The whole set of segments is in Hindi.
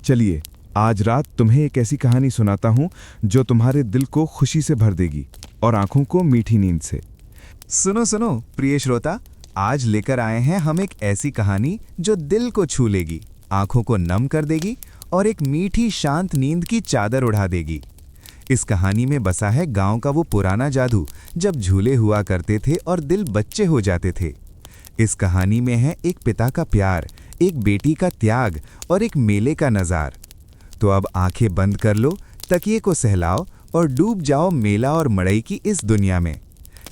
चलिए, आज रात तुम्हें एक ऐसी कहानी सुनाता हूँ जो तुम्हारे दिल को खुशी से भर देगी और आंखों को मीठी नींद से। सुनो सुनो प्रिय श्रोता, आज लेकर आए हैं हम एक ऐसी कहानी जो दिल को छू लेगी, आंखों को नम कर देगी और एक मीठी शांत नींद की चादर उड़ा देगी। इस कहानी में बसा है गांव का वो पुराना जादू जब झूले हुआ करते थे और दिल बच्चे हो जाते थे। इस कहानी में है एक पिता का प्यार, एक बेटी का त्याग और एक मेले का नज़ार। तो अब आंखें बंद कर लो, तकिए को सहलाओ और डूब जाओ मेला और मड़ई की इस दुनिया में।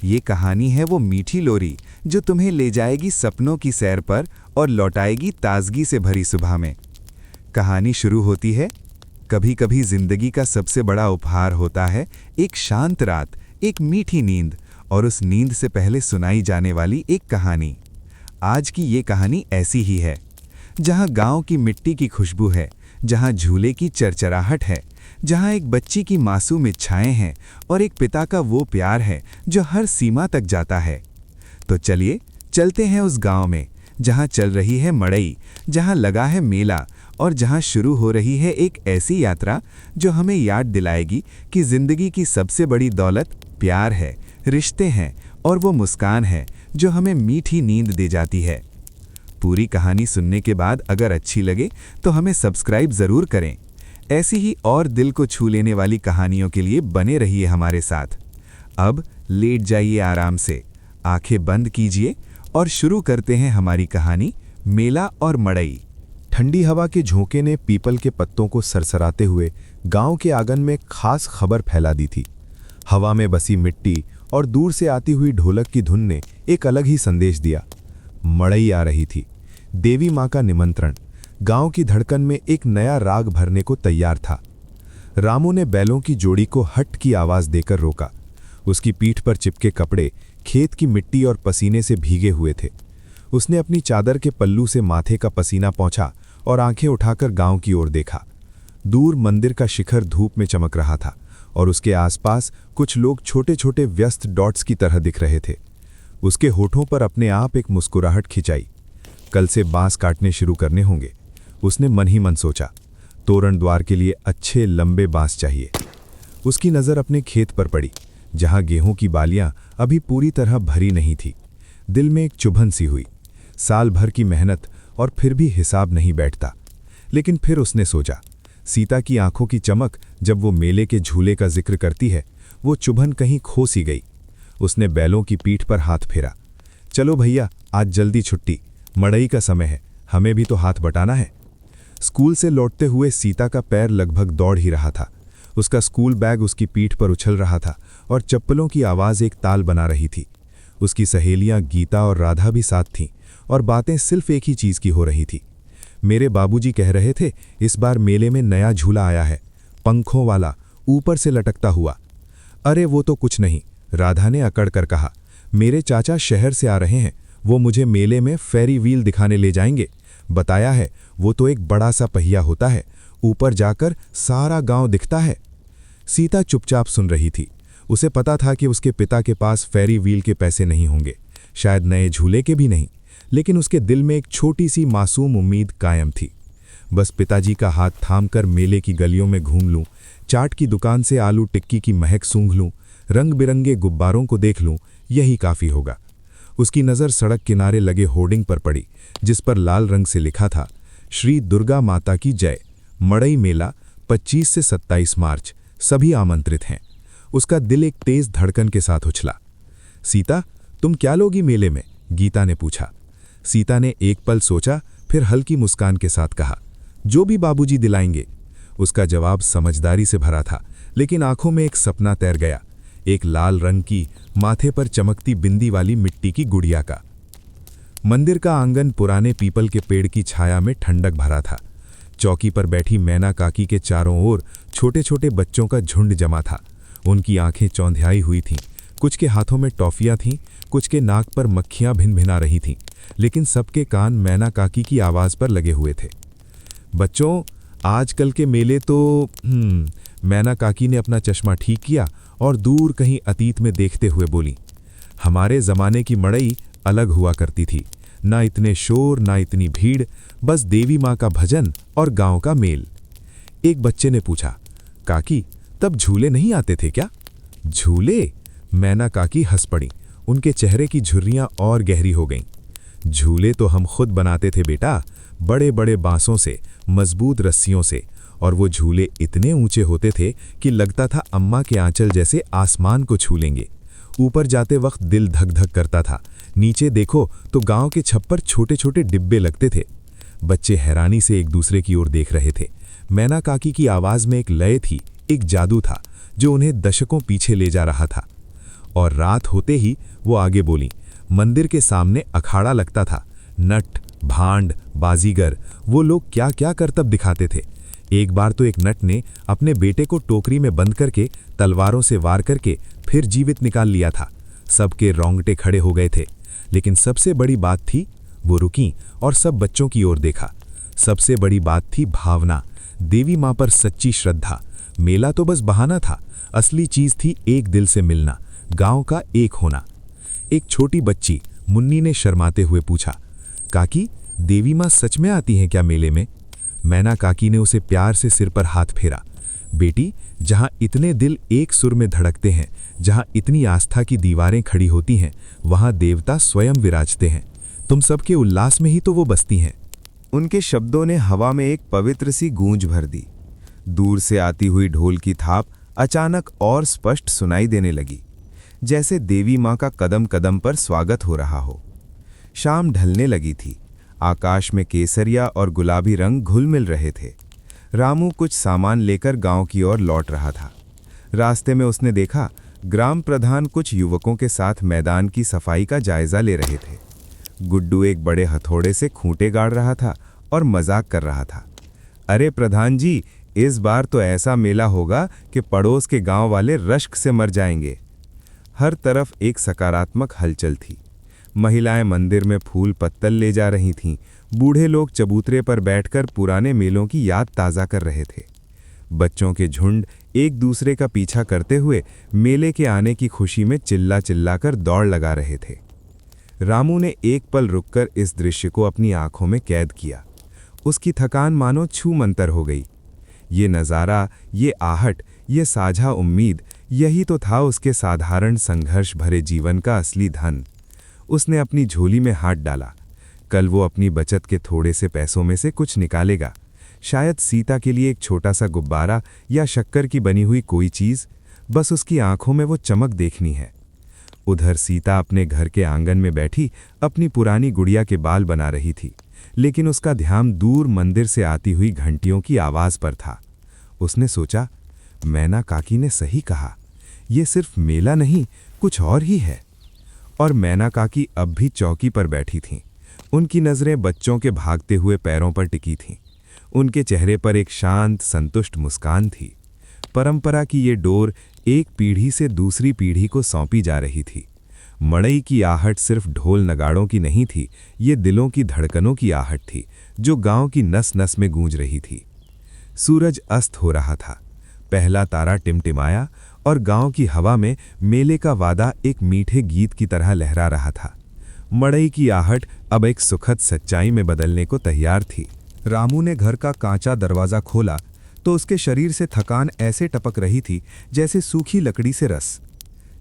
ये कहानी है वो मीठी लोरी जो तुम्हें ले जाएगी सपनों की सैर पर और लौटाएगी ताजगी से भरी सुबह में। कहानी शुरू होती है। कभी कभी जिंदगी का सबसे बड़ा उपहार होता है एक शांत रात, एक मीठी नींद और उस नींद से पहले सुनाई जाने वाली एक कहानी। आज की ये कहानी ऐसी ही है, जहाँ गांव की मिट्टी की खुशबू है, जहाँ झूले की चरचराहट है, जहाँ एक बच्ची की मासूम इच्छाएं हैं और एक पिता का वो प्यार है जो हर सीमा तक जाता है। तो चलिए चलते हैं उस गांव में, जहाँ चल रही है मड़ई, जहाँ लगा है मेला और जहाँ शुरू हो रही है एक ऐसी यात्रा जो हमें याद दिलाएगी कि जिंदगी की सबसे बड़ी दौलत प्यार है, रिश्ते हैं और वो मुस्कान है जो हमें मीठी नींद दे जाती है। पूरी कहानी सुनने के बाद अगर अच्छी लगे तो हमें सब्सक्राइब ज़रूर करें। ऐसी ही और दिल को छू लेने वाली कहानियों के लिए बने रहिए हमारे साथ। अब लेट जाइए आराम से, आंखें बंद कीजिए और शुरू करते हैं हमारी कहानी मेला और मड़ई। ठंडी हवा के झोंके ने पीपल के पत्तों को सरसराते हुए गांव के आंगन में खास खबर फैला दी थी। हवा में बसी मिट्टी और दूर से आती हुई ढोलक की धुन ने एक अलग ही संदेश दिया। मड़ई आ रही थी। देवी माँ का निमंत्रण गांव की धड़कन में एक नया राग भरने को तैयार था। रामू ने बैलों की जोड़ी को हट की आवाज देकर रोका। उसकी पीठ पर चिपके कपड़े खेत की मिट्टी और पसीने से भीगे हुए थे। उसने अपनी चादर के पल्लू से माथे का पसीना पोंछा और आंखें उठाकर गांव की ओर देखा। दूर मंदिर का शिखर धूप में चमक रहा था और उसके आसपास कुछ लोग छोटे छोटे व्यस्त डॉट्स की तरह दिख रहे थे। उसके होठों पर अपने आप एक मुस्कुराहट खिंचाई। कल से बांस काटने शुरू करने होंगे, उसने मन ही मन सोचा। तोरण द्वार के लिए अच्छे लंबे बांस चाहिए। उसकी नज़र अपने खेत पर पड़ी, जहां गेहूं की बालियां अभी पूरी तरह भरी नहीं थी। दिल में एक चुभन सी हुई। साल भर की मेहनत और फिर भी हिसाब नहीं बैठता। लेकिन फिर उसने सोचा, सीता की आंखों की चमक जब वो मेले के झूले का जिक्र करती है, वो चुभन कहीं खो सी गई। उसने बैलों की पीठ पर हाथ फेरा। चलो भैया, आज जल्दी छुट्टी, मड़ई का समय है, हमें भी तो हाथ बटाना है। स्कूल से लौटते हुए सीता का पैर लगभग दौड़ ही रहा था। उसका स्कूल बैग उसकी पीठ पर उछल रहा था और चप्पलों की आवाज़ एक ताल बना रही थी। उसकी सहेलियां गीता और राधा भी साथ थीं और बातें सिर्फ एक ही चीज़ की हो रही थी। मेरे बाबूजी कह रहे थे, इस बार मेले में नया झूला आया है, पंखों वाला, ऊपर से लटकता हुआ। अरे वो तो कुछ नहीं, राधा ने अकड़ कर कहा। मेरे चाचा शहर से आ रहे हैं, वो मुझे मेले में फेरी व्हील दिखाने ले जाएंगे। बताया है, वो तो एक बड़ा सा पहिया होता है, ऊपर जाकर सारा गांव दिखता है। सीता चुपचाप सुन रही थी। उसे पता था कि उसके पिता के पास फेरी व्हील के पैसे नहीं होंगे, शायद नए झूले के भी नहीं, लेकिन उसके दिल में एक छोटी सी मासूम उम्मीद कायम थी। बस पिताजी का हाथ थामकर मेले की गलियों में घूम लूं, चाट की दुकान से आलू टिक्की की महक सूंघ लूं, रंग बिरंगे गुब्बारों को देख लूं, यही काफ़ी होगा। उसकी नज़र सड़क किनारे लगे होर्डिंग पर पड़ी, जिस पर लाल रंग से लिखा था, श्री दुर्गा माता की जय, मड़ई मेला 25 से 27 मार्च, सभी आमंत्रित हैं। उसका दिल एक तेज धड़कन के साथ उछला। सीता, तुम क्या लोगी मेले में? गीता ने पूछा। सीता ने एक पल सोचा, फिर हल्की मुस्कान के साथ कहा, जो भी बाबूजी दिलाएंगे। उसका जवाब समझदारी से भरा था, लेकिन आंखों में एक सपना तैर गया, एक लाल रंग की माथे पर चमकती बिंदी वाली मिट्टी की गुड़िया का। मंदिर का आंगन पुराने पीपल के पेड़ की छाया में ठंडक भरा था। चौकी पर बैठी मैना काकी के चारों ओर छोटे छोटे बच्चों का झुंड जमा था। उनकी आंखें चौंधियाई हुई थीं, कुछ के हाथों में टॉफियां थीं, कुछ के नाक पर मक्खियां भिनभिना रही थीं, लेकिन सबके कान मैना काकी की आवाज़ पर लगे हुए थे। बच्चों, आजकल के मेले तो मैना काकी ने अपना चश्मा ठीक किया और दूर कहीं अतीत में देखते हुए बोली, हमारे ज़माने की मड़ई अलग हुआ करती थी, ना इतने शोर, ना इतनी भीड़, बस देवी माँ का भजन और गांव का मेल। एक बच्चे ने पूछा, काकी तब झूले नहीं आते थे क्या? झूले? मैना काकी हंस पड़ी। उनके चेहरे की झुर्रियां और गहरी हो गईं। झूले तो हम खुद बनाते थे बेटा, बड़े बड़े बांसों से, मजबूत रस्सियों से। और वो झूले इतने ऊंचे होते थे कि लगता था अम्मा के आंचल जैसे आसमान को छू लेंगे। ऊपर जाते वक्त दिल धक धक करता था। नीचे देखो तो गांव के छप्पर छोटे छोटे डिब्बे लगते थे। बच्चे हैरानी से एक दूसरे की ओर देख रहे थे। मैना काकी की आवाज में एक लय थी, एक जादू था जो उन्हें दशकों पीछे ले जा रहा था। और रात होते ही वो आगे बोली, मंदिर के सामने अखाड़ा लगता था। नट, भांड, बाजीगर, वो लोग क्या क्या करतब दिखाते थे। एक बार तो एक नट ने अपने बेटे को टोकरी में बंद करके तलवारों से वार करके फिर जीवित निकाल लिया था। सबके रोंगटे खड़े हो गए थे। लेकिन सबसे बड़ी बात थी, वो रुकीं और सब बच्चों की ओर देखा। सबसे बड़ी बात थी भावना, देवी मां पर सच्ची श्रद्धा। मेला तो बस बहाना था, असली चीज थी एक दिल से मिलना, गांव का एक होना। एक छोटी बच्ची मुन्नी ने शर्माते हुए पूछा, काकी देवी मां सच में आती हैं क्या मेले में? मैना काकी ने उसे प्यार से सिर पर हाथ फेरा। बेटी, जहां इतने दिल एक सुर में धड़कते हैं, जहां इतनी आस्था की दीवारें खड़ी होती हैं, वहां देवता स्वयं विराजते हैं। तुम सबके उल्लास में ही तो वो बसती हैं। उनके शब्दों ने हवा में एक पवित्र सी गूंज भर दी। दूर से आती हुई ढोल की थाप अचानक और स्पष्ट सुनाई देने लगी, जैसे देवी मां का कदम कदम पर स्वागत हो रहा हो। शाम ढलने लगी थी। आकाश में केसरिया और गुलाबी रंग घुल मिल रहे थे। रामू कुछ सामान लेकर गांव की ओर लौट रहा था। रास्ते में उसने देखा, ग्राम प्रधान कुछ युवकों के साथ मैदान की सफाई का जायजा ले रहे थे। गुड्डू एक बड़े हथौड़े से खूंटे गाड़ रहा था और मजाक कर रहा था। अरे प्रधान जी, इस बार तो ऐसा मेला होगा कि पड़ोस के गांव वाले रश्क से मर जाएंगे। हर तरफ एक सकारात्मक हलचल थी। महिलाएं मंदिर में फूल पत्तल ले जा रही थीं। बूढ़े लोग चबूतरे पर बैठकर पुराने मेलों की याद ताज़ा कर रहे थे। बच्चों के झुंड एक दूसरे का पीछा करते हुए मेले के आने की खुशी में चिल्ला चिल्लाकर दौड़ लगा रहे थे। रामू ने एक पल रुककर इस दृश्य को अपनी आंखों में कैद किया। उसकी थकान मानो छू मंतर हो गई। ये नज़ारा, ये आहट, ये साझा उम्मीद, यही तो था उसके साधारण संघर्ष भरे जीवन का असली धन। उसने अपनी झोली में हाथ डाला। कल वो अपनी बचत के थोड़े से पैसों में से कुछ निकालेगा। शायद सीता के लिए एक छोटा सा गुब्बारा या शक्कर की बनी हुई कोई चीज़। बस उसकी आंखों में वो चमक देखनी है। उधर सीता अपने घर के आंगन में बैठी अपनी पुरानी गुड़िया के बाल बना रही थी, लेकिन उसका ध्यान दूर मंदिर से आती हुई घंटियों की आवाज़ पर था। उसने सोचा, मैना काकी ने सही कहा, ये सिर्फ मेला नहीं, कुछ और ही है। और मैना काकी अब भी चौकी पर बैठी थीं। उनकी नज़रें बच्चों के भागते हुए पैरों पर टिकी थीं। उनके चेहरे पर एक शांत, संतुष्ट मुस्कान थी। परंपरा की ये डोर एक पीढ़ी से दूसरी पीढ़ी को सौंपी जा रही थी। मड़ई की आहट सिर्फ ढोल नगाड़ों की नहीं थी, ये दिलों की धड़कनों की आहट थी, जो गांव की नस नस में गूंज रही थी। सूरज अस्त हो रहा था। पहला तारा टिमटिमाया और गांव की हवा में मेले का वादा एक मीठे गीत की तरह लहरा रहा था। मड़ई की आहट अब एक सुखद सच्चाई में बदलने को तैयार थी। रामू ने घर का कांचा दरवाज़ा खोला तो उसके शरीर से थकान ऐसे टपक रही थी जैसे सूखी लकड़ी से रस।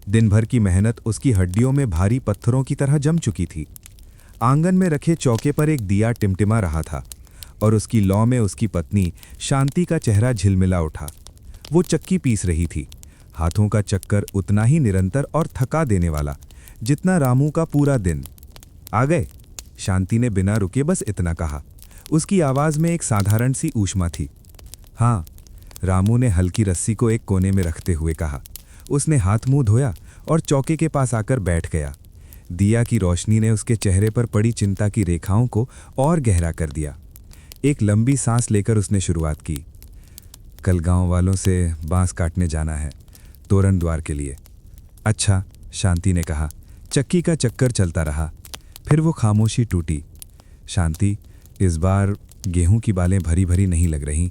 दिन भर की मेहनत उसकी हड्डियों में भारी पत्थरों की तरह जम चुकी थी। आंगन में रखे चौके पर एक दिया टिमटिमा रहा था और उसकी लौ में उसकी पत्नी शांति का चेहरा झिलमिला उठा। वो चक्की पीस रही थी, हाथों का चक्कर उतना ही निरंतर और थका देने वाला जितना रामू का पूरा दिन। आ गए? शांति ने बिना रुके बस इतना कहा। उसकी आवाज़ में एक साधारण सी ऊष्मा थी। हाँ, रामू ने हल्की रस्सी को एक कोने में रखते हुए कहा। उसने हाथ मुंह धोया और चौके के पास आकर बैठ गया। दिया की रोशनी ने उसके चेहरे पर पड़ी चिंता की रेखाओं को और गहरा कर दिया। एक लंबी सांस लेकर उसने शुरुआत की। कल गांव वालों से बांस काटने जाना है, तोरण द्वार के लिए। अच्छा, शांति ने कहा। चक्की का चक्कर चलता रहा। फिर वो खामोशी टूटी। शांति, इस बार गेहूं की बालें भरी भरी नहीं लग रहीं।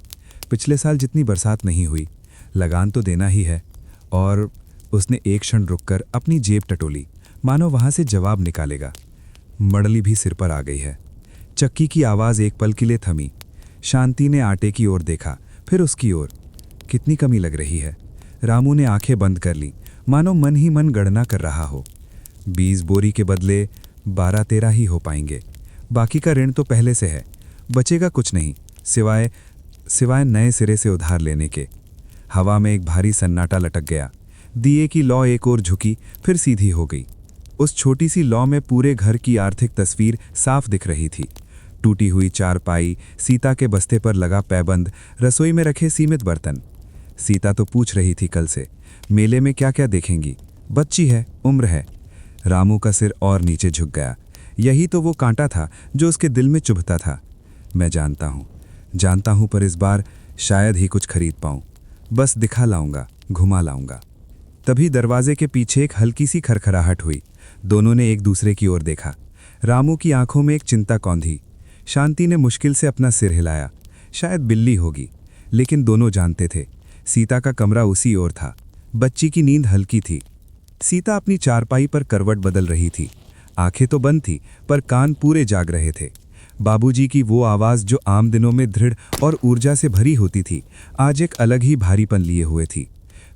पिछले साल जितनी बरसात नहीं हुई, लगान तो देना ही है। और उसने एक क्षण रुककर अपनी जेब टटोली, मानो वहां से जवाब निकालेगा। मड़ली भी सिर पर आ गई है। चक्की की आवाज़ एक पल के लिए थमी। शांति ने आटे की ओर देखा, फिर उसकी ओर। कितनी कमी लग रही है। रामू ने आंखें बंद कर ली, मानो मन ही मन गणना कर रहा हो। 20 बोरी के बदले 12-13 ही हो पाएंगे। बाकी का ऋण तो पहले से है, बचेगा कुछ नहीं सिवाय नए सिरे से उधार लेने के। हवा में एक भारी सन्नाटा लटक गया। दिए की लौ एक ओर झुकी, फिर सीधी हो गई। उस छोटी सी लौ में पूरे घर की आर्थिक तस्वीर साफ दिख रही थी। टूटी हुई चारपाई, सीता के बस्ते पर लगा पैबंद, रसोई में रखे सीमित बर्तन। सीता तो पूछ रही थी कल से, मेले में क्या क्या देखेंगी, बच्ची है, उम्र है। रामू का सिर और नीचे झुक गया। यही तो वो कांटा था जो उसके दिल में चुभता था। मैं जानता हूं, पर इस बार शायद ही कुछ खरीद पाऊं। बस दिखा लाऊंगा, घुमा लाऊंगा। तभी दरवाजे के पीछे एक हल्की सी खरखराहट हुई। दोनों ने एक दूसरे की ओर देखा। रामू की आंखों में एक चिंता कौंधी। शांति ने मुश्किल से अपना सिर हिलाया। शायद बिल्ली होगी, लेकिन दोनों जानते थे सीता का कमरा उसी ओर था। बच्ची की नींद हल्की थी। सीता अपनी चारपाई पर करवट बदल रही थी। आंखें तो बंद थी, पर कान पूरे जाग रहे थे। बाबूजी की वो आवाज़ जो आम दिनों में दृढ़ और ऊर्जा से भरी होती थी, आज एक अलग ही भारीपन लिए हुए थी।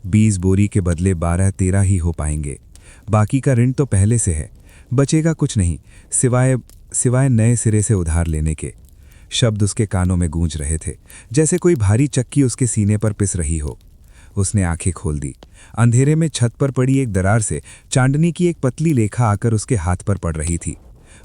20 बोरी के बदले 12-13 ही हो पाएंगे। बाकी का ऋण तो पहले से है, बचेगा कुछ नहीं सिवाय नए सिरे से उधार लेने के। शब्द उसके कानों में गूंज रहे थे, जैसे कोई भारी चक्की उसके सीने पर पिस रही हो। उसने आंखें खोल दी। अंधेरे में छत पर पड़ी एक दरार से चांदनी की एक पतली लेखा आकर उसके हाथ पर पड़ रही थी।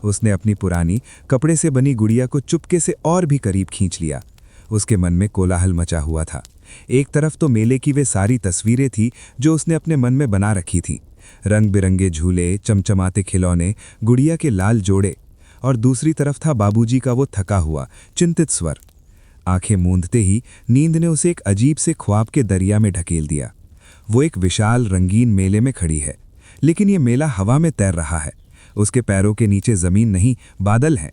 उसने अपनी पुरानी कपड़े से बनी गुड़िया को चुपके से और भी करीब खींच लिया। उसके मन में कोलाहल मचा हुआ था। एक तरफ तो मेले की वे सारी तस्वीरें थी जो उसने अपने मन में बना रखी थी, रंग बिरंगे झूले, चमचमाते खिलौने, गुड़िया के लाल जोड़े, और दूसरी तरफ था बाबूजी का वो थका हुआ, चिंतित स्वर। आंखें मूंदते ही नींद ने उसे एक अजीब से ख्वाब के दरिया में ढकेल दिया। वो एक विशाल रंगीन मेले में खड़ी है, लेकिन ये मेला हवा में तैर रहा है। उसके पैरों के नीचे जमीन नहीं, बादल हैं।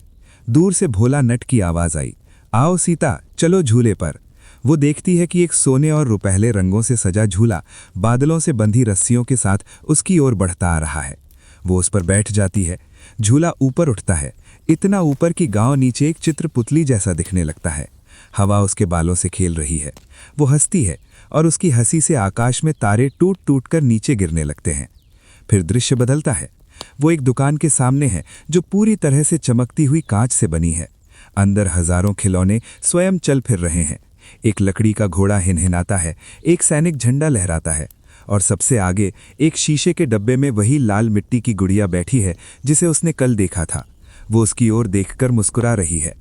दूर से भोला नट की आवाज आई, आओ सीता, चलो झूले पर। वो देखती है कि एक सोने और रुपहले रंगों से सजा झूला बादलों से बंधी रस्सियों के साथ उसकी ओर बढ़ता आ रहा है। वो उस पर बैठ जाती है। झूला ऊपर उठता है, इतना ऊपर कि गांव नीचे एक चित्रपुतली जैसा दिखने लगता है। हवा उसके बालों से खेल रही है। वो हंसती है और उसकी हंसी से आकाश में तारे टूट टूट कर नीचे गिरने लगते हैं। फिर दृश्य बदलता है। वो एक दुकान के सामने है जो पूरी तरह से चमकती हुई कांच से बनी है। अंदर हजारों खिलौने स्वयं चल फिर रहे हैं। एक लकड़ी का घोड़ा हिनहिनाता है, एक सैनिक झंडा लहराता है, और सबसे आगे एक शीशे के डब्बे में वही लाल मिट्टी की गुड़िया बैठी है जिसे उसने कल देखा था। वो उसकी ओर देखकर मुस्कुरा रही है।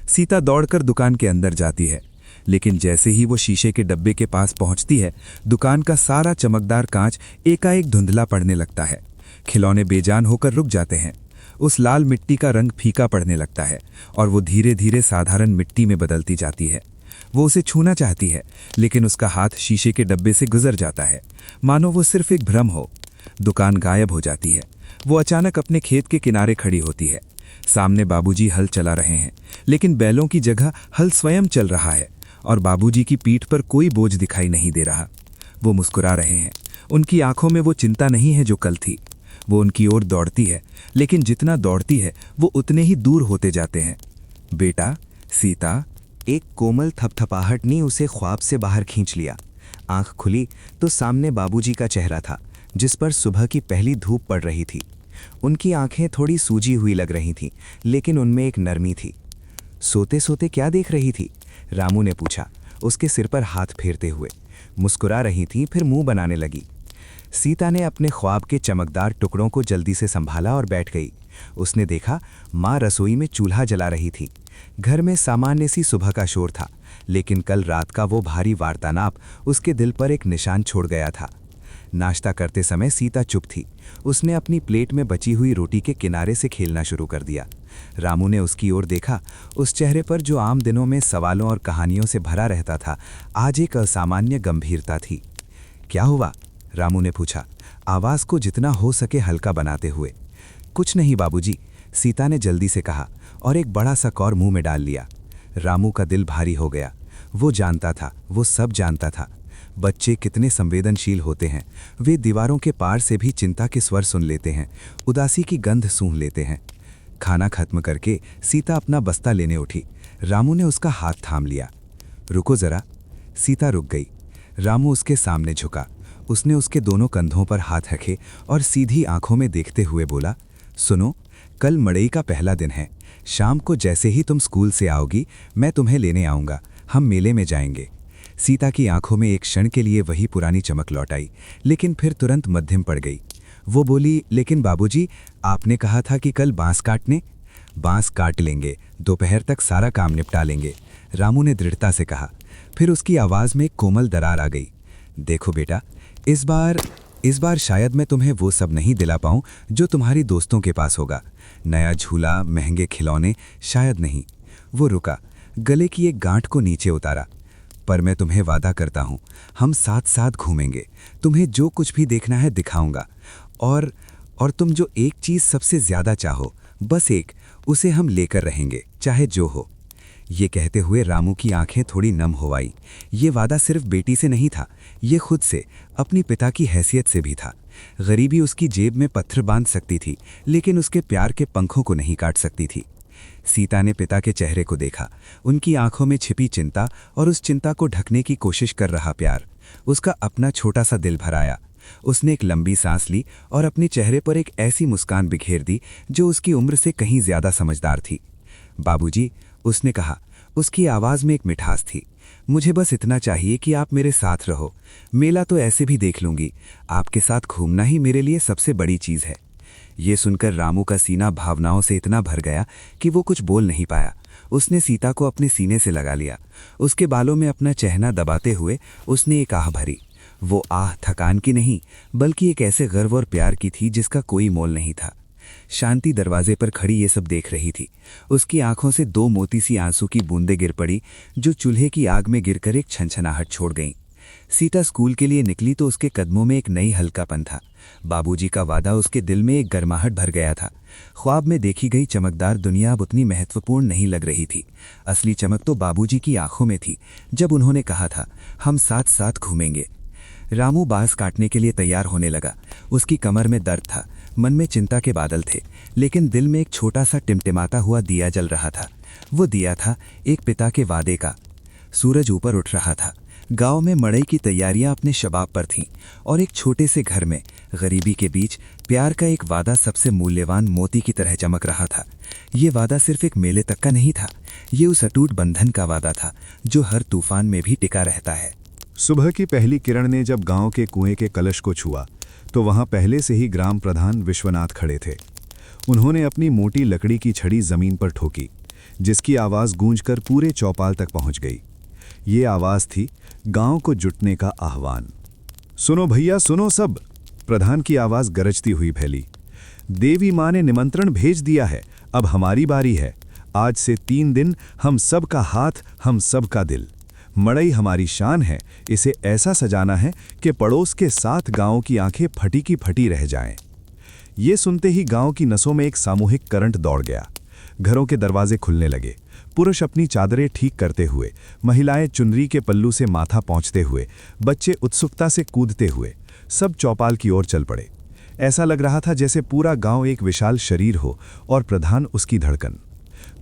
सीता दौड़कर दुकान के अंदर जाती है, लेकिन जैसे ही वो शीशे के डब्बे के पास पहुंचती है, दुकान का सारा चमकदार कांच एकाएक धुंधला पड़ने लगता है। खिलौने बेजान होकर रुक जाते हैं। उस लाल मिट्टी का रंग फीका पड़ने लगता है और वो धीरे धीरे साधारण मिट्टी में बदलती जाती है। वो उसे छूना चाहती है, लेकिन उसका हाथ शीशे के डब्बे से गुजर जाता है, मानो वो सिर्फ एक भ्रम हो। दुकान गायब हो जाती है। वो अचानक अपने खेत के किनारे खड़ी होती है। सामने बाबूजी हल चला रहे हैं, लेकिन बैलों की जगह हल स्वयं चल रहा है और बाबूजी की पीठ पर कोई बोझ दिखाई नहीं दे रहा। वो मुस्कुरा रहे हैं। उनकी आंखों में वो चिंता नहीं है जो कल थी। वो उनकी ओर दौड़ती है, लेकिन जितना दौड़ती है वो उतने ही दूर होते जाते हैं। बेटा, सीता। एक कोमल थपथपाहट ने उसे ख्वाब से बाहर खींच लिया। आंख खुली तो सामने बाबूजी का चेहरा था, जिस पर सुबह की पहली धूप पड़ रही थी। उनकी आंखें थोड़ी सूजी हुई लग रही थीं, लेकिन उनमें एक नरमी थी। सोते सोते क्या देख रही थी? रामू ने पूछा, उसके सिर पर हाथ फेरते हुए। मुस्कुरा रही थी, फिर मुंह बनाने लगी। सीता ने अपने ख्वाब के चमकदार टुकड़ों को जल्दी से संभाला और बैठ गई। उसने देखा माँ रसोई में चूल्हा जला रही थी। घर में सामान्य सी सुबह का शोर था, लेकिन कल रात का वो भारी वार्तालाप उसके दिल पर एक निशान छोड़ गया था। नाश्ता करते समय सीता चुप थी। उसने अपनी प्लेट में बची हुई रोटी के किनारे से खेलना शुरू कर दिया। रामू ने उसकी ओर देखा। उस चेहरे पर जो आम दिनों में सवालों और कहानियों से भरा रहता था, आज एक असामान्य गंभीरता थी। क्या हुआ? रामू ने पूछा, आवाज़ को जितना हो सके हल्का बनाते हुए। कुछ नहीं बाबूजी, सीता ने जल्दी से कहा और एक बड़ा सा कौर मुंह में डाल लिया। रामू का दिल भारी हो गया। वो जानता था, वो सब जानता था। बच्चे कितने संवेदनशील होते हैं। वे दीवारों के पार से भी चिंता के स्वर सुन लेते हैं, उदासी की गंध सूंघ लेते हैं। खाना खत्म करके सीता अपना बस्ता लेने उठी। रामू ने उसका हाथ थाम लिया। रुको जरा। सीता रुक गई। रामू उसके सामने झुका। उसने उसके दोनों कंधों पर हाथ रखे और सीधी आंखों में देखते हुए बोला, सुनो, कल मड़ई का पहला दिन है। शाम को जैसे ही तुम स्कूल से आओगी मैं तुम्हें लेने आऊँगा। हम मेले में जाएंगे। सीता की आंखों में एक क्षण के लिए वही पुरानी चमक लौट आई, लेकिन फिर तुरंत मध्यम पड़ गई। वो बोली, लेकिन बाबूजी, आपने कहा था कि कल बांस काटने। बांस काट लेंगे, दोपहर तक सारा काम निपटा लेंगे, रामू ने दृढ़ता से कहा। फिर उसकी आवाज़ में एक कोमल दरार आ गई। देखो बेटा, इस बार शायद मैं तुम्हें वो सब नहीं दिला पाऊं जो तुम्हारी दोस्तों के पास होगा। नया झूला, महंगे खिलौने, शायद नहीं। वो रुका, गले की एक गांठ को नीचे उतारा। पर मैं तुम्हें वादा करता हूं, हम साथ साथ घूमेंगे। तुम्हें जो कुछ भी देखना है दिखाऊंगा। और तुम जो एक चीज़ सबसे ज़्यादा चाहो, बस एक, उसे हम लेकर रहेंगे, चाहे जो हो। ये कहते हुए रामू की आंखें थोड़ी नम हो आई। ये वादा सिर्फ बेटी से नहीं था, ये खुद से, अपनी पिता की हैसियत से भी था। गरीबी उसकी जेब में पत्थर बांध सकती थी, लेकिन उसके प्यार के पंखों को नहीं काट सकती थी। सीता ने पिता के चेहरे को देखा, उनकी आंखों में छिपी चिंता और उस चिंता को ढकने की कोशिश कर रहा प्यार। उसका अपना छोटा सा दिल भर आया। उसने एक लंबी सांस ली और अपने चेहरे पर एक ऐसी मुस्कान बिखेर दी जो उसकी उम्र से कहीं ज्यादा समझदार थी। बाबूजी, उसने कहा, उसकी आवाज़ में एक मिठास थी, मुझे बस इतना चाहिए कि आप मेरे साथ रहो। मेला तो ऐसे भी देख लूंगी, आपके साथ घूमना ही मेरे लिए सबसे बड़ी चीज़ है। ये सुनकर रामू का सीना भावनाओं से इतना भर गया कि वो कुछ बोल नहीं पाया। उसने सीता को अपने सीने से लगा लिया। उसके बालों में अपना चेहरा दबाते हुए उसने एक आह भरी। वो आह थकान की नहीं, बल्कि एक ऐसे गर्व और प्यार की थी जिसका कोई मोल नहीं था। शांति दरवाजे पर खड़ी ये सब देख रही थी। उसकी आंखों से दो मोती सी आंसू की बूंदें गिर पड़ी, जो चूल्हे की आग में गिरकर एक छनछनाहट छोड़ गईं। सीता स्कूल के लिए निकली तो उसके कदमों में एक नई हल्कापन था। बाबूजी का वादा उसके दिल में एक गर्माहट भर गया था। ख्वाब में देखी गई चमकदार दुनिया अब उतनी महत्वपूर्ण नहीं लग रही थी। असली चमक तो बाबूजी की आंखों में थी, जब उन्होंने कहा था, हम साथ साथ घूमेंगे। रामू बांस काटने के लिए तैयार होने लगा। उसकी कमर में दर्द था, मन में चिंता के बादल थे, लेकिन दिल में एक छोटा सा टिमटिमाता हुआ दिया जल रहा था। वो दिया था एक पिता के वादे का। सूरज ऊपर उठ रहा था। गांव में मड़ई की तैयारियां अपने शबाब पर थीं और एक छोटे से घर में गरीबी के बीच प्यार का एक वादा सबसे मूल्यवान मोती की तरह चमक रहा था। ये वादा सिर्फ एक मेले तक का नहीं था, ये उस अटूट बंधन का वादा था जो हर तूफान में भी टिका रहता है। सुबह की पहली किरण ने जब गांव के कुएं के कलश को छुआ तो वहां पहले से ही ग्राम प्रधान विश्वनाथ खड़े थे। उन्होंने अपनी मोटी लकड़ी की छड़ी जमीन पर ठोकी, जिसकी आवाज़ गूंजकर पूरे चौपाल तक पहुंच गई। ये आवाज़ थी गांव को जुटने का आह्वान। सुनो भैया, सुनो सब, प्रधान की आवाज़ गरजती हुई फैली। देवी माँ ने निमंत्रण भेज दिया है, अब हमारी बारी है। आज से 3 दिन हम सब का हाथ, हम सब का दिल। मड़ई हमारी शान है, इसे ऐसा सजाना है कि पड़ोस के 7 गांवों की आंखें फटी की फटी रह जाएं। ये सुनते ही गांव की नसों में एक सामूहिक करंट दौड़ गया। घरों के दरवाजे खुलने लगे। पुरुष अपनी चादरें ठीक करते हुए, महिलाएं चुनरी के पल्लू से माथा पहुंचते हुए, बच्चे उत्सुकता से कूदते हुए, सब चौपाल की ओर चल पड़े। ऐसा लग रहा था जैसे पूरा गांव एक विशाल शरीर हो और प्रधान उसकी धड़कन।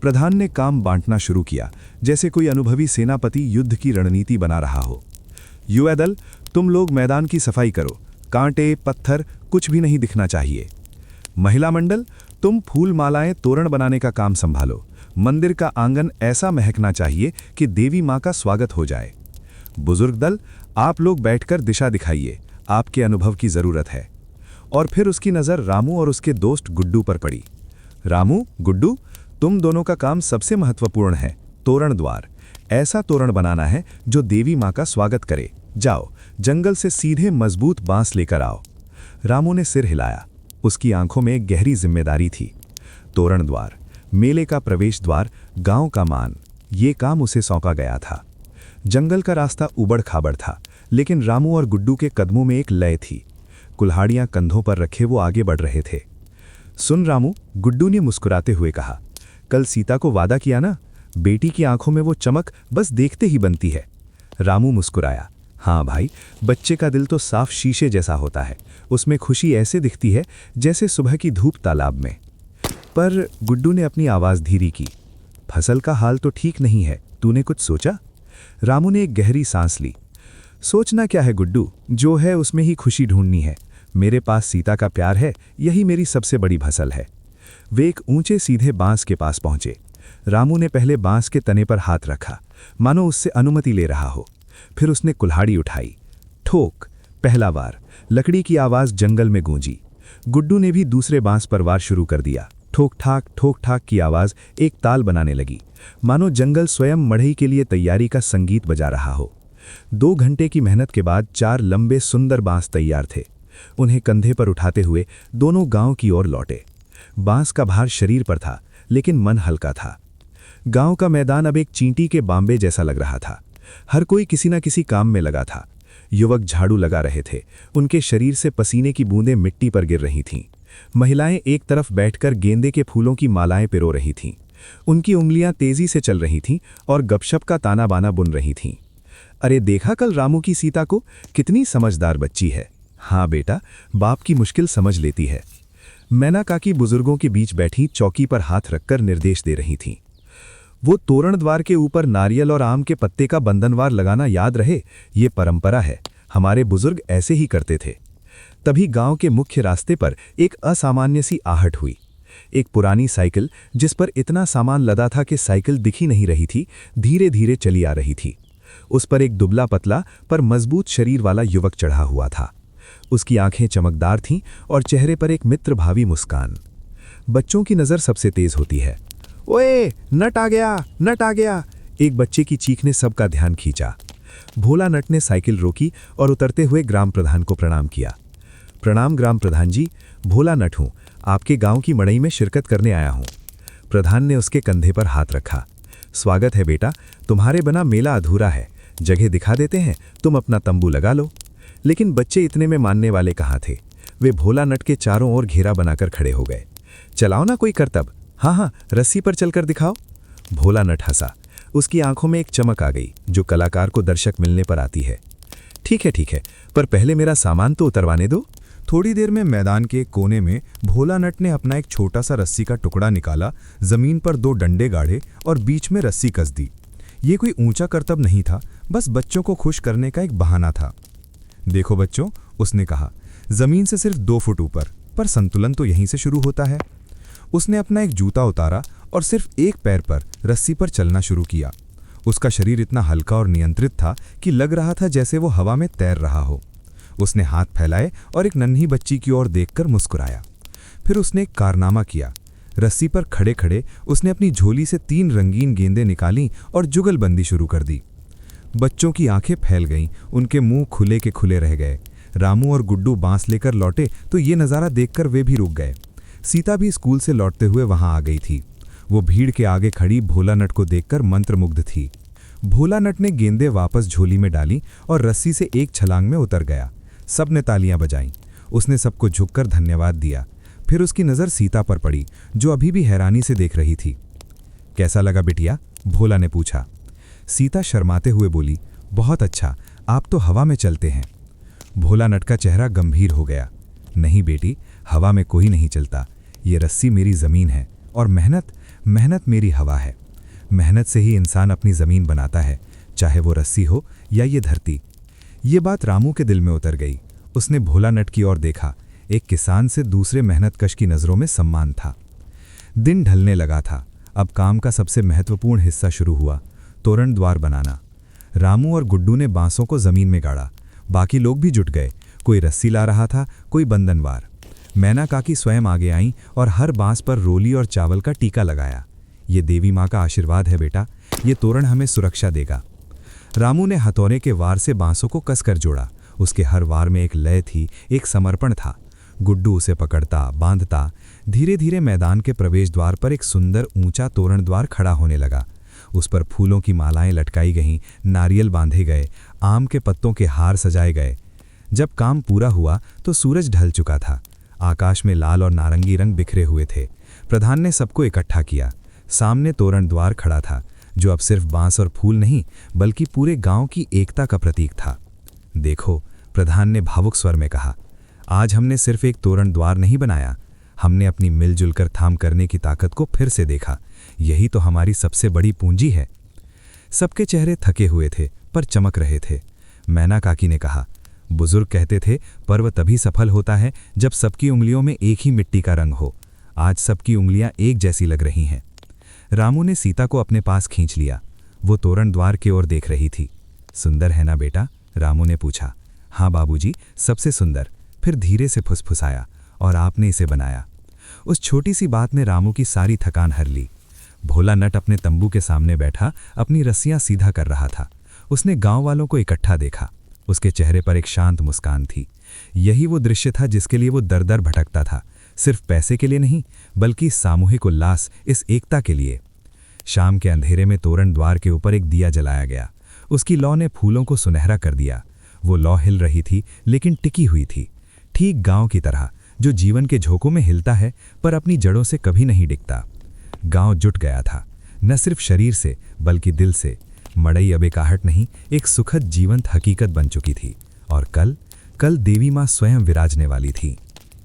प्रधान ने काम बांटना शुरू किया, जैसे कोई अनुभवी सेनापति युद्ध की रणनीति बना रहा हो। युवा दल, तुम लोग मैदान की सफाई करो, कांटे पत्थर कुछ भी नहीं दिखना चाहिए। महिला मंडल, तुम फूल मालाएं तोरण बनाने का काम संभालो। मंदिर का आंगन ऐसा महकना चाहिए कि देवी माँ का स्वागत हो जाए। बुजुर्ग दल, आप लोग बैठकर दिशा दिखाइए, आपके अनुभव की जरूरत है। और फिर उसकी नज़र रामू और उसके दोस्त गुड्डू पर पड़ी। रामू, गुड्डू, तुम दोनों का काम सबसे महत्वपूर्ण है। तोरण द्वार, ऐसा तोरण बनाना है जो देवी माँ का स्वागत करे। जाओ, जंगल से सीधे मजबूत बांस लेकर आओ। रामू ने सिर हिलाया। उसकी आंखों में एक गहरी जिम्मेदारी थी। तोरण द्वार, मेले का प्रवेश द्वार, गांव का मान, ये काम उसे सौंपा गया था। जंगल का रास्ता उबड़ खाबड़ था, लेकिन रामू और गुड्डू के कदमों में एक लय थी। कुल्हाड़ियां कंधों पर रखे वो आगे बढ़ रहे थे। सुन रामू, गुड्डू ने मुस्कुराते हुए कहा, कल सीता को वादा किया ना, बेटी की आंखों में वो चमक बस देखते ही बनती है। रामू मुस्कुराया। हाँ भाई, बच्चे का दिल तो साफ शीशे जैसा होता है, उसमें खुशी ऐसे दिखती है जैसे सुबह की धूप तालाब में। पर गुड्डू ने अपनी आवाज़ धीरी की। फसल का हाल तो ठीक नहीं है, तूने कुछ सोचा? रामू ने एक गहरी सांस ली। सोचना क्या है गुड्डू, जो है उसमें ही खुशी ढूंढनी है। मेरे पास सीता का प्यार है, यही मेरी सबसे बड़ी फसल है। वे एक ऊंचे सीधे बांस के पास पहुंचे। रामू ने पहले बांस के तने पर हाथ रखा, मानो उससे अनुमति ले रहा हो। फिर उसने कुल्हाड़ी उठाई। ठोक, पहला वार। लकड़ी की आवाज जंगल में गूंजी। गुड्डू ने भी दूसरे बांस पर वार शुरू कर दिया। ठोक ठाक की आवाज एक ताल बनाने लगी, मानो जंगल स्वयं मढ़ई के लिए तैयारी का संगीत बजा रहा हो। 2 घंटे की मेहनत के बाद 4 लंबे सुंदर बांस तैयार थे। उन्हें कंधे पर उठाते हुए दोनों गांव की ओर लौटे। बांस का भार शरीर पर था, लेकिन मन हल्का था। गांव का मैदान अब एक चींटी के बांबे जैसा लग रहा था। हर कोई किसी न किसी काम में लगा था। युवक झाड़ू लगा रहे थे, उनके शरीर से पसीने की बूंदें मिट्टी पर गिर रही थीं। महिलाएं एक तरफ बैठकर गेंदे के फूलों की मालाएं पिरो रही थीं। उनकी उंगलियां तेजी से चल रही थीं और गपशप का ताना बाना बुन रही थीं। अरे देखा कल रामू की सीता को, कितनी समझदार बच्ची है। हाँ बेटा, बाप की मुश्किल समझ लेती है। मैना काकी बुजुर्गों के बीच बैठी चौकी पर हाथ रखकर निर्देश दे रही थीं। वो तोरण द्वार के ऊपर नारियल और आम के पत्ते का बंधनवार लगाना याद रहे, ये परंपरा है, हमारे बुजुर्ग ऐसे ही करते थे। तभी गांव के मुख्य रास्ते पर एक असामान्य सी आहट हुई। एक पुरानी साइकिल, जिस पर इतना सामान लदा था कि साइकिल दिखी नहीं रही थी, धीरे धीरे चली आ रही थी। उस पर एक दुबला पतला पर मजबूत शरीर वाला युवक चढ़ा हुआ था। उसकी आंखें चमकदार थीं और चेहरे पर एक मित्रभावी मुस्कान। बच्चों की नज़र सबसे तेज होती है। ओए, नट आ गया, नट आ गया! एक बच्चे की चीख ने सबका ध्यान खींचा। भोला नट ने साइकिल रोकी और उतरते हुए ग्राम प्रधान को प्रणाम किया। प्रणाम ग्राम प्रधान जी, भोला नट हूँ, आपके गांव की मड़ई में शिरकत करने आया हूँ। प्रधान ने उसके कंधे पर हाथ रखा। स्वागत है बेटा, तुम्हारे बिना मेला अधूरा है। जगह दिखा देते हैं, तुम अपना तंबू लगा लो। लेकिन बच्चे इतने में मानने वाले कहाँ थे। वे भोला नट के चारों ओर घेरा बनाकर खड़े हो गए। चलाओ ना कोई करतब। हाँ, रस्सी पर चलकर दिखाओ। भोला नट हंसा। उसकी आंखों में एक चमक आ गई, जो कलाकार को दर्शक मिलने पर आती है। ठीक है, पर पहले मेरा सामान तो उतरवाने दो। थोड़ी देर में मैदान के कोने में भोला नट ने अपना एक छोटा सा रस्सी का टुकड़ा निकाला, जमीन पर 2 डंडे गाढ़े और बीच में रस्सी कस दी। ये कोई ऊंचा करतब नहीं था, बस बच्चों को खुश करने का एक बहाना था। देखो बच्चों, उसने कहा, जमीन से सिर्फ 2 फुट ऊपर, पर संतुलन तो यहीं से शुरू होता है। उसने अपना एक जूता उतारा और सिर्फ एक पैर पर रस्सी पर चलना शुरू किया। उसका शरीर इतना हल्का और नियंत्रित था कि लग रहा था जैसे वो हवा में तैर रहा हो। उसने हाथ फैलाए और एक नन्ही बच्ची की ओर देखकर मुस्कुराया। फिर उसने एक कारनामा किया। रस्सी पर खड़े खड़े उसने अपनी झोली से 3 रंगीन गेंदें निकालीं और जुगलबंदी शुरू कर दी। बच्चों की आंखें फैल गईं, उनके मुंह खुले के खुले रह गए। रामू और गुड्डू बांस लेकर लौटे तो ये नज़ारा देखकर वे भी रुक गए। सीता भी स्कूल से लौटते हुए वहां आ गई थी। वो भीड़ के आगे खड़ी भोला नट को देखकर मंत्रमुग्ध थी। भोला नट ने गेंदें वापस झोली में डाली और रस्सी से एक छलांग में उतर गया। सब ने तालियां बजाईं। उसने सबको झुककर धन्यवाद दिया। फिर उसकी नज़र सीता पर पड़ी, जो अभी भी हैरानी से देख रही थी। कैसा लगा बिटिया? भोला ने पूछा। सीता शर्माते हुए बोली, बहुत अच्छा, आप तो हवा में चलते हैं। भोला नट का चेहरा गंभीर हो गया। नहीं बेटी, हवा में कोई नहीं चलता। ये रस्सी मेरी ज़मीन है और मेहनत मेरी हवा है। मेहनत से ही इंसान अपनी ज़मीन बनाता है, चाहे वो रस्सी हो या ये धरती। ये बात रामू के दिल में उतर गई। उसने भोला नट की ओर देखा। एक किसान से दूसरे मेहनतकश की नज़रों में सम्मान था। दिन ढलने लगा था। अब काम का सबसे महत्वपूर्ण हिस्सा शुरू हुआ, तोरण द्वार बनाना। रामू और गुड्डू ने बांसों को ज़मीन में गाड़ा। बाकी लोग भी जुट गए। कोई रस्सी ला रहा था, कोई बंधनवार। मैना काकी स्वयं आगे आईं और हर बांस पर रोली और चावल का टीका लगाया। ये देवी माँ का आशीर्वाद है बेटा, ये तोरण हमें सुरक्षा देगा। रामू ने हथौड़े के वार से बांसों को कसकर जोड़ा। उसके हर वार में एक लय थी, एक समर्पण था। गुड्डू उसे पकड़ता, बांधता। धीरे धीरे मैदान के प्रवेश द्वार पर एक सुंदर ऊंचा तोरण द्वार खड़ा होने लगा। उस पर फूलों की मालाएं लटकाई गईं, नारियल बांधे गए, आम के पत्तों के हार सजाए गए। जब काम पूरा हुआ तो सूरज ढल चुका था। आकाश में लाल और नारंगी रंग बिखरे हुए थे। प्रधान ने सबको इकट्ठा किया। सामने तोरण द्वार खड़ा था, जो अब सिर्फ बांस और फूल नहीं, बल्कि पूरे गांव की एकता का प्रतीक था। देखो, प्रधान ने भावुक स्वर में कहा, आज हमने सिर्फ एक तोरण द्वार नहीं बनाया, हमने अपनी मिलजुल कर थाम करने की ताकत को फिर से देखा। यही तो हमारी सबसे बड़ी पूंजी है। सबके चेहरे थके हुए थे पर चमक रहे थे। मैना काकी ने कहा, बुजुर्ग कहते थे पर्व तभी सफल होता है जब सबकी उंगलियों में एक ही मिट्टी का रंग हो। आज सबकी उंगलियां एक जैसी लग रही हैं। रामू ने सीता को अपने पास खींच लिया। वो तोरण द्वार की ओर देख रही थी। सुंदर है ना बेटा? रामू ने पूछा। हाँ बाबूजी, सबसे सुंदर। फिर धीरे से फुसफुसाया, और आपने इसे बनाया। उस छोटी सी बात ने रामू की सारी थकान हर ली। भोला नट अपने तंबू के सामने बैठा अपनी रस्सियां सीधा कर रहा था। उसने गांव वालों को इकट्ठा देखा। उसके चेहरे पर एक शांत मुस्कान थी। यही वो दृश्य था जिसके लिए वो दर दर भटकता था, सिर्फ पैसे के लिए नहीं बल्कि सामूहिक उल्लास, इस एकता के लिए। शाम के अंधेरे में तोरण द्वार के ऊपर एक दिया जलाया गया। उसकी लौ ने फूलों को सुनहरा कर दिया। वो लौ हिल रही थी लेकिन टिकी हुई थी, ठीक गांव की तरह, जो जीवन के झोंकों में हिलता है पर अपनी जड़ों से कभी नहीं डिगता। गांव जुट गया था, न सिर्फ शरीर से बल्कि दिल से। मड़ई अब एक आहट नहीं, एक सुखद जीवंत हकीकत बन चुकी थी। और कल देवी माँ स्वयं विराजने वाली थी।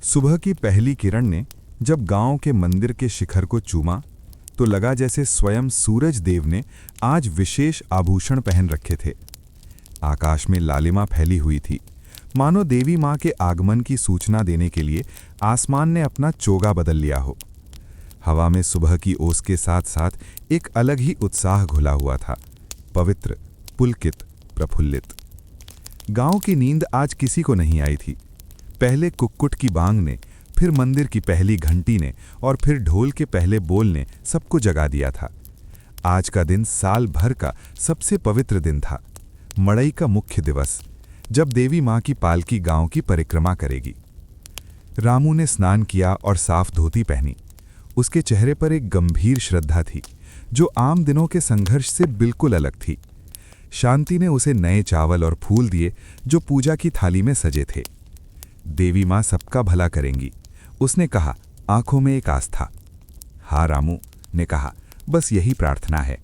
सुबह की पहली किरण ने जब गांव के मंदिर के शिखर को चूमा तो लगा जैसे स्वयं सूरज देव ने आज विशेष आभूषण पहन रखे थे। आकाश में लालिमा फैली हुई थी, मानो देवी माँ के आगमन की सूचना देने के लिए आसमान ने अपना चोगा बदल लिया हो। हवा में सुबह की ओस के साथ साथ एक अलग ही उत्साह घुला हुआ था, पवित्र, पुलकित, प्रफुल्लित। गांव की नींद आज किसी को नहीं आई थी। पहले कुक्कुट की बांग ने, फिर मंदिर की पहली घंटी ने और फिर ढोल के पहले बोल ने सबको जगा दिया था। आज का दिन साल भर का सबसे पवित्र दिन था, मड़ई का मुख्य दिवस, जब देवी माँ की पालकी गांव की परिक्रमा करेगी। रामू ने स्नान किया और साफ धोती पहनी। उसके चेहरे पर एक गंभीर श्रद्धा थी, जो आम दिनों के संघर्ष से बिल्कुल अलग थी। शांति ने उसे नए चावल और फूल दिए जो पूजा की थाली में सजे थे। देवी माँ सबका भला करेंगी, उसने कहा, आंखों में एक आस्था। हाँ, रामू ने कहा, बस यही प्रार्थना है।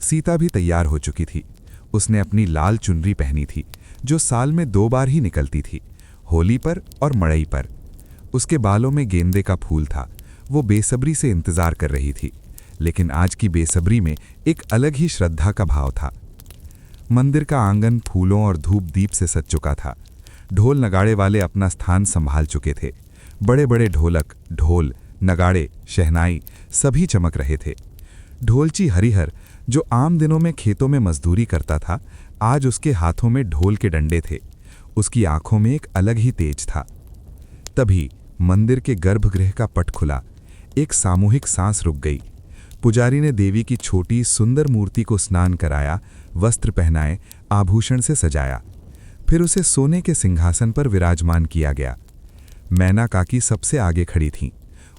सीता भी तैयार हो चुकी थी। उसने अपनी लाल चुनरी पहनी थी, जो साल में 2 बार ही निकलती थी, होली पर और मड़ई पर। उसके बालों में गेंदे का फूल था। वो बेसब्री से इंतजार कर रही थी, लेकिन आज की बेसब्री में एक अलग ही श्रद्धा का भाव था। मंदिर का आंगन फूलों और धूप दीप से सज चुका था। ढोल नगाड़े वाले अपना स्थान संभाल चुके थे। बड़े बड़े ढोलक, ढोल, नगाड़े, शहनाई सभी चमक रहे थे। ढोलची हरिहर, जो आम दिनों में खेतों में मजदूरी करता था, आज उसके हाथों में ढोल के डंडे थे। उसकी आंखों में एक अलग ही तेज था। तभी मंदिर के गर्भगृह का पट खुला। एक सामूहिक सांस रुक गई। पुजारी ने देवी की छोटी सुंदर मूर्ति को स्नान कराया, वस्त्र पहनाए, आभूषण से सजाया। फिर उसे सोने के सिंहासन पर विराजमान किया गया। मैना काकी सबसे आगे खड़ी थीं।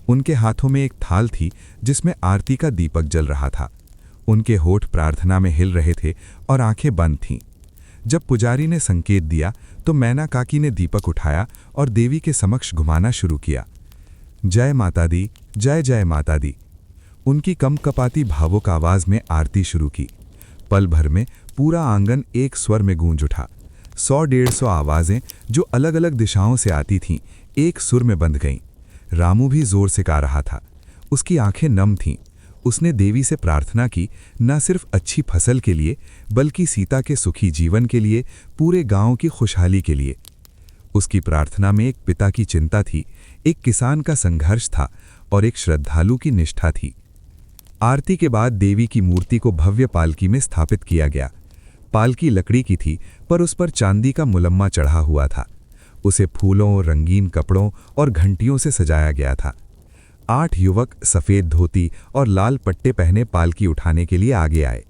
उनके हाथों में एक थाल थी जिसमें आरती का दीपक जल रहा था। उनके होठ प्रार्थना में हिल रहे थे और आंखें बंद थीं। जब पुजारी ने संकेत दिया तो मैना काकी ने दीपक उठाया और देवी के समक्ष घुमाना शुरू किया। जय माता दी, जय जय माता दी। उनकी कमकपाती भावुक आवाज में आरती शुरू की। पल भर में पूरा आंगन एक स्वर में गूंज उठा। 100-150 आवाजें जो अलग अलग दिशाओं से आती थीं, एक सुर में बंध गईं। रामू भी जोर से गा रहा था। उसकी आंखें नम थीं। उसने देवी से प्रार्थना की, न सिर्फ अच्छी फसल के लिए बल्कि सीता के सुखी जीवन के लिए, पूरे गांव की खुशहाली के लिए। उसकी प्रार्थना में एक पिता की चिंता थी, एक किसान का संघर्ष था और एक श्रद्धालु की निष्ठा थी। आरती के बाद देवी की मूर्ति को भव्य पालकी में स्थापित किया गया। पालकी लकड़ी की थी पर उस पर चांदी का मुलम्मा चढ़ा हुआ था। उसे फूलों, रंगीन कपड़ों और घंटियों से सजाया गया था। 8 युवक सफ़ेद धोती और लाल पट्टे पहने पालकी उठाने के लिए आगे आए।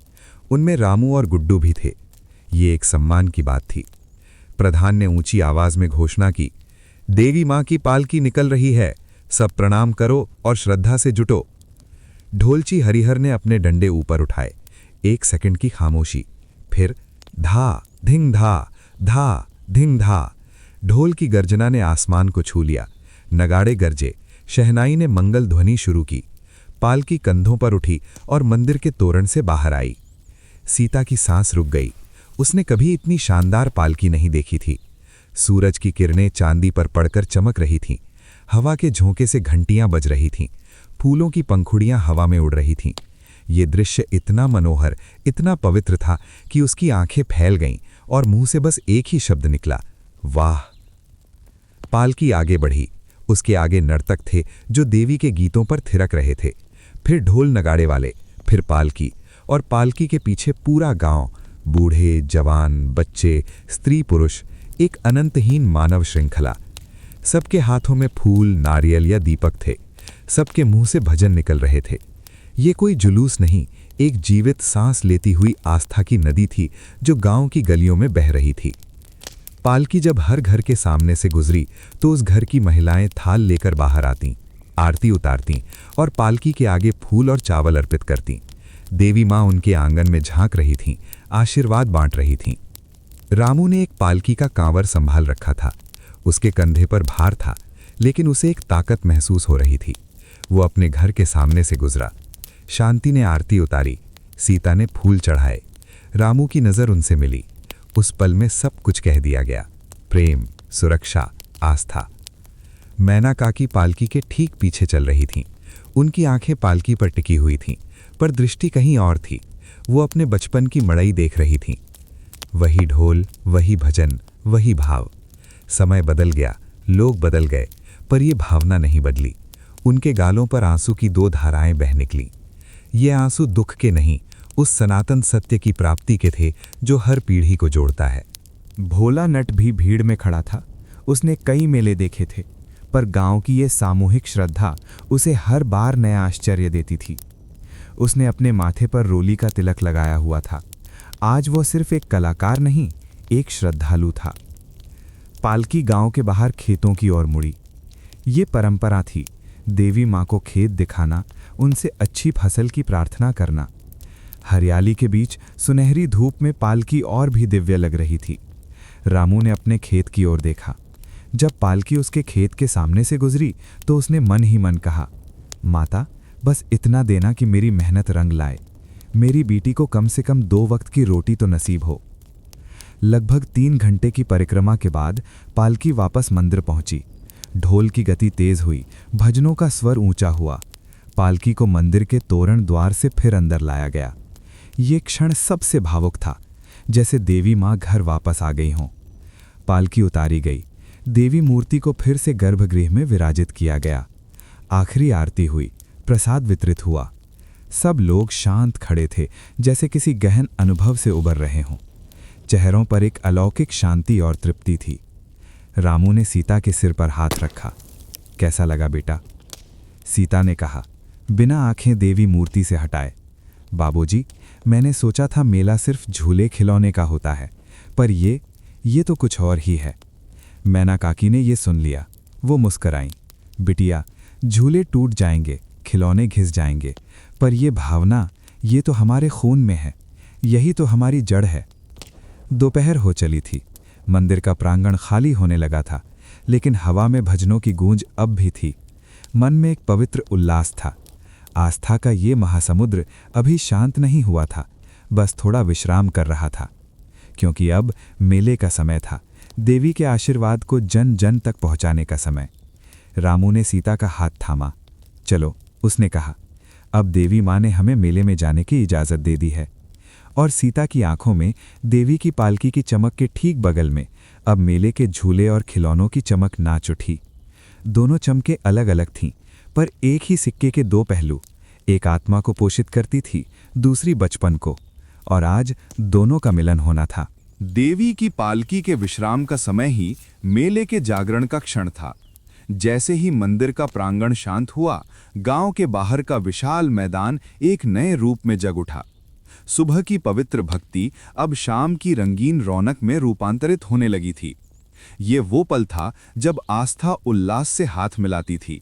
उनमें रामू और गुड्डू भी थे। ये एक सम्मान की बात थी। प्रधान ने ऊंची आवाज में घोषणा की, देवी माँ की पालकी निकल रही है, सब प्रणाम करो और श्रद्धा से जुटो। ढोलची हरिहर ने अपने डंडे ऊपर उठाए। 1 सेकंड की खामोशी, फिर धा धिंग धा, धा धिंग धा। ढोल की गर्जना ने आसमान को छू लिया। नगाड़े गरजे, शहनाई ने मंगल ध्वनि शुरू की। पालकी कंधों पर उठी और मंदिर के तोरण से बाहर आई। सीता की सांस रुक गई। उसने कभी इतनी शानदार पालकी नहीं देखी थी। सूरज की किरणें चांदी पर पड़कर चमक रही थीं। हवा के झोंके से घंटियां बज रही थीं। फूलों की पंखुड़ियां हवा में उड़ रही थीं। ये दृश्य इतना मनोहर, इतना पवित्र था कि उसकी आंखें फैल गईं और मुंह से बस एक ही शब्द निकला, वाह। पालकी आगे बढ़ी। उसके आगे नर्तक थे जो देवी के गीतों पर थिरक रहे थे, फिर ढोल नगाड़े वाले, फिर पालकी, और पालकी के पीछे पूरा गांव, बूढ़े, जवान, बच्चे, स्त्री, पुरुष, एक अनंतहीन मानव श्रृंखला। सबके हाथों में फूल, नारियल या दीपक थे। सबके मुंह से भजन निकल रहे थे। ये कोई जुलूस नहीं, एक जीवित सांस लेती हुई आस्था की नदी थी जो गांव की गलियों में बह रही थी। पालकी जब हर घर के सामने से गुजरी तो उस घर की महिलाएं थाल लेकर बाहर आतीं, आरती उतारतीं और पालकी के आगे फूल और चावल अर्पित करतीं। देवी माँ उनके आंगन में झांक रही थीं, आशीर्वाद बांट रही थीं। रामू ने एक पालकी का कांवर संभाल रखा था। उसके कंधे पर भार था, लेकिन उसे एक ताकत महसूस हो रही थी। वो अपने घर के सामने से गुजरा। शांति ने आरती उतारी, सीता ने फूल चढ़ाए। रामू की नज़र उनसे मिली। उस पल में सब कुछ कह दिया गया, प्रेम, सुरक्षा, आस्था। मैना काकी पालकी के ठीक पीछे चल रही थीं। उनकी आंखें पालकी पर टिकी हुई थीं, पर दृष्टि कहीं और थी। वो अपने बचपन की मड़ई देख रही थीं। वही ढोल, वही भजन, वही भाव। समय बदल गया, लोग बदल गए, पर ये भावना नहीं बदली। उनके गालों पर आंसू की दो धाराएं बह निकलीं। ये आंसू दुख के नहीं, उस सनातन सत्य की प्राप्ति के थे जो हर पीढ़ी को जोड़ता है। भोला नट भी भीड़ में खड़ा था। उसने कई मेले देखे थे, पर गांव की ये सामूहिक श्रद्धा उसे हर बार नया आश्चर्य देती थी। उसने अपने माथे पर रोली का तिलक लगाया हुआ था। आज वो सिर्फ एक कलाकार नहीं, एक श्रद्धालु था। पालकी गांव के बाहर खेतों की ओर मुड़ी। ये परंपरा थी, देवी माँ को खेत दिखाना, उनसे अच्छी फसल की प्रार्थना करना। हरियाली के बीच सुनहरी धूप में पालकी और भी दिव्य लग रही थी। रामू ने अपने खेत की ओर देखा। जब पालकी उसके खेत के सामने से गुजरी तो उसने मन ही मन कहा, माता, बस इतना देना कि मेरी मेहनत रंग लाए। मेरी बेटी को कम से कम 2 वक्त की रोटी तो नसीब हो। लगभग 3 घंटे की परिक्रमा के बाद पालकी वापस मंदिर पहुंची। ढोल की गति तेज हुई, भजनों का स्वर ऊंचा हुआ। पालकी को मंदिर के तोरण द्वार से फिर अंदर लाया गया। ये क्षण सबसे भावुक था, जैसे देवी माँ घर वापस आ गई हों। पालकी उतारी गई। देवी मूर्ति को फिर से गर्भगृह में विराजित किया गया। आखिरी आरती हुई, प्रसाद वितरित हुआ। सब लोग शांत खड़े थे, जैसे किसी गहन अनुभव से उबर रहे हों। चेहरों पर एक अलौकिक शांति और तृप्ति थी। रामू ने सीता के सिर पर हाथ रखा। कैसा लगा बेटा? सीता ने कहा, बिना आंखें देवी मूर्ति से हटाए। बाबूजी, मैंने सोचा था मेला सिर्फ झूले खिलौने का होता है, पर ये तो कुछ और ही है। मैना काकी ने ये सुन लिया। वो मुस्कराईं। बिटिया, झूले टूट जाएंगे, खिलौने घिस जाएंगे, पर ये भावना, ये तो हमारे खून में है। यही तो हमारी जड़ है। दोपहर हो चली थी। मंदिर का प्रांगण खाली होने लगा था, लेकिन हवा में भजनों की गूंज अब भी थी। मन में एक पवित्र उल्लास था। आस्था का ये महासमुद्र अभी शांत नहीं हुआ था, बस थोड़ा विश्राम कर रहा था, क्योंकि अब मेले का समय था, देवी के आशीर्वाद को जन जन तक पहुंचाने का समय। रामू ने सीता का हाथ थामा। चलो, उसने कहा, अब देवी माँ ने हमें मेले में जाने की इजाज़त दे दी है। और सीता की आंखों में देवी की पालकी की चमक के ठीक बगल में अब मेले के झूले और खिलौनों की चमक नाच उठी। दोनों चमकें अलग अलग थीं, पर एक ही सिक्के के 2 पहलू। एक आत्मा को पोषित करती थी, दूसरी बचपन को, और आज दोनों का मिलन होना था। देवी की पालकी के विश्राम का समय ही मेले के जागरण का क्षण था। जैसे ही मंदिर का प्रांगण शांत हुआ, गांव के बाहर का विशाल मैदान एक नए रूप में जग उठा। सुबह की पवित्र भक्ति अब शाम की रंगीन रौनक में रूपांतरित होने लगी थी। ये वो पल था जब आस्था उल्लास से हाथ मिलाती थी।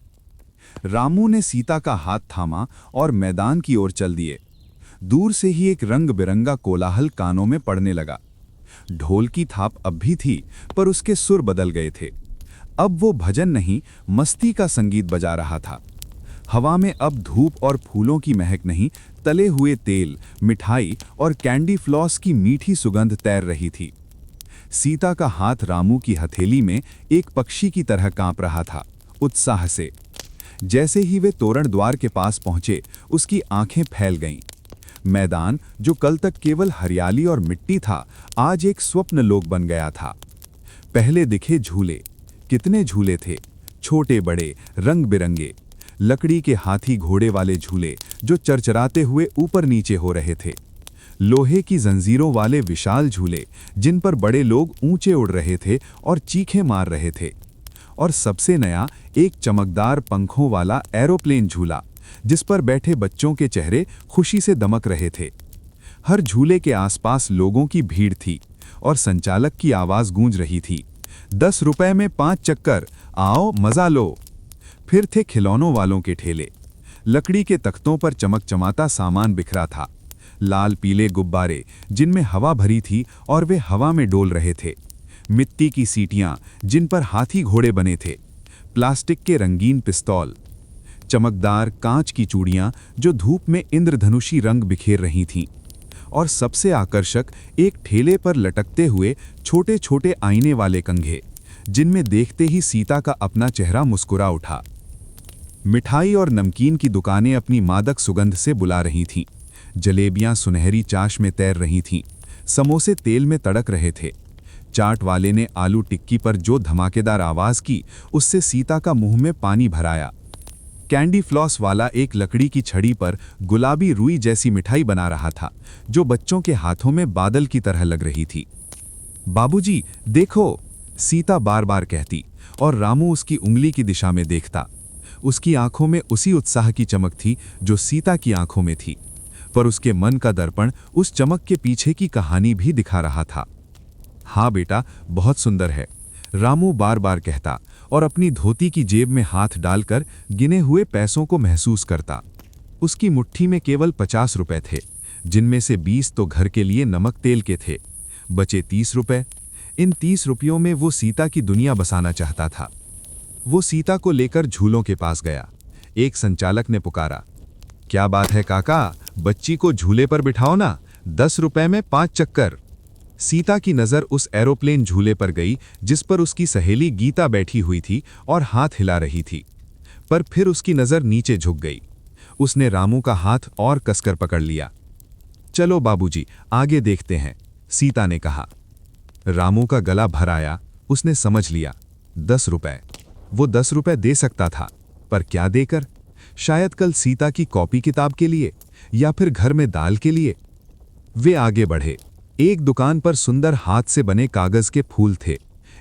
रामू ने सीता का हाथ थामा और मैदान की ओर चल दिए। दूर से ही एक रंग बिरंगा कोलाहल कानों में पड़ने लगा। ढोल की थाप अब भी थी, पर उसके सुर बदल गए थे। अब वो भजन नहीं, मस्ती का संगीत बजा रहा था। हवा में अब धूप और फूलों की महक नहीं, तले हुए तेल, मिठाई और कैंडी फ्लॉस की मीठी सुगंध तैर रही थी। सीता का हाथ रामू की हथेली में एक पक्षी की तरह कांप रहा था, उत्साह से। जैसे ही वे तोरण द्वार के पास पहुंचे, उसकी आंखें फैल गईं। मैदान जो कल तक केवल हरियाली और मिट्टी था, आज एक स्वप्न लोक बन गया था। पहले दिखे झूले। कितने झूले थे, छोटे बड़े, रंग बिरंगे। लकड़ी के हाथी घोड़े वाले झूले जो चरचराते हुए ऊपर नीचे हो रहे थे। लोहे की जंजीरों वाले विशाल झूले जिन पर बड़े लोग ऊंचे उड़ रहे थे और चीखें मार रहे थे। और सबसे नया एक चमकदार पंखों वाला एरोप्लेन झूला जिस पर बैठे बच्चों के चेहरे खुशी से दमक रहे थे। हर झूले के आसपास लोगों की भीड़ थी और संचालक की आवाज गूंज रही थी, 10 रुपए में 5 चक्कर, आओ मजा लो। फिर थे खिलौनों वालों के ठेले। लकड़ी के तख्तों पर चमकचमाता सामान बिखरा था। लाल पीले गुब्बारे जिनमें हवा भरी थी और वे हवा में डोल रहे थे। मिट्टी की सीटियां जिन पर हाथी घोड़े बने थे। प्लास्टिक के रंगीन पिस्तौल, चमकदार कांच की चूड़ियां जो धूप में इंद्रधनुषी रंग बिखेर रही थीं। और सबसे आकर्षक एक ठेले पर लटकते हुए छोटे छोटे आईने वाले कंघे जिनमें देखते ही सीता का अपना चेहरा मुस्कुरा उठा। मिठाई और नमकीन की दुकानें अपनी मादक सुगंध से बुला रही थीं। जलेबियां सुनहरी चाश में तैर रही थीं। समोसे तेल में तड़क रहे थे। चाट वाले ने आलू टिक्की पर जो धमाकेदार आवाज की, उससे सीता का मुंह में पानी भराया। कैंडी फ्लॉस वाला एक लकड़ी की छड़ी पर गुलाबी रुई जैसी मिठाई बना रहा था जो बच्चों के हाथों में बादल की तरह लग रही थी। बाबूजी देखो, सीता बार बार कहती और रामू उसकी उंगली की दिशा में देखता। उसकी आंखों में उसी उत्साह की चमक थी जो सीता की आंखों में थी, पर उसके मन का दर्पण उस चमक के पीछे की कहानी भी दिखा रहा था। हाँ बेटा, बहुत सुंदर है, रामू बार बार कहता और अपनी धोती की जेब में हाथ डालकर गिने हुए पैसों को महसूस करता। उसकी मुट्ठी में केवल 50 रुपए थे, जिनमें से 20 तो घर के लिए नमक तेल के थे। बचे 30 रुपए। इन 30 रुपयों में वो सीता की दुनिया बसाना चाहता था। वो सीता को लेकर झूलों के पास गया। एक संचालक ने पुकारा, क्या बात है काका, बच्ची को झूले पर बिठाओ ना, 10 रुपए में 5 चक्कर। सीता की नज़र उस एरोप्लेन झूले पर गई जिस पर उसकी सहेली गीता बैठी हुई थी और हाथ हिला रही थी। पर फिर उसकी नज़र नीचे झुक गई। उसने रामू का हाथ और कसकर पकड़ लिया। चलो बाबूजी, आगे देखते हैं, सीता ने कहा। रामू का गला भर आया। उसने समझ लिया, 10 रुपए। वो 10 रुपए दे सकता था, पर क्या देकर? शायद कल सीता की कॉपी किताब के लिए या फिर घर में दाल के लिए। वे आगे बढ़े। एक दुकान पर सुंदर हाथ से बने कागज के फूल थे,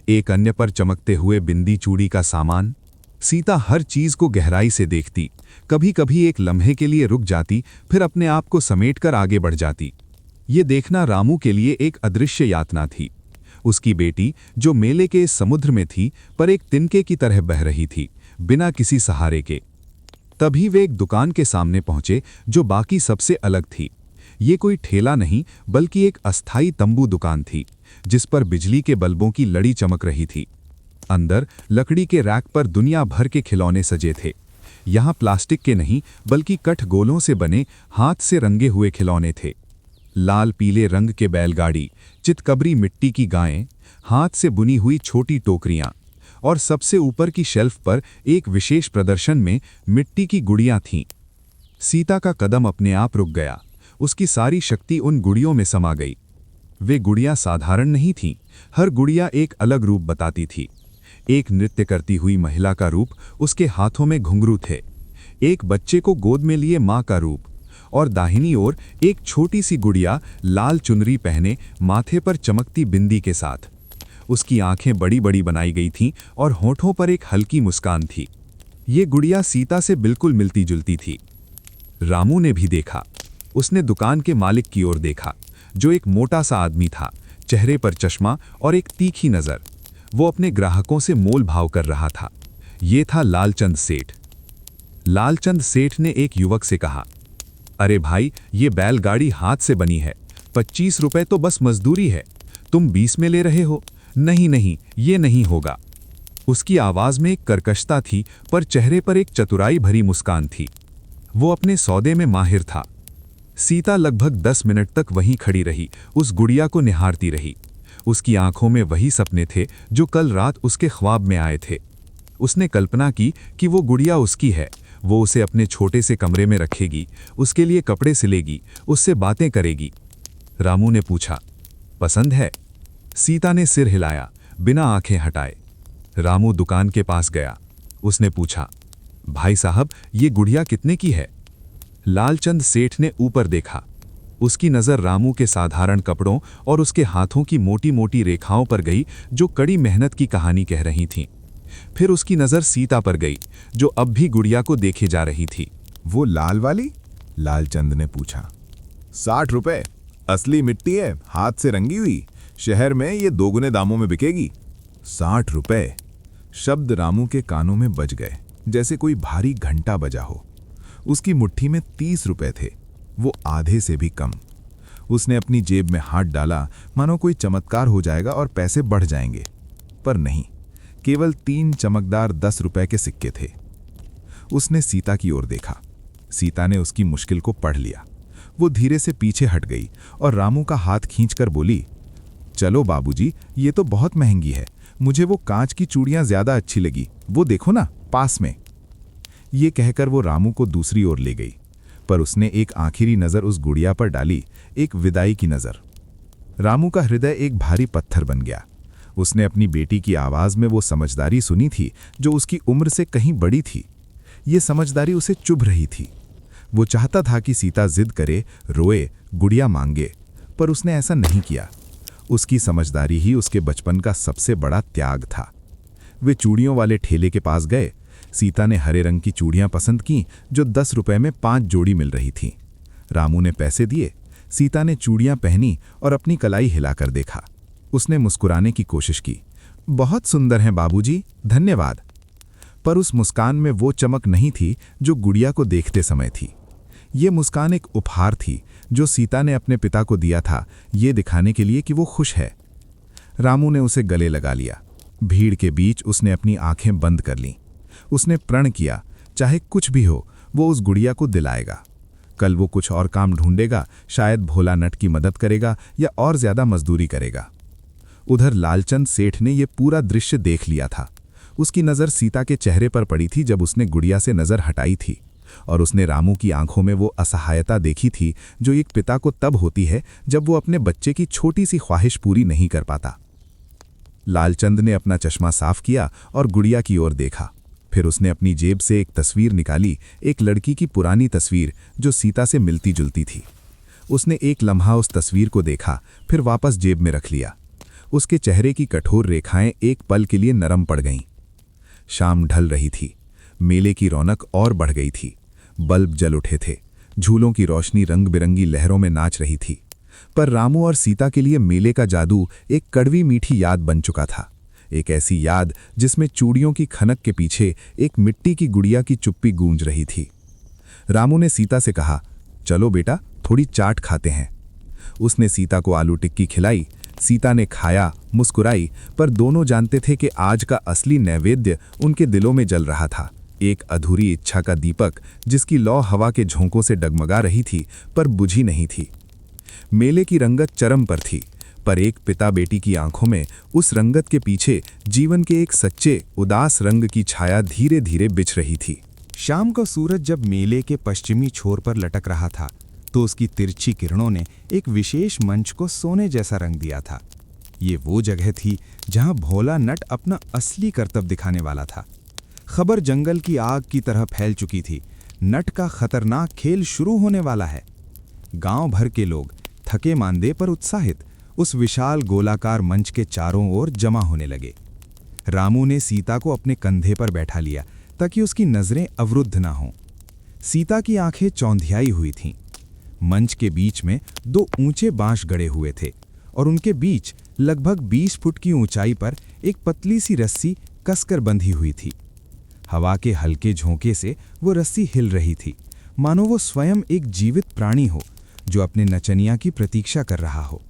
एक अन्य पर चमकते हुए बिंदी चूड़ी का सामान। सीता हर चीज को गहराई से देखती, कभी कभी एक लम्हे के लिए रुक जाती, फिर अपने आप को समेटकर आगे बढ़ जाती। ये देखना रामू के लिए एक अदृश्य यातना थी। उसकी बेटी जो मेले के इस समुद्र में थी, पर एक तिनके की तरह बह रही थी, बिना किसी सहारे के। तभी वे एक दुकान के सामने पहुंचे जो बाकी सबसे अलग थी। ये कोई ठेला नहीं, बल्कि एक अस्थाई तंबू दुकान थी जिस पर बिजली के बल्बों की लड़ी चमक रही थी। अंदर लकड़ी के रैक पर दुनिया भर के खिलौने सजे थे। यहाँ प्लास्टिक के नहीं, बल्कि कठगोलों से बने हाथ से रंगे हुए खिलौने थे। लाल पीले रंग के बैलगाड़ी, चितकबरी मिट्टी की गायें, हाथ से बुनी हुई छोटी टोकरियां, और सबसे ऊपर की शेल्फ पर एक विशेष प्रदर्शन में मिट्टी की गुड़ियां थीं। सीता का कदम अपने आप रुक गया। उसकी सारी शक्ति उन गुड़ियों में समा गई। वे गुड़ियां साधारण नहीं थीं, हर गुड़िया एक अलग रूप बताती थी। एक नृत्य करती हुई महिला का रूप, उसके हाथों में घुंघरू थे। एक बच्चे को गोद में लिए माँ का रूप, और दाहिनी ओर एक छोटी सी गुड़िया लाल चुनरी पहने, माथे पर चमकती बिंदी के साथ। उसकी आंखें बड़ी बड़ी बनाई गई थीं और होठों पर एक हल्की मुस्कान थी। ये गुड़िया सीता से बिल्कुल मिलती जुलती थी। रामू ने भी देखा। उसने दुकान के मालिक की ओर देखा, जो एक मोटा सा आदमी था, चेहरे पर चश्मा और एक तीखी नज़र। वो अपने ग्राहकों से मोल भाव कर रहा था। ये था लालचंद सेठ। लालचंद सेठ ने एक युवक से कहा, अरे भाई, ये बैलगाड़ी हाथ से बनी है, 25 रुपए तो बस मजदूरी है, तुम 20 में ले रहे हो? नहीं नहीं, ये नहीं होगा। उसकी आवाज में एक कर्कशता थी, पर चेहरे पर एक चतुराई भरी मुस्कान थी। वो अपने सौदे में माहिर था। सीता लगभग 10 मिनट तक वहीं खड़ी रही, उस गुड़िया को निहारती रही। उसकी आंखों में वही सपने थे जो कल रात उसके ख्वाब में आए थे। उसने कल्पना की कि वो गुड़िया उसकी है, वो उसे अपने छोटे से कमरे में रखेगी, उसके लिए कपड़े सिलेगी, उससे बातें करेगी। रामू ने पूछा, पसंद है? सीता ने सिर हिलाया, बिना आंखें हटाए। रामू दुकान के पास गया। उसने पूछा, भाई साहब, ये गुड़िया कितने की है? लालचंद सेठ ने ऊपर देखा। उसकी नज़र रामू के साधारण कपड़ों और उसके हाथों की मोटी मोटी रेखाओं पर गई जो कड़ी मेहनत की कहानी कह रही थीं। फिर उसकी नज़र सीता पर गई जो अब भी गुड़िया को देखे जा रही थी। वो लाल वाली? लालचंद ने पूछा। 60 रुपए, असली मिट्टी है, हाथ से रंगी हुई। शहर में ये दोगुने दामों में बिकेगी। 60 रुपए। शब्द रामू के कानों में बज गए, जैसे कोई भारी घंटा बजा हो। उसकी मुट्ठी में 30 रुपए थे, वो आधे से भी कम। उसने अपनी जेब में हाथ डाला, मानो कोई चमत्कार हो जाएगा और पैसे बढ़ जाएंगे, पर नहीं, केवल 3 चमकदार 10 रुपए के सिक्के थे। उसने सीता की ओर देखा। सीता ने उसकी मुश्किल को पढ़ लिया। वो धीरे से पीछे हट गई और रामू का हाथ खींचकर बोली, चलो बाबूजी, ये तो बहुत महंगी है। मुझे वो कांच की चूड़ियां ज्यादा अच्छी लगी, वो देखो ना पास में। ये कहकर वो रामू को दूसरी ओर ले गई, पर उसने एक आखिरी नज़र उस गुड़िया पर डाली, एक विदाई की नज़र। रामू का हृदय एक भारी पत्थर बन गया। उसने अपनी बेटी की आवाज़ में वो समझदारी सुनी थी जो उसकी उम्र से कहीं बड़ी थी। ये समझदारी उसे चुभ रही थी। वो चाहता था कि सीता जिद करे, रोए, गुड़िया मांगे, पर उसने ऐसा नहीं किया। उसकी समझदारी ही उसके बचपन का सबसे बड़ा त्याग था। वे चूड़ियों वाले ठेले के पास गए। सीता ने हरे रंग की चूड़ियां पसंद की जो 10 रुपए में 5 जोड़ी मिल रही थीं। रामू ने पैसे दिए। सीता ने चूड़ियां पहनी और अपनी कलाई हिलाकर देखा। उसने मुस्कुराने की कोशिश की। बहुत सुंदर हैं बाबूजी, धन्यवाद। पर उस मुस्कान में वो चमक नहीं थी जो गुड़िया को देखते समय थी। ये मुस्कान एक उपहार थी जो सीता ने अपने पिता को दिया था, ये दिखाने के लिए कि वो खुश है। रामू ने उसे गले लगा लिया। भीड़ के बीच उसने अपनी आंखें बंद कर लीं। उसने प्रण किया, चाहे कुछ भी हो, वो उस गुड़िया को दिलाएगा। कल वो कुछ और काम ढूंढेगा, शायद भोला नट की मदद करेगा या और ज्यादा मजदूरी करेगा। उधर लालचंद सेठ ने ये पूरा दृश्य देख लिया था। उसकी नज़र सीता के चेहरे पर पड़ी थी जब उसने गुड़िया से नज़र हटाई थी, और उसने रामू की आंखों में वो असहायता देखी थी जो एक पिता को तब होती है जब वो अपने बच्चे की छोटी सी ख्वाहिश पूरी नहीं कर पाता। लालचंद ने अपना चश्मा साफ किया और गुड़िया की ओर देखा। फिर उसने अपनी जेब से एक तस्वीर निकाली, एक लड़की की पुरानी तस्वीर जो सीता से मिलती जुलती थी। उसने एक लम्हा उस तस्वीर को देखा, फिर वापस जेब में रख लिया। उसके चेहरे की कठोर रेखाएं एक पल के लिए नरम पड़ गईं। शाम ढल रही थी। मेले की रौनक और बढ़ गई थी। बल्ब जल उठे थे। झूलों की रोशनी रंग बिरंगी लहरों में नाच रही थी। पर रामू और सीता के लिए मेले का जादू एक कड़वी मीठी याद बन चुका था। एक ऐसी याद जिसमें चूड़ियों की खनक के पीछे एक मिट्टी की गुड़िया की चुप्पी गूंज रही थी। रामू ने सीता से कहा, चलो बेटा, थोड़ी चाट खाते हैं। उसने सीता को आलू टिक्की खिलाई। सीता ने खाया, मुस्कुराई, पर दोनों जानते थे कि आज का असली नैवेद्य उनके दिलों में जल रहा था। एक अधूरी इच्छा का दीपक जिसकी लौ हवा के झोंकों से डगमगा रही थी पर बुझी नहीं थी। मेले की रंगत चरम पर थी, पर एक पिता बेटी की आंखों में उस रंगत के पीछे जीवन के एक सच्चे उदास रंग की छाया धीरे धीरे बिछ रही थी। शाम का सूरज जब मेले के पश्चिमी छोर पर लटक रहा था तो उसकी तिरछी किरणों ने एक विशेष मंच को सोने जैसा रंग दिया था। ये वो जगह थी जहां भोला नट अपना असली कर्तव्य दिखाने वाला था। खबर जंगल की आग की तरह फैल चुकी थी। नट का खतरनाक खेल शुरू होने वाला है। गांव भर के लोग थके मांदे पर उत्साहित उस विशाल गोलाकार मंच के चारों ओर जमा होने लगे। रामू ने सीता को अपने कंधे पर बैठा लिया ताकि उसकी नजरें अवरुद्ध ना हों। सीता की आंखें चौंधियाई हुई थीं। मंच के बीच में 2 ऊंचे बांस गड़े हुए थे और उनके बीच लगभग 20 फुट की ऊंचाई पर एक पतली सी रस्सी कसकर बंधी हुई थी। हवा के हल्के झोंके से वो रस्सी हिल रही थी, मानो वो स्वयं एक जीवित प्राणी हो जो अपने नचनिया की प्रतीक्षा कर रहा हो।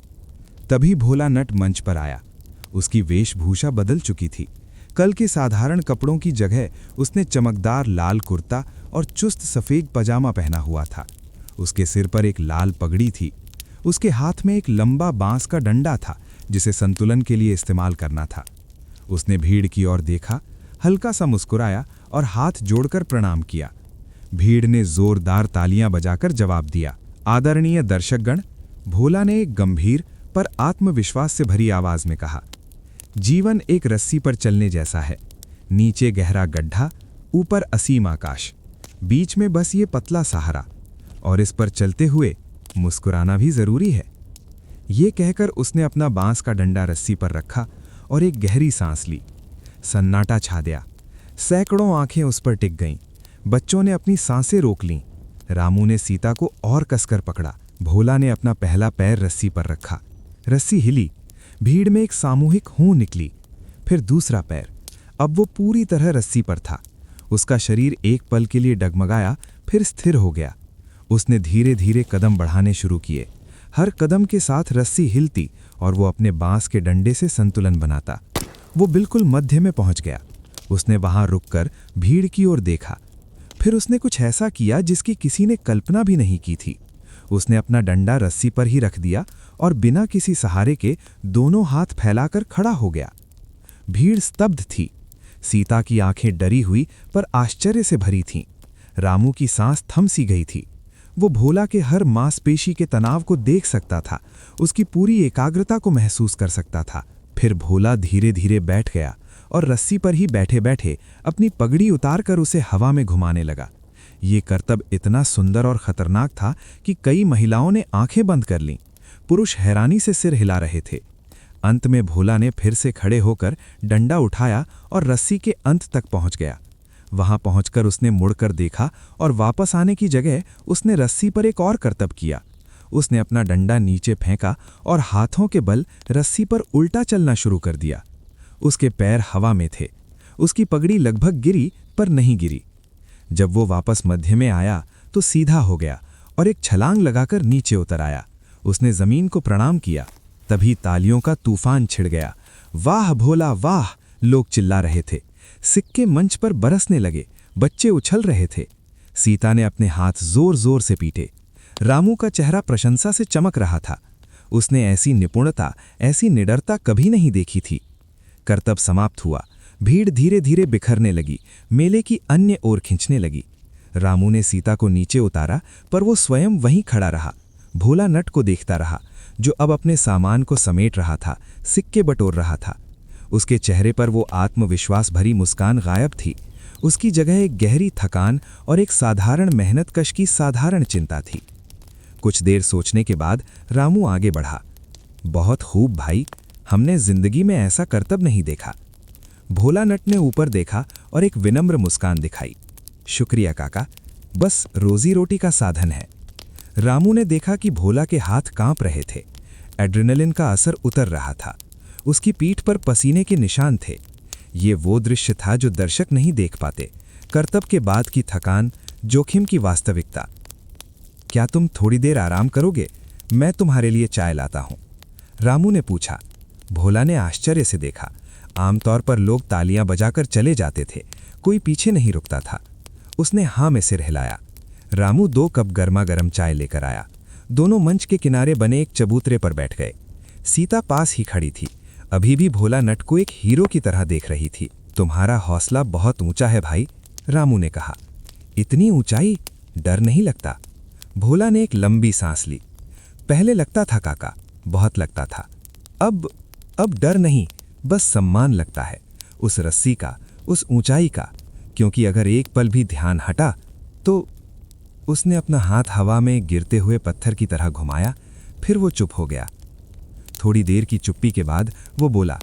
तभी भोला नट मंच पर आया। उसकी वेशभूषा बदल चुकी थी। कल के साधारण कपड़ों की जगह उसने चमकदार लाल कुर्ता और चुस्त सफेद पजामा पहना हुआ था। उसके सिर पर एक लाल पगड़ी थी। उसके हाथ में एक लंबा बांस का डंडा था जिसे संतुलन के लिए इस्तेमाल करना था। उसने भीड़ की ओर देखा, हल्का सा मुस्कुराया और हाथ जोड़कर प्रणाम किया। भीड़ ने जोरदार तालियां बजाकर जवाब दिया। आदरणीय दर्शकगण, भोला ने एक गंभीर पर आत्मविश्वास से भरी आवाज में कहा, जीवन एक रस्सी पर चलने जैसा है। नीचे गहरा गड्ढा, ऊपर असीम आकाश, बीच में बस ये पतला सहारा, और इस पर चलते हुए मुस्कुराना भी जरूरी है। ये कहकर उसने अपना बांस का डंडा रस्सी पर रखा और एक गहरी सांस ली। सन्नाटा छा गया। सैकड़ों आंखें उस पर टिक गईं। बच्चों ने अपनी सांसें रोक लीं। रामू ने सीता को और कसकर पकड़ा। भोला ने अपना पहला पैर रस्सी पर रखा। रस्सी हिली। भीड़ में एक सामूहिक हूं निकली। फिर दूसरा पैर। अब वो पूरी तरह रस्सी पर था। उसका शरीर एक पल के लिए डगमगाया, फिर स्थिर हो गया। उसने धीरे धीरे कदम बढ़ाने शुरू किए। हर कदम के साथ रस्सी हिलती और वो अपने बांस के डंडे से संतुलन बनाता। वो बिल्कुल मध्य में पहुंच गया। उसने वहां रुककर भीड़ की ओर देखा। फिर उसने कुछ ऐसा किया जिसकी किसी ने कल्पना भी नहीं की थी। उसने अपना डंडा रस्सी पर ही रख दिया और बिना किसी सहारे के दोनों हाथ फैलाकर खड़ा हो गया। भीड़ स्तब्ध थी। सीता की आंखें डरी हुई पर आश्चर्य से भरी थीं। रामू की सांस थम सी गई थी। वो भोला के हर मांसपेशी के तनाव को देख सकता था, उसकी पूरी एकाग्रता को महसूस कर सकता था। फिर भोला धीरे धीरे बैठ गया और रस्सी पर ही बैठे बैठे अपनी पगड़ी उतारकर उसे हवा में घुमाने लगा। ये करतब इतना सुंदर और खतरनाक था कि कई महिलाओं ने आंखें बंद कर लीं। पुरुष हैरानी से सिर हिला रहे थे। अंत में भोला ने फिर से खड़े होकर डंडा उठाया और रस्सी के अंत तक पहुंच गया। वहां पहुंचकर उसने मुड़कर देखा और वापस आने की जगह उसने रस्सी पर एक और करतब किया। उसने अपना डंडा नीचे फेंका और हाथों के बल रस्सी पर उल्टा चलना शुरू कर दिया। उसके पैर हवा में थे। उसकी पगड़ी लगभग गिरी पर नहीं गिरी। जब वो वापस मध्य में आया तो सीधा हो गया और एक छलांग लगाकर नीचे उतर आया। उसने जमीन को प्रणाम किया। तभी तालियों का तूफान छिड़ गया। वाह भोला वाह, लोग चिल्ला रहे थे। सिक्के मंच पर बरसने लगे। बच्चे उछल रहे थे। सीता ने अपने हाथ जोर जोर से पीटे। रामू का चेहरा प्रशंसा से चमक रहा था। उसने ऐसी निपुणता, ऐसी निडरता कभी नहीं देखी थी। करतब समाप्त हुआ। भीड़ धीरे धीरे बिखरने लगी, मेले की अन्य ओर खींचने लगी। रामू ने सीता को नीचे उतारा पर वो स्वयं वहीं खड़ा रहा। भोला नट को देखता रहा, जो अब अपने सामान को समेट रहा था, सिक्के बटोर रहा था। उसके चेहरे पर वो आत्मविश्वास भरी मुस्कान गायब थी। उसकी जगह एक गहरी थकान और एक साधारण मेहनतकश की साधारण चिंता थी। कुछ देर सोचने के बाद रामू आगे बढ़ा। बहुत खूब भाई, हमने जिंदगी में ऐसा करतब नहीं देखा। भोला नट ने ऊपर देखा और एक विनम्र मुस्कान दिखाई। शुक्रिया काका, बस रोजी रोटी का साधन है। रामू ने देखा कि भोला के हाथ कांप रहे थे। एड्रेनलिन का असर उतर रहा था। उसकी पीठ पर पसीने के निशान थे। ये वो दृश्य था जो दर्शक नहीं देख पाते। करतब के बाद की थकान, जोखिम की वास्तविकता। क्या तुम थोड़ी देर आराम करोगे? मैं तुम्हारे लिए चाय लाता हूं, रामू ने पूछा। भोला ने आश्चर्य से देखा। आमतौर पर लोग तालियां बजाकर चले जाते थे, कोई पीछे नहीं रुकता था। उसने हाँ में सिर हिलाया। रामू 2 कप गर्मा गर्म चाय लेकर आया। दोनों मंच के किनारे बने एक चबूतरे पर बैठ गए। सीता पास ही खड़ी थी, अभी भी भोला नट को एक हीरो की तरह देख रही थी। तुम्हारा हौसला बहुत ऊंचा है भाई, रामू ने कहा। इतनी ऊंचाई, डर नहीं लगता? भोला ने एक लंबी सांस ली। पहले लगता था काका, बहुत लगता था। अब डर नहीं, बस सम्मान लगता है, उस रस्सी का, उस ऊंचाई का। क्योंकि अगर एक पल भी ध्यान हटा तो। उसने अपना हाथ हवा में गिरते हुए पत्थर की तरह घुमाया, फिर वो चुप हो गया। थोड़ी देर की चुप्पी के बाद वो बोला,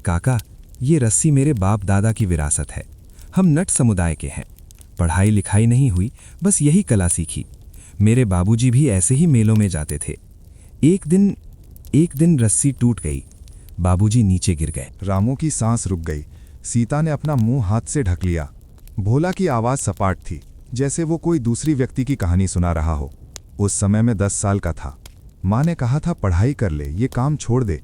काका, ये रस्सी मेरे बाप दादा की विरासत है। हम नट समुदाय के हैं। पढ़ाई लिखाई नहीं हुई, बस यही कला सीखी। मेरे बाबूजी भी ऐसे ही मेलों में जाते थे। एक दिन रस्सी टूट गई। बाबूजी नीचे गिर गए। रामू की सांस रुक गई। सीता ने अपना मुंह हाथ से ढक लिया। भोला की आवाज सपाट थी, जैसे वो कोई दूसरी व्यक्ति की कहानी सुना रहा हो। उस समय मैं 10 साल का था। माँ ने कहा था पढ़ाई कर ले, ये काम छोड़ दे।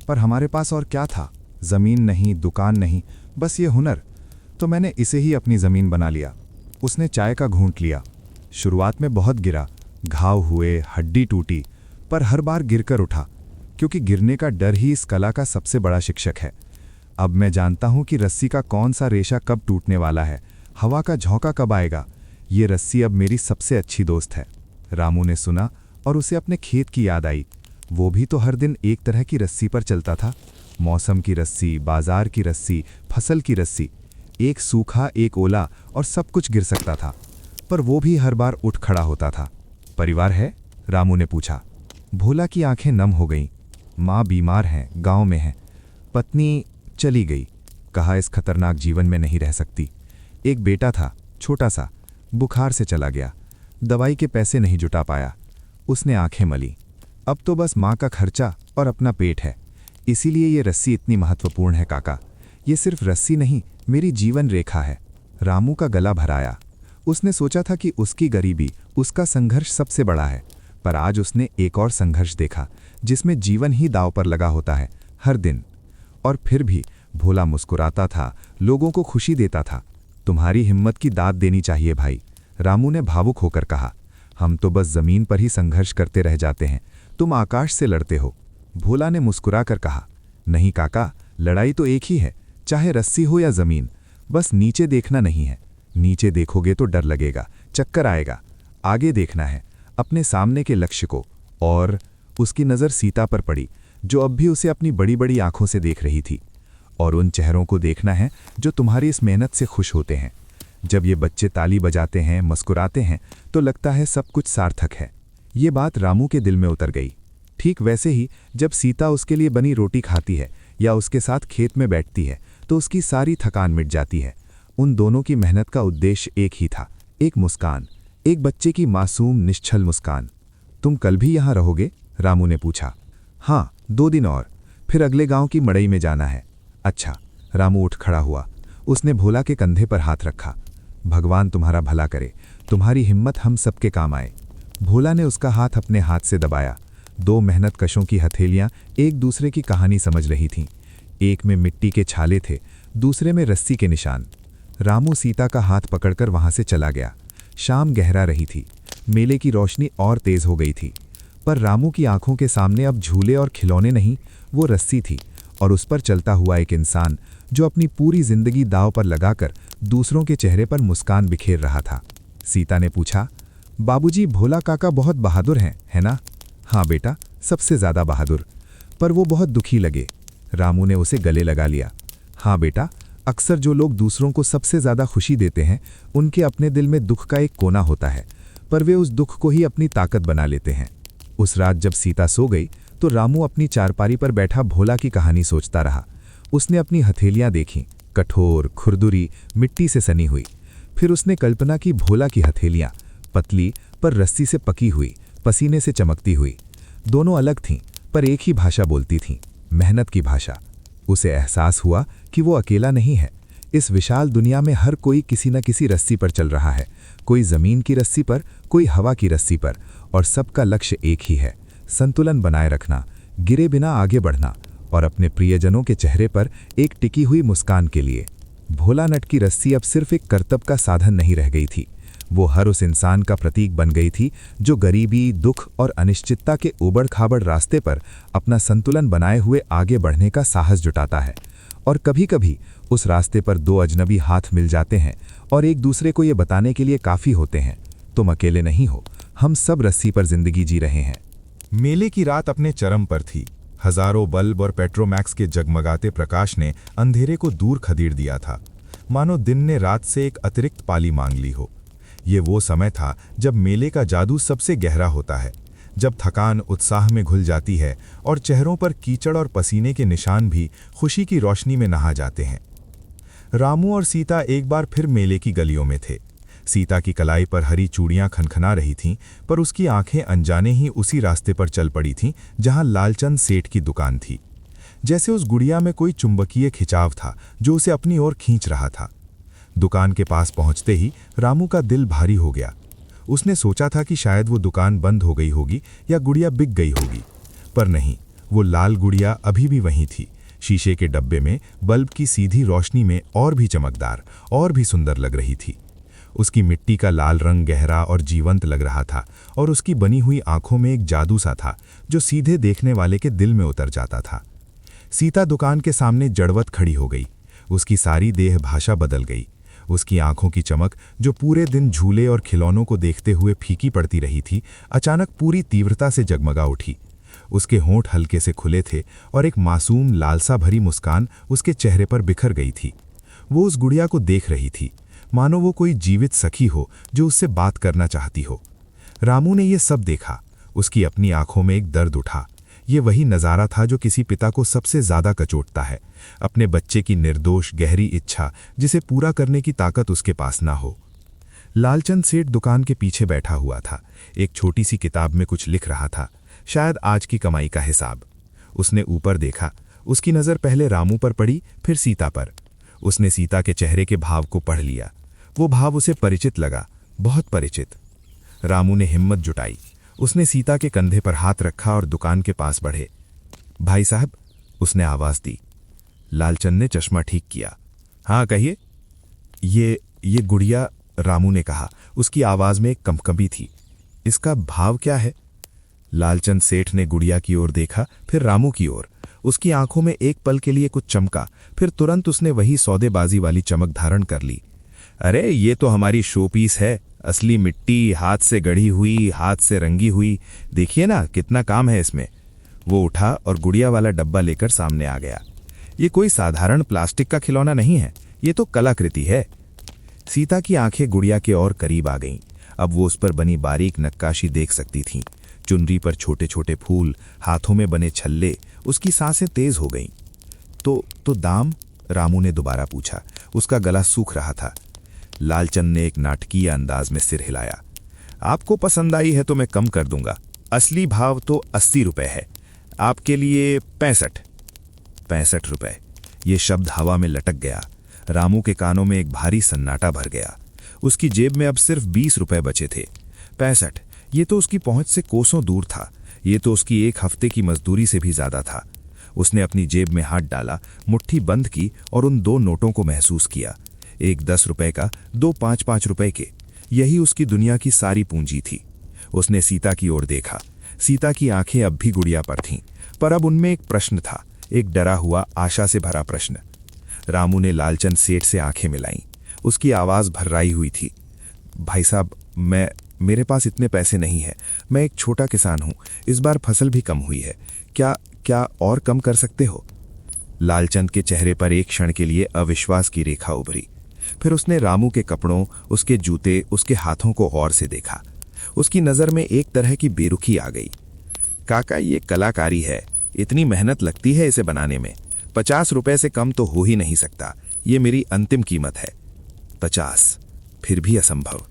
पर हमारे पास और क्या था? जमीन नहीं, दुकान नहीं, बस ये हुनर। तो मैंने इसे ही अपनी जमीन बना लिया। उसने चाय का घूंट लिया। शुरुआत में बहुत गिरा, घाव हुए, हड्डी टूटी, पर हर बार गिरकर उठा, क्योंकि गिरने का डर ही इस कला का सबसे बड़ा शिक्षक है। अब मैं जानता हूं कि रस्सी का कौन सा रेशा कब टूटने वाला है, हवा का झोंका कब आएगा, ये रस्सी अब मेरी सबसे अच्छी दोस्त है। रामू ने सुना और उसे अपने खेत की याद आई। वो भी तो हर दिन एक तरह की रस्सी पर चलता था। मौसम की रस्सी, बाजार की रस्सी, फसल की रस्सी। एक सूखा, एक ओला और सब कुछ गिर सकता था, पर वो भी हर बार उठ खड़ा होता था। परिवार है? रामू ने पूछा। भोला की आंखें नम हो गईं। माँ बीमार हैं, गांव में हैं। पत्नी चली गई, कहा इस खतरनाक जीवन में नहीं रह सकती। एक बेटा था, छोटा सा, बुखार से चला गया। दवाई के पैसे नहीं जुटा पाया। उसने आंखें मली। अब तो बस माँ का खर्चा और अपना पेट है। इसीलिए ये रस्सी इतनी महत्वपूर्ण है काका। ये सिर्फ रस्सी नहीं, मेरी जीवन रेखा है। रामू का गला भराया। उसने सोचा था कि उसकी गरीबी, उसका संघर्ष सबसे बड़ा है, पर आज उसने एक और संघर्ष देखा जिसमें जीवन ही दांव पर लगा होता है, हर दिन। और फिर भी भोला मुस्कुराता था, लोगों को खुशी देता था। तुम्हारी हिम्मत की दाद देनी चाहिए भाई, रामू ने भावुक होकर कहा। हम तो बस जमीन पर ही संघर्ष करते रह जाते हैं, तुम आकाश से लड़ते हो। भोला ने मुस्कुराकर कहा, नहीं काका, लड़ाई तो एक ही है, चाहे रस्सी हो या जमीन। बस नीचे देखना नहीं है। नीचे देखोगे तो डर लगेगा, चक्कर आएगा। आगे देखना है, अपने सामने के लक्ष्य को। और उसकी नज़र सीता पर पड़ी, जो अब भी उसे अपनी बड़ी बड़ी आंखों से देख रही थी। और उन चेहरों को देखना है जो तुम्हारी इस मेहनत से खुश होते हैं। जब ये बच्चे ताली बजाते हैं, मुस्कुराते हैं, तो लगता है सब कुछ सार्थक है। ये बात रामू के दिल में उतर गई। ठीक वैसे ही जब सीता उसके लिए बनी रोटी खाती है या उसके साथ खेत में बैठती है, तो उसकी सारी थकान मिट जाती है। उन दोनों की मेहनत का उद्देश्य एक ही था, एक मुस्कान, एक बच्चे की मासूम निश्चल मुस्कान। तुम कल भी यहाँ रहोगे? रामू ने पूछा। हाँ, 2 दिन और, फिर अगले गांव की मड़ई में जाना है। अच्छा। रामू उठ खड़ा हुआ। उसने भोला के कंधे पर हाथ रखा। भगवान तुम्हारा भला करे, तुम्हारी हिम्मत हम सबके काम आए। भोला ने उसका हाथ अपने हाथ से दबाया। 2 मेहनतकशों की हथेलियां एक दूसरे की कहानी समझ रही थीं। एक में मिट्टी के छाले थे, दूसरे में रस्सी के निशान। रामू सीता का हाथ पकड़कर वहां से चला गया। शाम गहरा रही थी, मेले की रोशनी और तेज हो गई थी, पर रामू की आंखों के सामने अब झूले और खिलौने नहीं, वो रस्सी थी और उस पर चलता हुआ एक इंसान जो अपनी पूरी जिंदगी दांव पर लगाकर दूसरों के चेहरे पर मुस्कान बिखेर रहा था। सीता ने पूछा, बाबूजी, भोला काका बहुत बहादुर हैं, है ना? हाँ बेटा, सबसे ज्यादा बहादुर। पर वो बहुत दुखी लगे। रामू ने उसे गले लगा लिया। हाँ बेटा, अक्सर जो लोग दूसरों को सबसे ज्यादा खुशी देते हैं, उनके अपने दिल में दुख का एक कोना होता है, पर वे उस दुख को ही अपनी ताकत बना लेते हैं। उस रात जब सीता सो गई तो रामू अपनी चारपारी पर बैठा भोला की कहानी सोचता रहा। उसने अपनी हथेलियां देखीं, कठोर, खुरदुरी, मिट्टी से सनी हुई। फिर उसने कल्पना की भोला की हथेलियां, पतली पर रस्सी से पकी हुई, पसीने से चमकती हुई। दोनों अलग थीं, पर एक ही भाषा बोलती थीं, मेहनत की भाषा। उसे एहसास हुआ कि वो अकेला नहीं है। इस विशाल दुनिया में हर कोई किसी न किसी रस्सी पर चल रहा है, कोई जमीन की रस्सी पर, कोई हवा की रस्सी पर, और सबका लक्ष्य एक ही है, संतुलन बनाए रखना, गिरे बिना आगे बढ़ना और अपने प्रियजनों के चेहरे पर एक टिकी हुई मुस्कान के लिए। भोला नट की रस्सी अब सिर्फ एक करतब का साधन नहीं रह गई थी, वो हर उस इंसान का प्रतीक बन गई थी जो गरीबी, दुख और अनिश्चितता के उबड़ खाबड़ रास्ते पर अपना संतुलन बनाए हुए आगे बढ़ने का साहस जुटाता है। और कभी कभी उस रास्ते पर 2 अजनबी हाथ मिल जाते हैं और एक दूसरे को ये बताने के लिए काफ़ी होते हैं, तुम अकेले नहीं हो, हम सब रस्सी पर जिंदगी जी रहे हैं। मेले की रात अपने चरम पर थी। हजारों बल्ब और पेट्रोमैक्स के जगमगाते प्रकाश ने अंधेरे को दूर खदेड़ दिया था, मानो दिन ने रात से एक अतिरिक्त पाली मांग ली हो। ये वो समय था जब मेले का जादू सबसे गहरा होता है, जब थकान उत्साह में घुल जाती है और चेहरों पर कीचड़ और पसीने के निशान भी खुशी की रोशनी में नहा जाते हैं। रामू और सीता एक बार फिर मेले की गलियों में थे। सीता की कलाई पर हरी चूड़ियां खनखना रही थीं, पर उसकी आंखें अनजाने ही उसी रास्ते पर चल पड़ी थीं जहां लालचंद सेठ की दुकान थी। जैसे उस गुड़िया में कोई चुंबकीय खिंचाव था जो उसे अपनी ओर खींच रहा था। दुकान के पास पहुंचते ही रामू का दिल भारी हो गया। उसने सोचा था कि शायद वो दुकान बंद हो गई होगी या गुड़िया बिक गई होगी, पर नहीं, वो लाल गुड़िया अभी भी वहीं थी, शीशे के डब्बे में, बल्ब की सीधी रोशनी में, और भी चमकदार, और भी सुंदर लग रही थी। उसकी मिट्टी का लाल रंग गहरा और जीवंत लग रहा था और उसकी बनी हुई आंखों में एक जादू सा था जो सीधे देखने वाले के दिल में उतर जाता था। सीता दुकान के सामने जड़वत खड़ी हो गई। उसकी सारी देह भाषा बदल गई। उसकी आंखों की चमक, जो पूरे दिन झूले और खिलौनों को देखते हुए फीकी पड़ती रही थी, अचानक पूरी तीव्रता से जगमगा उठी। उसके होंठ हल्के से खुले थे और एक मासूम लालसा भरी मुस्कान उसके चेहरे पर बिखर गई थी। वो उस गुड़िया को देख रही थी, मानो वो कोई जीवित सखी हो जो उससे बात करना चाहती हो। रामू ने ये सब देखा। उसकी अपनी आंखों में एक दर्द उठा। ये वही नज़ारा था जो किसी पिता को सबसे ज्यादा कचोटता है, अपने बच्चे की निर्दोष गहरी इच्छा जिसे पूरा करने की ताकत उसके पास ना हो। लालचंद सेठ दुकान के पीछे बैठा हुआ था, एक छोटी सी किताब में कुछ लिख रहा था, शायद आज की कमाई का हिसाब। उसने ऊपर देखा। उसकी नज़र पहले रामू पर पड़ी, फिर सीता पर। उसने सीता के चेहरे के भाव को पढ़ लिया। वो भाव उसे परिचित लगा, बहुत परिचित। रामू ने हिम्मत जुटाई। उसने सीता के कंधे पर हाथ रखा और दुकान के पास बढ़े। भाई साहब, उसने आवाज दी। लालचंद ने चश्मा ठीक किया। हाँ कहिए। ये गुड़िया, रामू ने कहा। उसकी आवाज में एक कंपकंपी थी। इसका भाव क्या है? लालचंद सेठ ने गुड़िया की ओर देखा, फिर रामू की ओर। उसकी आंखों में एक पल के लिए कुछ चमका, फिर तुरंत उसने वही सौदेबाजी वाली चमक धारण कर ली। अरे ये तो हमारी शोपीस है, असली मिट्टी, हाथ से गढ़ी हुई, हाथ से रंगी हुई। देखिए ना कितना काम है इसमें। वो उठा और गुड़िया वाला डब्बा लेकर सामने आ गया। ये कोई साधारण प्लास्टिक का खिलौना नहीं है, ये तो कलाकृति है। सीता की आंखें गुड़िया के और करीब आ गईं। अब वो उस पर बनी बारीक नक्काशी देख सकती थीं। चुनरी पर छोटे छोटे फूल, हाथों में बने छल्ले। उसकी सांसें तेज हो गईं। तो दाम? रामू ने दोबारा पूछा। उसका गला सूख रहा था। लालचंद ने एक नाटकीय अंदाज में सिर हिलाया। आपको पसंद आई है तो मैं कम कर दूंगा। असली भाव तो 80 रुपए है, आपके लिए 65 रुपए। ये शब्द हवा में लटक गया। रामू के कानों में एक भारी सन्नाटा भर गया। उसकी जेब में अब सिर्फ 20 रुपए बचे थे। 65, ये तो उसकी पहुंच से कोसों दूर था। ये तो उसकी एक हफ्ते की मजदूरी से भी ज्यादा था। उसने अपनी जेब में हाथ डाला, मुट्ठी बंद की और उन 2 नोटों को महसूस किया। एक 10 रुपए का, 2 5-5 रुपए के। यही उसकी दुनिया की सारी पूंजी थी। उसने सीता की ओर देखा। सीता की आंखें अब भी गुड़िया पर थीं, पर अब उनमें एक प्रश्न था, एक डरा हुआ, आशा से भरा प्रश्न। रामू ने लालचंद सेठ से आंखें मिलाईं। उसकी आवाज भर्राई हुई थी। भाई साहब, मेरे पास इतने पैसे नहीं है। मैं एक छोटा किसान हूं। इस बार फसल भी कम हुई है। क्या और कम कर सकते हो? लालचंद के चेहरे पर एक क्षण के लिए अविश्वास की रेखा उभरी। फिर उसने रामू के कपड़ों, उसके जूते, उसके हाथों को गौर से देखा। उसकी नजर में एक तरह की बेरुखी आ गई। काका, ये कलाकारी है, इतनी मेहनत लगती है इसे बनाने में। 50 रुपए से कम तो हो ही नहीं सकता। ये मेरी अंतिम कीमत है। 50? फिर भी असंभव।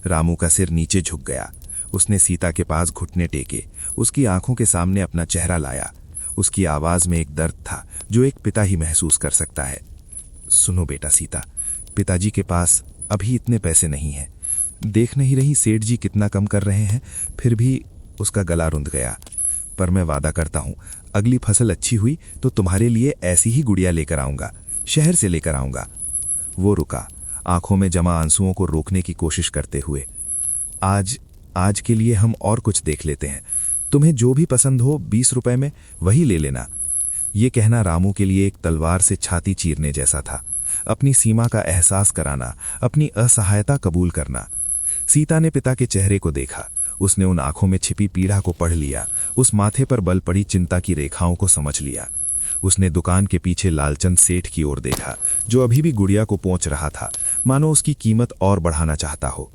रामू का सिर नीचे झुक गया। उसने सीता के पास घुटने टेके, उसकी आंखों के सामने अपना चेहरा लाया। उसकी आवाज में एक दर्द था जो एक पिता ही महसूस कर सकता है। सुनो बेटा सीता, पिताजी के पास अभी इतने पैसे नहीं हैं। देख नहीं रही सेठ जी कितना कम कर रहे हैं। फिर भी उसका गला रुंध गया। पर मैं वादा करता हूं, अगली फसल अच्छी हुई तो तुम्हारे लिए ऐसी ही गुड़िया लेकर आऊंगा, शहर से लेकर आऊंगा। वो रुका, आंखों में जमा आंसुओं को रोकने की कोशिश करते हुए। आज के लिए हम और कुछ देख लेते हैं। तुम्हें जो भी पसंद हो 20 रुपए में वही ले लेना। ये कहना रामू के लिए एक तलवार से छाती चीरने जैसा था। अपनी सीमा का एहसास कराना, अपनी असहायता कबूल करना। सीता ने पिता के चेहरे को देखा। उसने उन आंखों में छिपी पीड़ा को पढ़ लिया, उस माथे पर बल पड़ी चिंता की रेखाओं को समझ लिया। उसने दुकान के पीछे लालचंद सेठ की ओर देखा, जो अभी भी गुड़िया को पोंछ रहा था, मानो उसकी कीमत और बढ़ाना चाहता हो।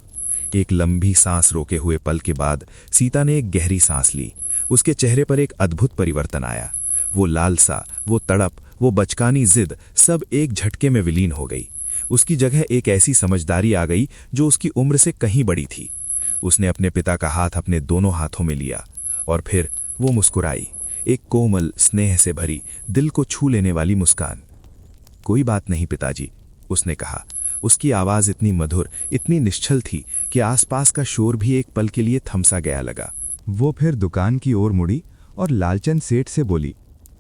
एक लंबी सांस रोके हुए पल के बाद सीता ने एक गहरी सांस ली। उसके चेहरे पर एक अद्भुत परिवर्तन आया। वो लालसा, वो तड़प, वो बचकानी जिद सब एक झटके में विलीन हो गई। उसकी जगह एक ऐसी समझदारी आ गई जो उसकी उम्र से कहीं बड़ी थी। उसने अपने पिता का हाथ अपने दोनों हाथों में लिया और फिर वो मुस्कुराई, एक कोमल, स्नेह से भरी, दिल को छू लेने वाली मुस्कान। कोई बात नहीं पिताजी, उसने कहा। उसकी आवाज इतनी मधुर, इतनी निश्चल थी कि आसपास का शोर भी एक पल के लिए थमसा गया लगा। वो फिर दुकान की ओर मुड़ी और लालचंद सेठ से बोली,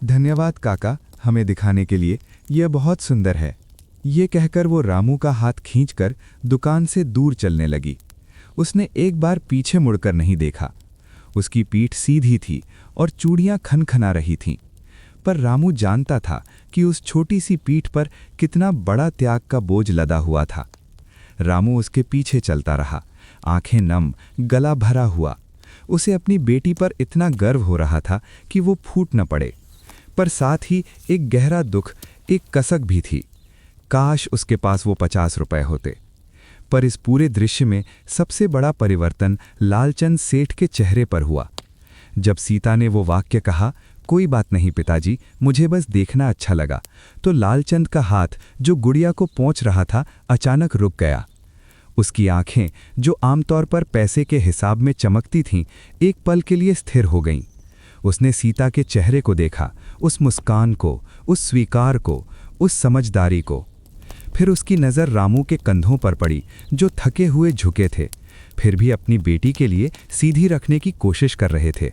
धन्यवाद काका, हमें दिखाने के लिए। यह बहुत सुंदर है। ये कहकर वो रामू का हाथ खींचकर दुकान से दूर चलने लगी। उसने एक बार पीछे मुड़कर नहीं देखा। उसकी पीठ सीधी थी और चूड़ियां खनखना रही थीं। पर रामू जानता था कि उस छोटी सी पीठ पर कितना बड़ा त्याग का बोझ लदा हुआ था। रामू उसके पीछे चलता रहा, आंखें नम, गला भरा हुआ। उसे अपनी बेटी पर इतना गर्व हो रहा था कि वो फूट न पड़े, पर साथ ही एक गहरा दुख, एक कसक भी थी। काश उसके पास वो 50 रुपए होते। पर इस पूरे दृश्य में सबसे बड़ा परिवर्तन लालचंद सेठ के चेहरे पर हुआ। जब सीता ने वो वाक्य कहा, कोई बात नहीं पिताजी, मुझे बस देखना अच्छा लगा, तो लालचंद का हाथ जो गुड़िया को पहुंच रहा था अचानक रुक गया। उसकी आंखें जो आमतौर पर पैसे के हिसाब में चमकती थीं, एक पल के लिए स्थिर हो गईं। उसने सीता के चेहरे को देखा, उस मुस्कान को, उस स्वीकार को, उस समझदारी को। फिर उसकी नज़र रामू के कंधों पर पड़ी, जो थके हुए झुके थे, फिर भी अपनी बेटी के लिए सीधी रखने की कोशिश कर रहे थे।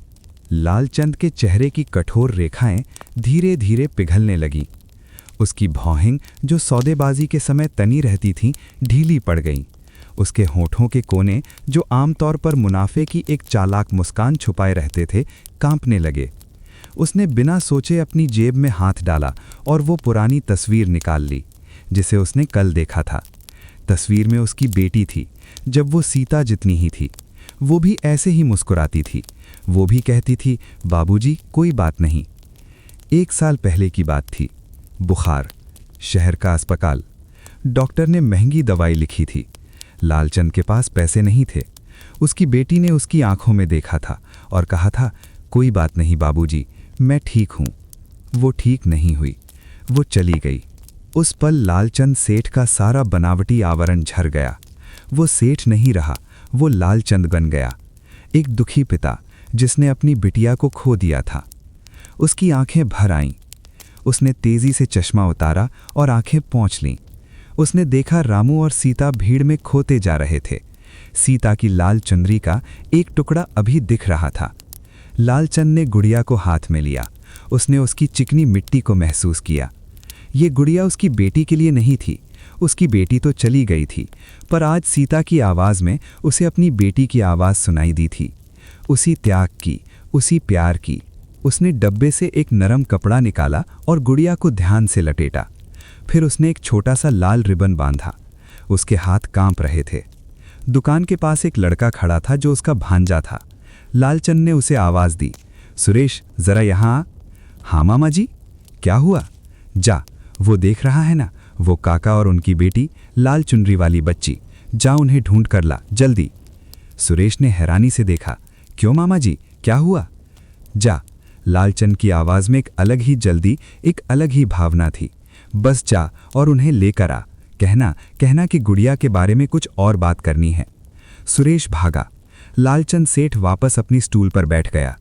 लालचंद के चेहरे की कठोर रेखाएं धीरे धीरे पिघलने लगीं। उसकी भौहें जो सौदेबाजी के समय तनी रहती थीं, ढीली पड़ गईं। उसके होठों के कोने जो आमतौर पर मुनाफे की एक चालाक मुस्कान छुपाए रहते थे, कांपने लगे। उसने बिना सोचे अपनी जेब में हाथ डाला और वो पुरानी तस्वीर निकाल ली, जिसे उसने कल देखा था। तस्वीर में उसकी बेटी थी, जब वो सीता जितनी ही थी। वो भी ऐसे ही मुस्कुराती थी, वो भी कहती थी, बाबूजी कोई बात नहीं। 1 साल पहले की बात थी। बुखार, शहर का अस्पताल। डॉक्टर ने महंगी दवाई लिखी थी। लालचंद के पास पैसे नहीं थे। उसकी बेटी ने उसकी आंखों में देखा था और कहा था, कोई बात नहीं बाबूजी, मैं ठीक हूँ। वो ठीक नहीं हुई, वो चली गई। उस पल लालचंद सेठ का सारा बनावटी आवरण झर गया। वो सेठ नहीं रहा, वो लालचंद बन गया, एक दुखी पिता जिसने अपनी बिटिया को खो दिया था। उसकी आंखें भर आईं। उसने तेजी से चश्मा उतारा और आंखें पोंछ लीं। उसने देखा रामू और सीता भीड़ में खोते जा रहे थे। सीता की लाल चुनरी का एक टुकड़ा अभी दिख रहा था। लालचंद ने गुड़िया को हाथ में लिया। उसने उसकी चिकनी मिट्टी को महसूस किया। ये गुड़िया उसकी बेटी के लिए नहीं थी। उसकी बेटी तो चली गई थी, पर आज सीता की आवाज़ में उसे अपनी बेटी की आवाज़ सुनाई दी थी, उसी त्याग की, उसी प्यार की। उसने डब्बे से एक नरम कपड़ा निकाला और गुड़िया को ध्यान से लपेटा। फिर उसने एक छोटा सा लाल रिबन बांधा। उसके हाथ कांप रहे थे। दुकान के पास एक लड़का खड़ा था जो उसका भांजा था। लालचंद ने उसे आवाज़ दी, सुरेश ज़रा यहाँ आ। हाँ मामा जी, क्या हुआ? जा, वो देख रहा है ना, वो काका और उनकी बेटी, लाल चुनरी वाली बच्ची। जा उन्हें ढूंढ कर ला, जल्दी। सुरेश ने हैरानी से देखा, क्यों मामा जी, क्या हुआ? जा। लालचंद की आवाज़ में एक अलग ही जल्दी, एक अलग ही भावना थी। बस जा और उन्हें लेकर आ। कहना कि गुड़िया के बारे में कुछ और बात करनी है। सुरेश भागा। लालचंद सेठ वापस अपनी स्टूल पर बैठ गया।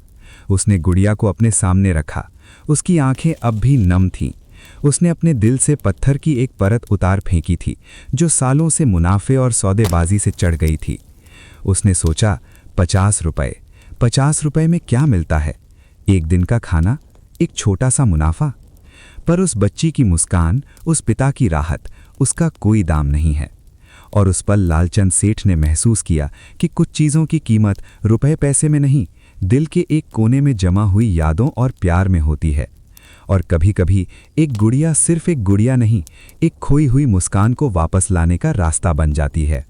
उसने गुड़िया को अपने सामने रखा। उसकी आंखें अब भी नम थीं। उसने अपने दिल से पत्थर की एक परत उतार फेंकी थी, जो सालों से मुनाफे और सौदेबाजी से चढ़ गई थी। उसने सोचा, 50 रुपए, 50 रुपए में क्या मिलता है? एक दिन का खाना, एक छोटा सा मुनाफा। पर उस बच्ची की मुस्कान, उस पिता की राहत, उसका कोई दाम नहीं है। और उस पल लालचंद सेठ ने महसूस किया कि कुछ चीज़ों की कीमत रुपए पैसे में नहीं, दिल के एक कोने में जमा हुई यादों और प्यार में होती है। और कभी-कभी एक गुड़िया सिर्फ एक गुड़िया नहीं, एक खोई हुई मुस्कान को वापस लाने का रास्ता बन जाती है।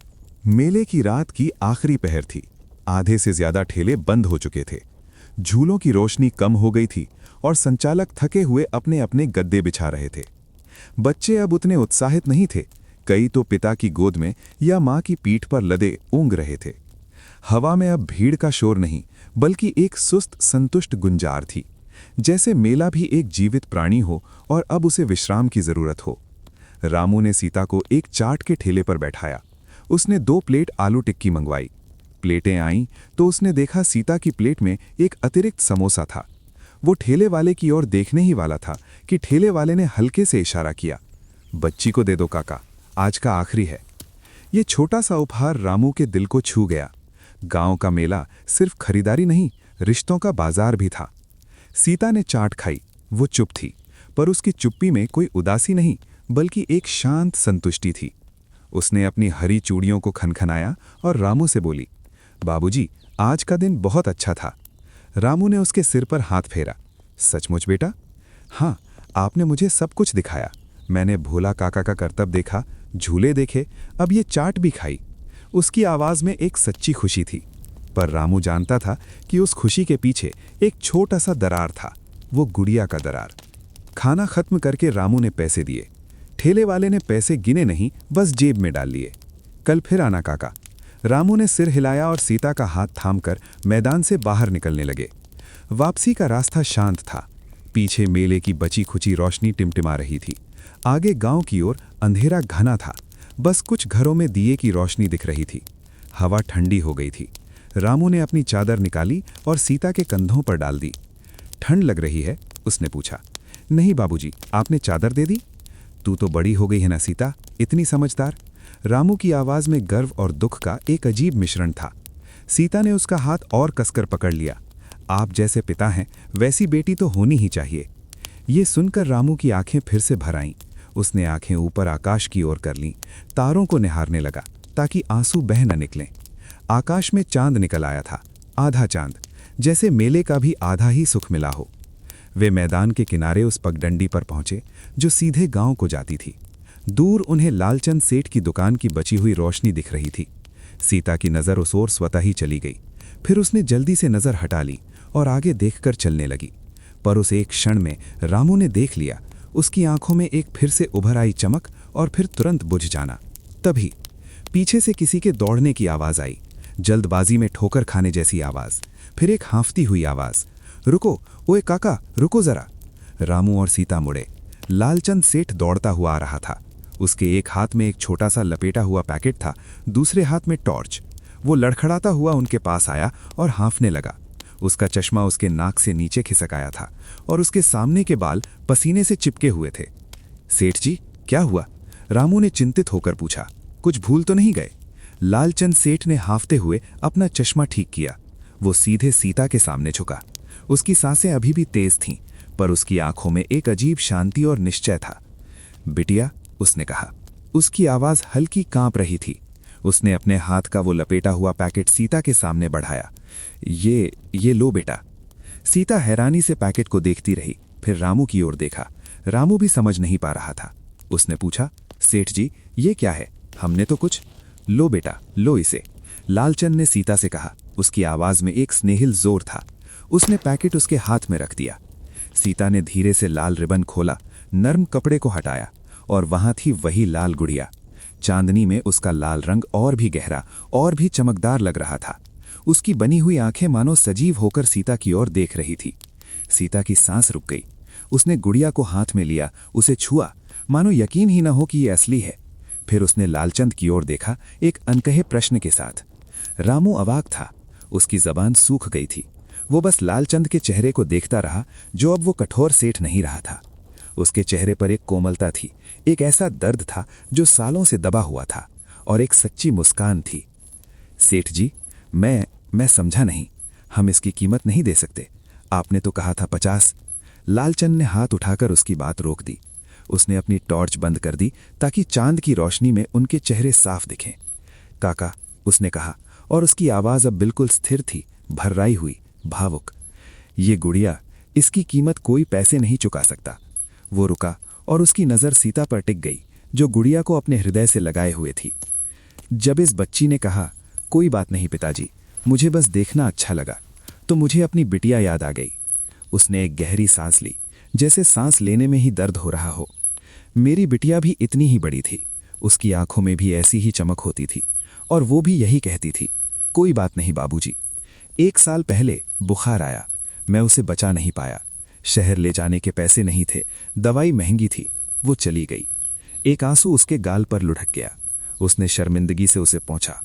मेले की रात की आखिरी पहर थी। आधे से ज्यादा ठेले बंद हो चुके थे। झूलों की रोशनी कम हो गई थी और संचालक थके हुए अपने अपने गद्दे बिछा रहे थे। बच्चे अब उतने उत्साहित नहीं थे। कई तो पिता की गोद में या माँ की पीठ पर लदे ऊँग रहे थे। हवा में अब भीड़ का शोर नहीं, बल्कि एक सुस्त संतुष्ट गुंजार थी, जैसे मेला भी एक जीवित प्राणी हो और अब उसे विश्राम की जरूरत हो। रामू ने सीता को एक चाट के ठेले पर बैठाया। उसने 2 प्लेट आलू टिक्की मंगवाई। प्लेटें आईं तो उसने देखा सीता की प्लेट में एक अतिरिक्त समोसा था। वो ठेले वाले की ओर देखने ही वाला था कि ठेले वाले ने हल्के से इशारा किया, बच्ची को दे दो काका, आज का आखिरी है। ये छोटा सा उपहार रामू के दिल को छू गया। गांव का मेला सिर्फ खरीदारी नहीं, रिश्तों का बाजार भी था। सीता ने चाट खाई। वो चुप थी, पर उसकी चुप्पी में कोई उदासी नहीं, बल्कि एक शांत संतुष्टि थी। उसने अपनी हरी चूड़ियों को खनखनाया और रामू से बोली, बाबूजी, आज का दिन बहुत अच्छा था। रामू ने उसके सिर पर हाथ फेरा। सचमुच बेटा? हाँ, आपने मुझे सब कुछ दिखाया। मैंने भोला काका का करतब देखा, झूले देखे, अब ये चाट भी खाई। उसकी आवाज़ में एक सच्ची खुशी थी, पर रामू जानता था कि उस खुशी के पीछे एक छोटा सा दरार था, वो गुड़िया का दरार। खाना खत्म करके रामू ने पैसे दिए। ठेले वाले ने पैसे गिने नहीं, बस जेब में डाल लिए। कल फिर आना काका। रामू ने सिर हिलाया और सीता का हाथ थामकर मैदान से बाहर निकलने लगे। वापसी का रास्ता शांत था। पीछे मेले की बची खुची रोशनी टिमटिमा रही थी। आगे गांव की ओर अंधेरा घना था, बस कुछ घरों में दिए की रोशनी दिख रही थी। हवा ठंडी हो गई थी। रामू ने अपनी चादर निकाली और सीता के कंधों पर डाल दी। ठंड लग रही है? उसने पूछा। नहीं बाबूजी, आपने चादर दे दी? तू तो बड़ी हो गई है ना सीता, इतनी समझदार। रामू की आवाज़ में गर्व और दुख का एक अजीब मिश्रण था। सीता ने उसका हाथ और कसकर पकड़ लिया। आप जैसे पिता हैं, वैसी बेटी तो होनी ही चाहिए। ये सुनकर रामू की आंखें फिर से भर आईं। उसने आंखें ऊपर आकाश की ओर कर लीं, तारों को निहारने लगा ताकि आंसू बह न निकलें। आकाश में चांद निकल आया था, आधा चांद, जैसे मेले का भी आधा ही सुख मिला हो। वे मैदान के किनारे उस पगडंडी पर पहुंचे जो सीधे गांव को जाती थी। दूर उन्हें लालचंद सेठ की दुकान की बची हुई रोशनी दिख रही थी। सीता की नज़र उस ओर स्वतः ही चली गई। फिर उसने जल्दी से नज़र हटा ली और आगे देखकर चलने लगी। पर उस एक क्षण में रामू ने देख लिया, उसकी आंखों में एक फिर से उभर आई चमक और फिर तुरंत बुझ जाना। तभी पीछे से किसी के दौड़ने की आवाज़ आई, जल्दबाजी में ठोकर खाने जैसी आवाज़, फिर एक हाँफती हुई आवाज़। रुको, ओए काका, रुको ज़रा। रामू और सीता मुड़े। लालचंद सेठ दौड़ता हुआ आ रहा था। उसके एक हाथ में एक छोटा सा लपेटा हुआ पैकेट था, दूसरे हाथ में टॉर्च। वो लड़खड़ाता हुआ उनके पास आया और हाँफने लगा। उसका चश्मा उसके नाक से नीचे खिसक आया था और उसके सामने के बाल पसीने से चिपके हुए थे। सेठ जी, क्या हुआ? रामू ने चिंतित होकर पूछा। कुछ भूल तो नहीं गए? लालचंद सेठ ने हाँफते हुए अपना चश्मा ठीक किया। वो सीधे सीता के सामने झुका। उसकी सांसें अभी भी तेज थीं, पर उसकी आंखों में एक अजीब शांति और निश्चय था। बिटिया, उसने कहा। उसकी आवाज़ हल्की कांप रही थी। उसने अपने हाथ का वो लपेटा हुआ पैकेट सीता के सामने बढ़ाया। ये लो बेटा। सीता हैरानी से पैकेट को देखती रही, फिर रामू की ओर देखा। रामू भी समझ नहीं पा रहा था। उसने पूछा, सेठ जी, ये क्या है? हमने तो कुछ। लो बेटा, लो इसे। लालचंद ने सीता से कहा। उसकी आवाज़ में एक स्नेहिल जोर था। उसने पैकेट उसके हाथ में रख दिया। सीता ने धीरे से लाल रिबन खोला, नर्म कपड़े को हटाया और वहां थी वही लाल गुड़िया। चांदनी में उसका लाल रंग और भी गहरा और भी चमकदार लग रहा था। उसकी बनी हुई आंखें मानो सजीव होकर सीता की ओर देख रही थी। सीता की सांस रुक गई। उसने गुड़िया को हाथ में लिया, उसे छुआ, मानो यकीन ही न हो कि ये असली है। फिर उसने लालचंद की ओर देखा, एक अनकहे प्रश्न के साथ। रामू अवाक था। उसकी जबान सूख गई थी। वो बस लालचंद के चेहरे को देखता रहा, जो अब वो कठोर सेठ नहीं रहा था। उसके चेहरे पर एक कोमलता थी, एक ऐसा दर्द था जो सालों से दबा हुआ था, और एक सच्ची मुस्कान थी। सेठ जी, मैं समझा नहीं। हम इसकी कीमत नहीं दे सकते। आपने तो कहा था 50। लालचंद ने हाथ उठाकर उसकी बात रोक दी। उसने अपनी टॉर्च बंद कर दी ताकि चांद की रोशनी में उनके चेहरे साफ दिखें। काका, उसने कहा, और उसकी आवाज़ अब बिल्कुल स्थिर थी, भर्राई हुई, भावुक। ये गुड़िया, इसकी कीमत कोई पैसे नहीं चुका सकता। वो रुका और उसकी नज़र सीता पर टिक गई, जो गुड़िया को अपने हृदय से लगाए हुए थी। जब इस बच्ची ने कहा, कोई बात नहीं पिताजी, मुझे बस देखना अच्छा लगा, तो मुझे अपनी बिटिया याद आ गई। उसने एक गहरी सांस ली, जैसे सांस लेने में ही दर्द हो रहा हो। मेरी बिटिया भी इतनी ही बड़ी थी। उसकी आंखों में भी ऐसी ही चमक होती थी, और वो भी यही कहती थी, कोई बात नहीं बाबूजी। 1 साल पहले बुखार आया, मैं उसे बचा नहीं पाया। शहर ले जाने के पैसे नहीं थे, दवाई महंगी थी, वो चली गई। एक आंसू उसके गाल पर लुढ़क गया। उसने शर्मिंदगी से उसे पोंछा।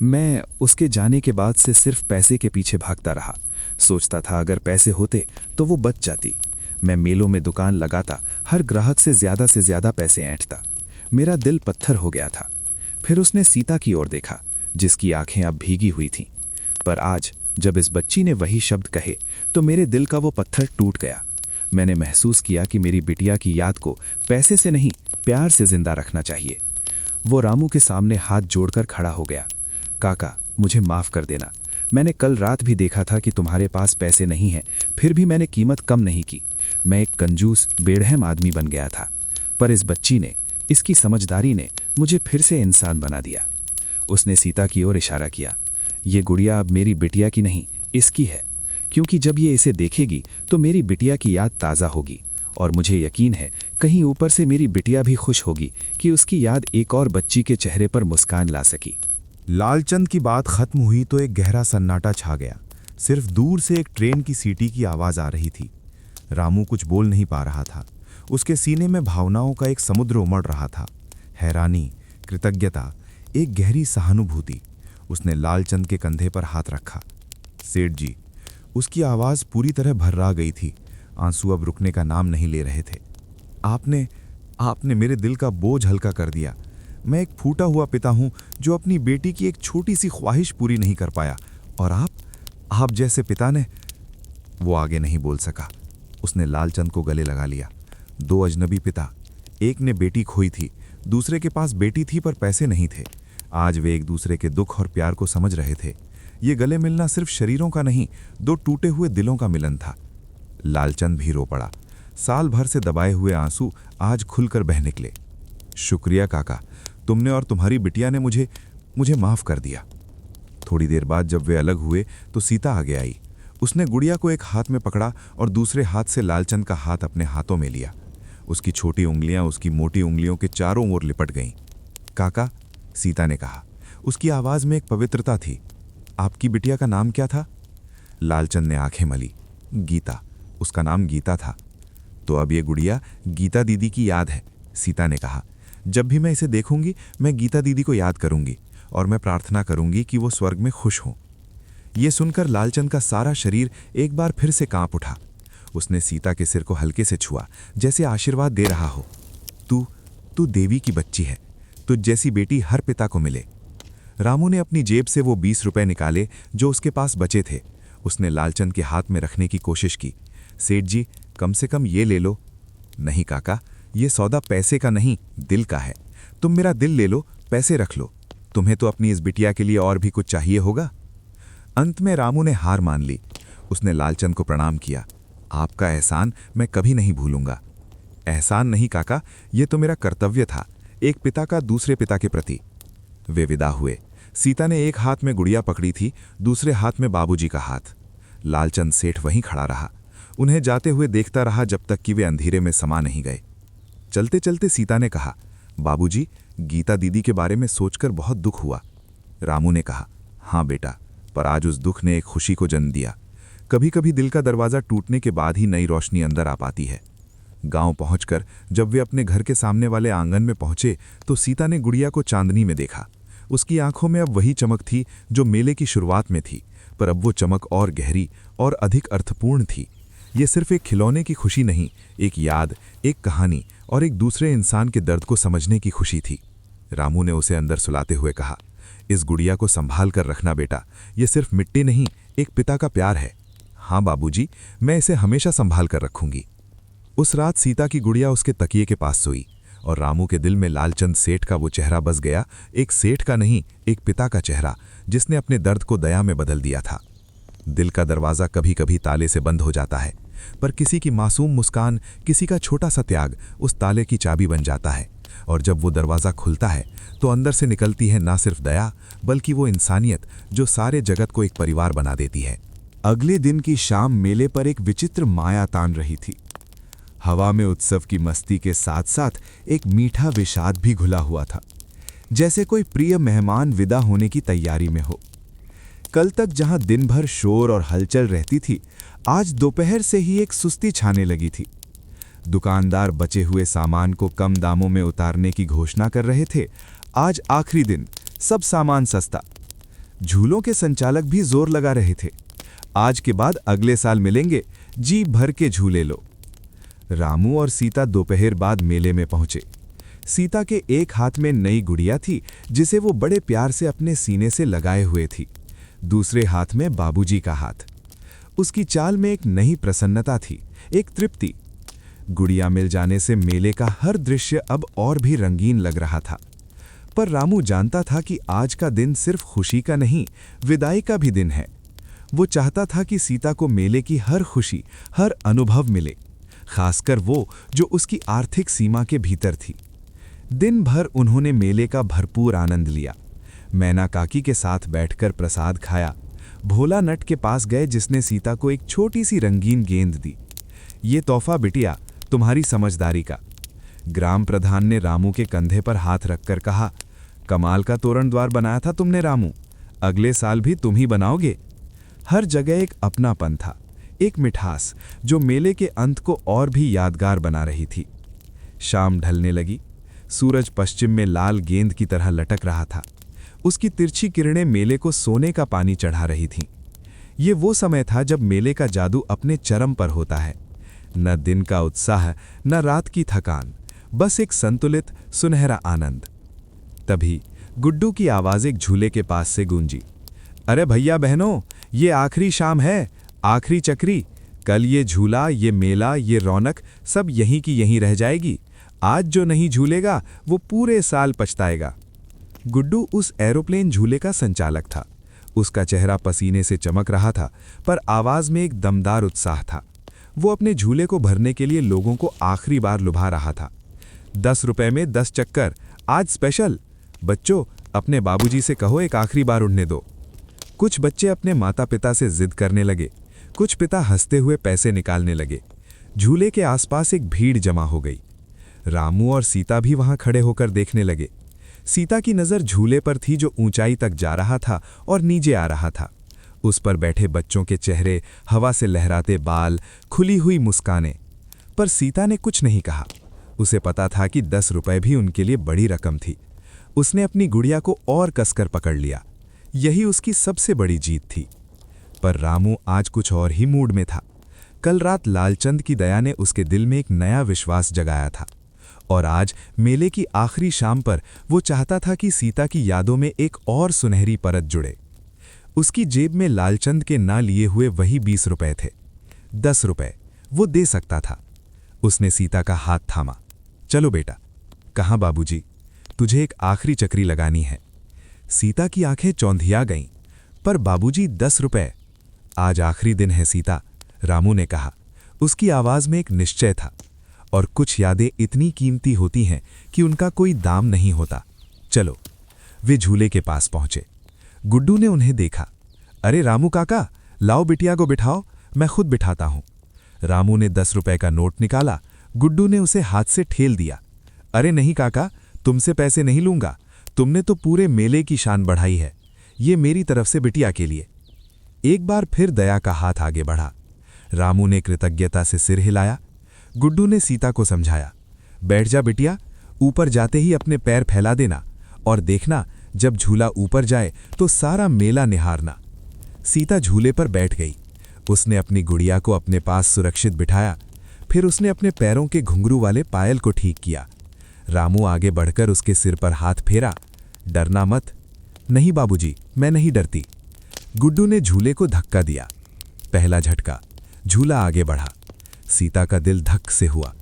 मैं उसके जाने के बाद से सिर्फ पैसे के पीछे भागता रहा। सोचता था अगर पैसे होते तो वो बच जाती। मैं मेलों में दुकान लगाता, हर ग्राहक से ज़्यादा पैसे ऐंठता। मेरा दिल पत्थर हो गया था। फिर उसने सीता की ओर देखा, जिसकी आंखें अब भीगी हुई थीं। पर आज जब इस बच्ची ने वही शब्द कहे, तो मेरे दिल का वो पत्थर टूट गया। मैंने महसूस किया कि मेरी बिटिया की याद को पैसे से नहीं, प्यार से जिंदा रखना चाहिए। वो रामू के सामने हाथ जोड़कर खड़ा हो गया। काका, मुझे माफ़ कर देना। मैंने कल रात भी देखा था कि तुम्हारे पास पैसे नहीं हैं, फिर भी मैंने कीमत कम नहीं की। मैं एक कंजूस, बेरहम आदमी बन गया था। पर इस बच्ची ने, इसकी समझदारी ने मुझे फिर से इंसान बना दिया। उसने सीता की ओर इशारा किया। ये गुड़िया अब मेरी बिटिया की नहीं, इसकी है, क्योंकि जब ये इसे देखेगी तो मेरी बिटिया की याद ताज़ा होगी और मुझे यकीन है कहीं ऊपर से मेरी बिटिया भी खुश होगी कि उसकी याद एक और बच्ची के चेहरे पर मुस्कान ला सकी। लालचंद की बात खत्म हुई तो एक गहरा सन्नाटा छा गया। सिर्फ दूर से एक ट्रेन की सीटी की आवाज आ रही थी। रामू कुछ बोल नहीं पा रहा था। उसके सीने में भावनाओं का एक समुद्र उमड़ रहा था। हैरानी, कृतज्ञता, एक गहरी सहानुभूति। उसने लालचंद के कंधे पर हाथ रखा। सेठ जी, उसकी आवाज पूरी तरह भर्रा गई थी। आंसू अब रुकने का नाम नहीं ले रहे थे। आपने मेरे दिल का बोझ हल्का कर दिया। मैं एक फूटा हुआ पिता हूं जो अपनी बेटी की एक छोटी सी ख्वाहिश पूरी नहीं कर पाया, और आप जैसे पिता ने। वो आगे नहीं बोल सका। उसने लालचंद को गले लगा लिया। दो अजनबी पिता, एक ने बेटी खोई थी, दूसरे के पास बेटी थी पर पैसे नहीं थे। आज वे एक दूसरे के दुख और प्यार को समझ रहे थे। ये गले मिलना सिर्फ शरीरों का नहीं, दो टूटे हुए दिलों का मिलन था। लालचंद भी रो पड़ा। साल भर से दबाए हुए आंसू आज खुलकर बह निकले। शुक्रिया काका, तुमने और तुम्हारी बिटिया ने मुझे माफ कर दिया। थोड़ी देर बाद जब वे अलग हुए तो सीता आगे आई। उसने गुड़िया को एक हाथ में पकड़ा और दूसरे हाथ से लालचंद का हाथ अपने हाथों में लिया। उसकी छोटी उंगलियां उसकी मोटी उंगलियों के चारों ओर लिपट गईं। काका, सीता ने कहा। उसकी आवाज में एक पवित्रता थी। आपकी बिटिया का नाम क्या था? लालचंद ने आंखें मली। गीता, उसका नाम गीता था। तो अब ये गुड़िया गीता दीदी की याद है, सीता ने कहा। जब भी मैं इसे देखूंगी मैं गीता दीदी को याद करूंगी और मैं प्रार्थना करूंगी कि वो स्वर्ग में खुश हों। ये सुनकर लालचंद का सारा शरीर एक बार फिर से कांप उठा। उसने सीता के सिर को हल्के से छुआ, जैसे आशीर्वाद दे रहा हो। तू देवी की बच्ची है, तुझ जैसी बेटी हर पिता को मिले। रामू ने अपनी जेब से वो 20 रुपए निकाले जो उसके पास बचे थे। उसने लालचंद के हाथ में रखने की कोशिश की। सेठ जी, कम से कम ये ले लो। नहीं काका, ये सौदा पैसे का नहीं, दिल का है। तुम मेरा दिल ले लो, पैसे रख लो। तुम्हें तो अपनी इस बिटिया के लिए और भी कुछ चाहिए होगा। अंत में रामू ने हार मान ली। उसने लालचंद को प्रणाम किया। आपका एहसान मैं कभी नहीं भूलूंगा। एहसान नहीं काका, ये तो मेरा कर्तव्य था, एक पिता का दूसरे पिता के प्रति। वे विदा हुए। सीता ने एक हाथ में गुड़िया पकड़ी थी, दूसरे हाथ में बाबूजी का हाथ। लालचंद सेठ वहीं खड़ा रहा। उन्हें जाते हुए देखता रहा जब तक कि वे अंधेरे में समा नहीं गए। चलते चलते सीता ने कहा, बाबूजी, गीता दीदी के बारे में सोचकर बहुत दुख हुआ। रामू ने कहा, हाँ बेटा, पर आज उस दुख ने एक खुशी को जन्म दिया। कभी कभी दिल का दरवाज़ा टूटने के बाद ही नई रोशनी अंदर आ पाती है। गांव पहुंचकर जब वे अपने घर के सामने वाले आंगन में पहुंचे तो सीता ने गुड़िया को चांदनी में देखा। उसकी आंखों में अब वही चमक थी जो मेले की शुरुआत में थी, पर अब वो चमक और गहरी और अधिक अर्थपूर्ण थी। ये सिर्फ एक खिलौने की खुशी नहीं, एक याद, एक कहानी और एक दूसरे इंसान के दर्द को समझने की खुशी थी। रामू ने उसे अंदर सुलाते हुए कहा, इस गुड़िया को संभाल कर रखना बेटा, ये सिर्फ मिट्टी नहीं, एक पिता का प्यार है। हाँ बाबूजी, मैं इसे हमेशा संभाल कर रखूंगी। उस रात सीता की गुड़िया उसके तकिए के पास सोई और रामू के दिल में लालचंद सेठ का वो चेहरा बस गया, एक सेठ का नहीं, एक पिता का चेहरा जिसने अपने दर्द को दया में बदल दिया था। दिल का दरवाज़ा कभी कभी ताले से बंद हो जाता है, पर किसी की मासूम मुस्कान, किसी का छोटा सा त्याग उस ताले की चाबी बन जाता है। और जब वो दरवाज़ा खुलता है तो अंदर से निकलती है ना सिर्फ दया, बल्कि वो इंसानियत जो सारे जगत को एक परिवार बना देती है। अगले दिन की शाम मेले पर एक विचित्र माया तान रही थी। हवा में उत्सव की मस्ती के साथ साथ एक मीठा विषाद भी घुला हुआ था, जैसे कोई प्रिय मेहमान विदा होने की तैयारी में हो। कल तक जहां दिन भर शोर और हलचल रहती थी, आज दोपहर से ही एक सुस्ती छाने लगी थी। दुकानदार बचे हुए सामान को कम दामों में उतारने की घोषणा कर रहे थे। आज आखिरी दिन, सब सामान सस्ता। झूलों के संचालक भी जोर लगा रहे थे, आज के बाद अगले साल मिलेंगे, जी भर के झूले लो। रामू और सीता दोपहर बाद मेले में पहुंचे। सीता के एक हाथ में नई गुड़िया थी जिसे वो बड़े प्यार से अपने सीने से लगाए हुए थी, दूसरे हाथ में बाबूजी का हाथ। उसकी चाल में एक नई प्रसन्नता थी, एक तृप्ति। गुड़िया मिल जाने से मेले का हर दृश्य अब और भी रंगीन लग रहा था। पर रामू जानता था कि आज का दिन सिर्फ खुशी का नहीं, विदाई का भी दिन है। वो चाहता था कि सीता को मेले की हर खुशी, हर अनुभव मिले। खासकर वो जो उसकी आर्थिक सीमा के भीतर थी। दिन भर उन्होंने मेले का भरपूर आनंद लिया। मैना काकी के साथ बैठकर प्रसाद खाया। भोला नट के पास गए जिसने सीता को एक छोटी सी रंगीन गेंद दी। ये तोहफा बिटिया तुम्हारी समझदारी का। ग्राम प्रधान ने रामू के कंधे पर हाथ रखकर कहा, कमाल का तोरण द्वार बनाया था तुमने रामू, अगले साल भी तुम ही बनाओगे। हर जगह एक अपनापन था, एक मिठास जो मेले के अंत को और भी यादगार बना रही थी। शाम ढलने लगी। सूरज पश्चिम में लाल गेंद की तरह लटक रहा था। उसकी तिरछी किरणें मेले को सोने का पानी चढ़ा रही थीं। ये वो समय था जब मेले का जादू अपने चरम पर होता है। न दिन का उत्साह, न रात की थकान, बस एक संतुलित सुनहरा आनंद। तभी गुड्डू की आवाज एक झूले के पास से गूंजी। अरे भैया बहनों, ये आखिरी शाम है, आखिरी चक्री। कल ये झूला, ये मेला, ये रौनक सब यहीं की यहीं रह जाएगी। आज जो नहीं झूलेगा वो पूरे साल पछताएगा। गुड्डू उस एरोप्लेन झूले का संचालक था। उसका चेहरा पसीने से चमक रहा था, पर आवाज में एक दमदार उत्साह था। वो अपने झूले को भरने के लिए लोगों को आखिरी बार लुभा रहा था। 10 रुपए में 10 चक्कर, आज स्पेशल। बच्चों, अपने बाबूजी से कहो एक आखिरी बार उड़ने दो। कुछ बच्चे अपने माता पिता से जिद करने लगे। कुछ पिता हंसते हुए पैसे निकालने लगे। झूले के आसपास एक भीड़ जमा हो गई। रामू और सीता भी वहां खड़े होकर देखने लगे। सीता की नज़र झूले पर थी जो ऊंचाई तक जा रहा था और नीचे आ रहा था। उस पर बैठे बच्चों के चेहरे, हवा से लहराते बाल, खुली हुई मुस्कानें। पर सीता ने कुछ नहीं कहा। उसे पता था कि 10 रुपए भी उनके लिए बड़ी रकम थी। उसने अपनी गुड़िया को और कसकर पकड़ लिया। यही उसकी सबसे बड़ी जीत थी। पर रामू आज कुछ और ही मूड में था। कल रात लालचंद की दया ने उसके दिल में एक नया विश्वास जगाया था, और आज मेले की आखिरी शाम पर वो चाहता था कि सीता की यादों में एक और सुनहरी परत जुड़े। उसकी जेब में लालचंद के ना लिए हुए वही 20 रुपए थे। 10 रुपए वो दे सकता था। उसने सीता का हाथ थामा। चलो बेटा। कहाँ बाबूजी, तुझे एक आखिरी चक्री लगानी है। सीता की आंखें चौंधिया गईं। पर बाबूजी 10 रुपए। आज आखिरी दिन है सीता, रामू ने कहा। उसकी आवाज में एक निश्चय था। और कुछ यादें इतनी कीमती होती हैं कि उनका कोई दाम नहीं होता। चलो। वे झूले के पास पहुंचे। गुड्डू ने उन्हें देखा। अरे रामू काका, लाओ बिटिया को बिठाओ, मैं खुद बिठाता हूं। रामू ने 10 रुपए का नोट निकाला। गुड्डू ने उसे हाथ से ठेल दिया। अरे नहीं काका, तुमसे पैसे नहीं लूंगा। तुमने तो पूरे मेले की शान बढ़ाई है। ये मेरी तरफ से बिटिया के लिए। एक बार फिर दया का हाथ आगे बढ़ा। रामू ने कृतज्ञता से सिर हिलाया। गुड्डू ने सीता को समझाया। बैठ जा बिटिया, ऊपर जाते ही अपने पैर फैला देना, और देखना जब झूला ऊपर जाए तो सारा मेला निहारना। सीता झूले पर बैठ गई। उसने अपनी गुड़िया को अपने पास सुरक्षित बिठाया। फिर उसने अपने पैरों के घुंघरू वाले पायल को ठीक किया। रामू आगे बढ़कर उसके सिर पर हाथ फेरा। डरना मत। नहीं बाबूजी, मैं नहीं डरती। गुड्डू ने झूले को धक्का दिया। पहला झटका, झूला आगे बढ़ा। सीता का दिल धक से हुआ।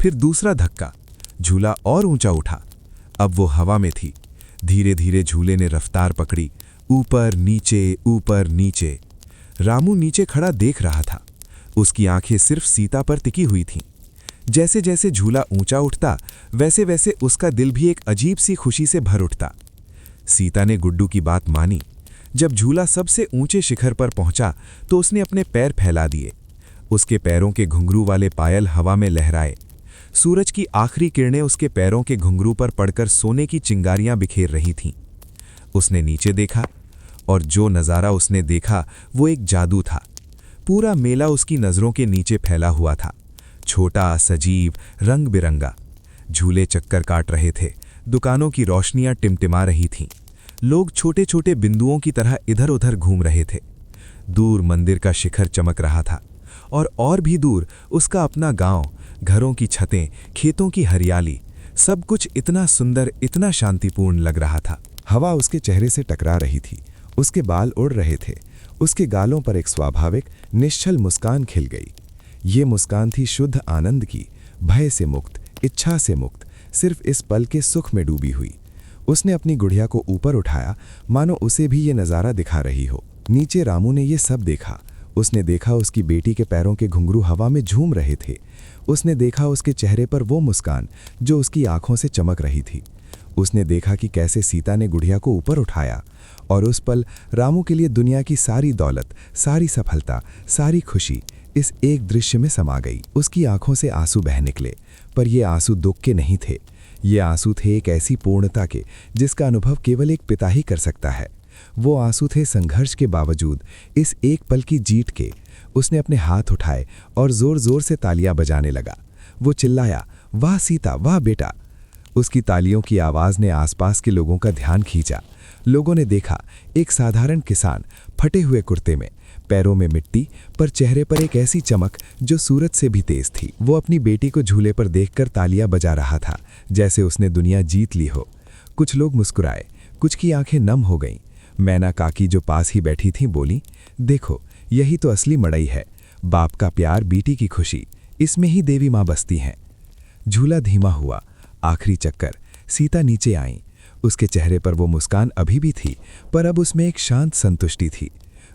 फिर दूसरा धक्का, झूला और ऊंचा उठा। अब वो हवा में थी। धीरे धीरे झूले ने रफ्तार पकड़ी। ऊपर नीचे, ऊपर नीचे। रामू नीचे खड़ा देख रहा था। उसकी आंखें सिर्फ सीता पर टिकी हुई थीं। जैसे जैसे झूला ऊंचा उठता, वैसे वैसे उसका दिल भी एक अजीब सी खुशी से भर उठता। सीता ने गुड्डू की बात मानी। जब झूला सबसे ऊंचे शिखर पर पहुंचा तो उसने अपने पैर फैला दिए। उसके पैरों के घुंघरू वाले पायल हवा में लहराए। सूरज की आखिरी किरणें उसके पैरों के घुंघरू पर पड़कर सोने की चिंगारियां बिखेर रही थीं। उसने नीचे देखा, और जो नज़ारा उसने देखा वो एक जादू था। पूरा मेला उसकी नज़रों के नीचे फैला हुआ था। छोटा, सजीव, रंग बिरंगा। झूले चक्कर काट रहे थे। दुकानों की रोशनियां टिमटिमा रही थीं। लोग छोटे छोटे बिंदुओं की तरह इधर उधर घूम रहे थे। दूर मंदिर का शिखर चमक रहा था, और भी दूर उसका अपना गांव, घरों की छतें, खेतों की हरियाली, सब कुछ इतना सुंदर, इतना शांतिपूर्ण लग रहा था। हवा उसके चेहरे से टकरा रही थी। उसके बाल उड़ रहे थे। उसके गालों पर एक स्वाभाविक, निश्चल मुस्कान खिल गई। ये मुस्कान थी शुद्ध आनंद की, भय से मुक्त, इच्छा से मुक्त, सिर्फ इस पल के सुख में डूबी हुई। उसने अपनी गुड़िया को ऊपर उठाया, मानो उसे भी ये नज़ारा दिखा रही हो। नीचे रामू ने ये सब देखा। उसने देखा उसकी बेटी के पैरों के घुंघरू हवा में झूम रहे थे। उसने देखा उसके चेहरे पर वो मुस्कान जो उसकी आंखों से चमक रही थी। उसने देखा कि कैसे सीता ने गुड़िया को ऊपर उठाया, और उस पल रामू के लिए दुनिया की सारी दौलत, सारी सफलता, सारी खुशी इस एक दृश्य में समा गई। उसकी आंखों से आंसू बह निकले, पर ये आंसू दुख के नहीं थे। ये आंसू थे एक ऐसी पूर्णता के जिसका अनुभव केवल एक पिता ही कर सकता है। वो आंसू थे संघर्ष के बावजूद इस एक पल की जीत के। उसने अपने हाथ उठाए और जोर जोर से तालियां बजाने लगा। वो चिल्लाया, वाह सीता, वाह बेटा। उसकी तालियों की आवाज़ ने आसपास के लोगों का ध्यान खींचा। लोगों ने देखा एक साधारण किसान फटे हुए कुर्ते में, पैरों में मिट्टी, पर चेहरे पर एक ऐसी चमक जो सूरज से भी तेज थी। वो अपनी बेटी को झूले पर देखकर तालियां बजा रहा था, जैसे उसने दुनिया जीत ली हो। कुछ लोग मुस्कुराए, कुछ की आंखें नम हो गईं। मैना काकी जो पास ही बैठी थी बोली, देखो यही तो असली मड़ई है, बाप का प्यार, बेटी की खुशी, इसमें ही देवी माँ बसती हैं। झूला धीमा हुआ। आखिरी चक्कर। सीता नीचे आई। उसके चेहरे पर वो मुस्कान अभी भी थी, पर अब उसमें एक शांत संतुष्टि थी।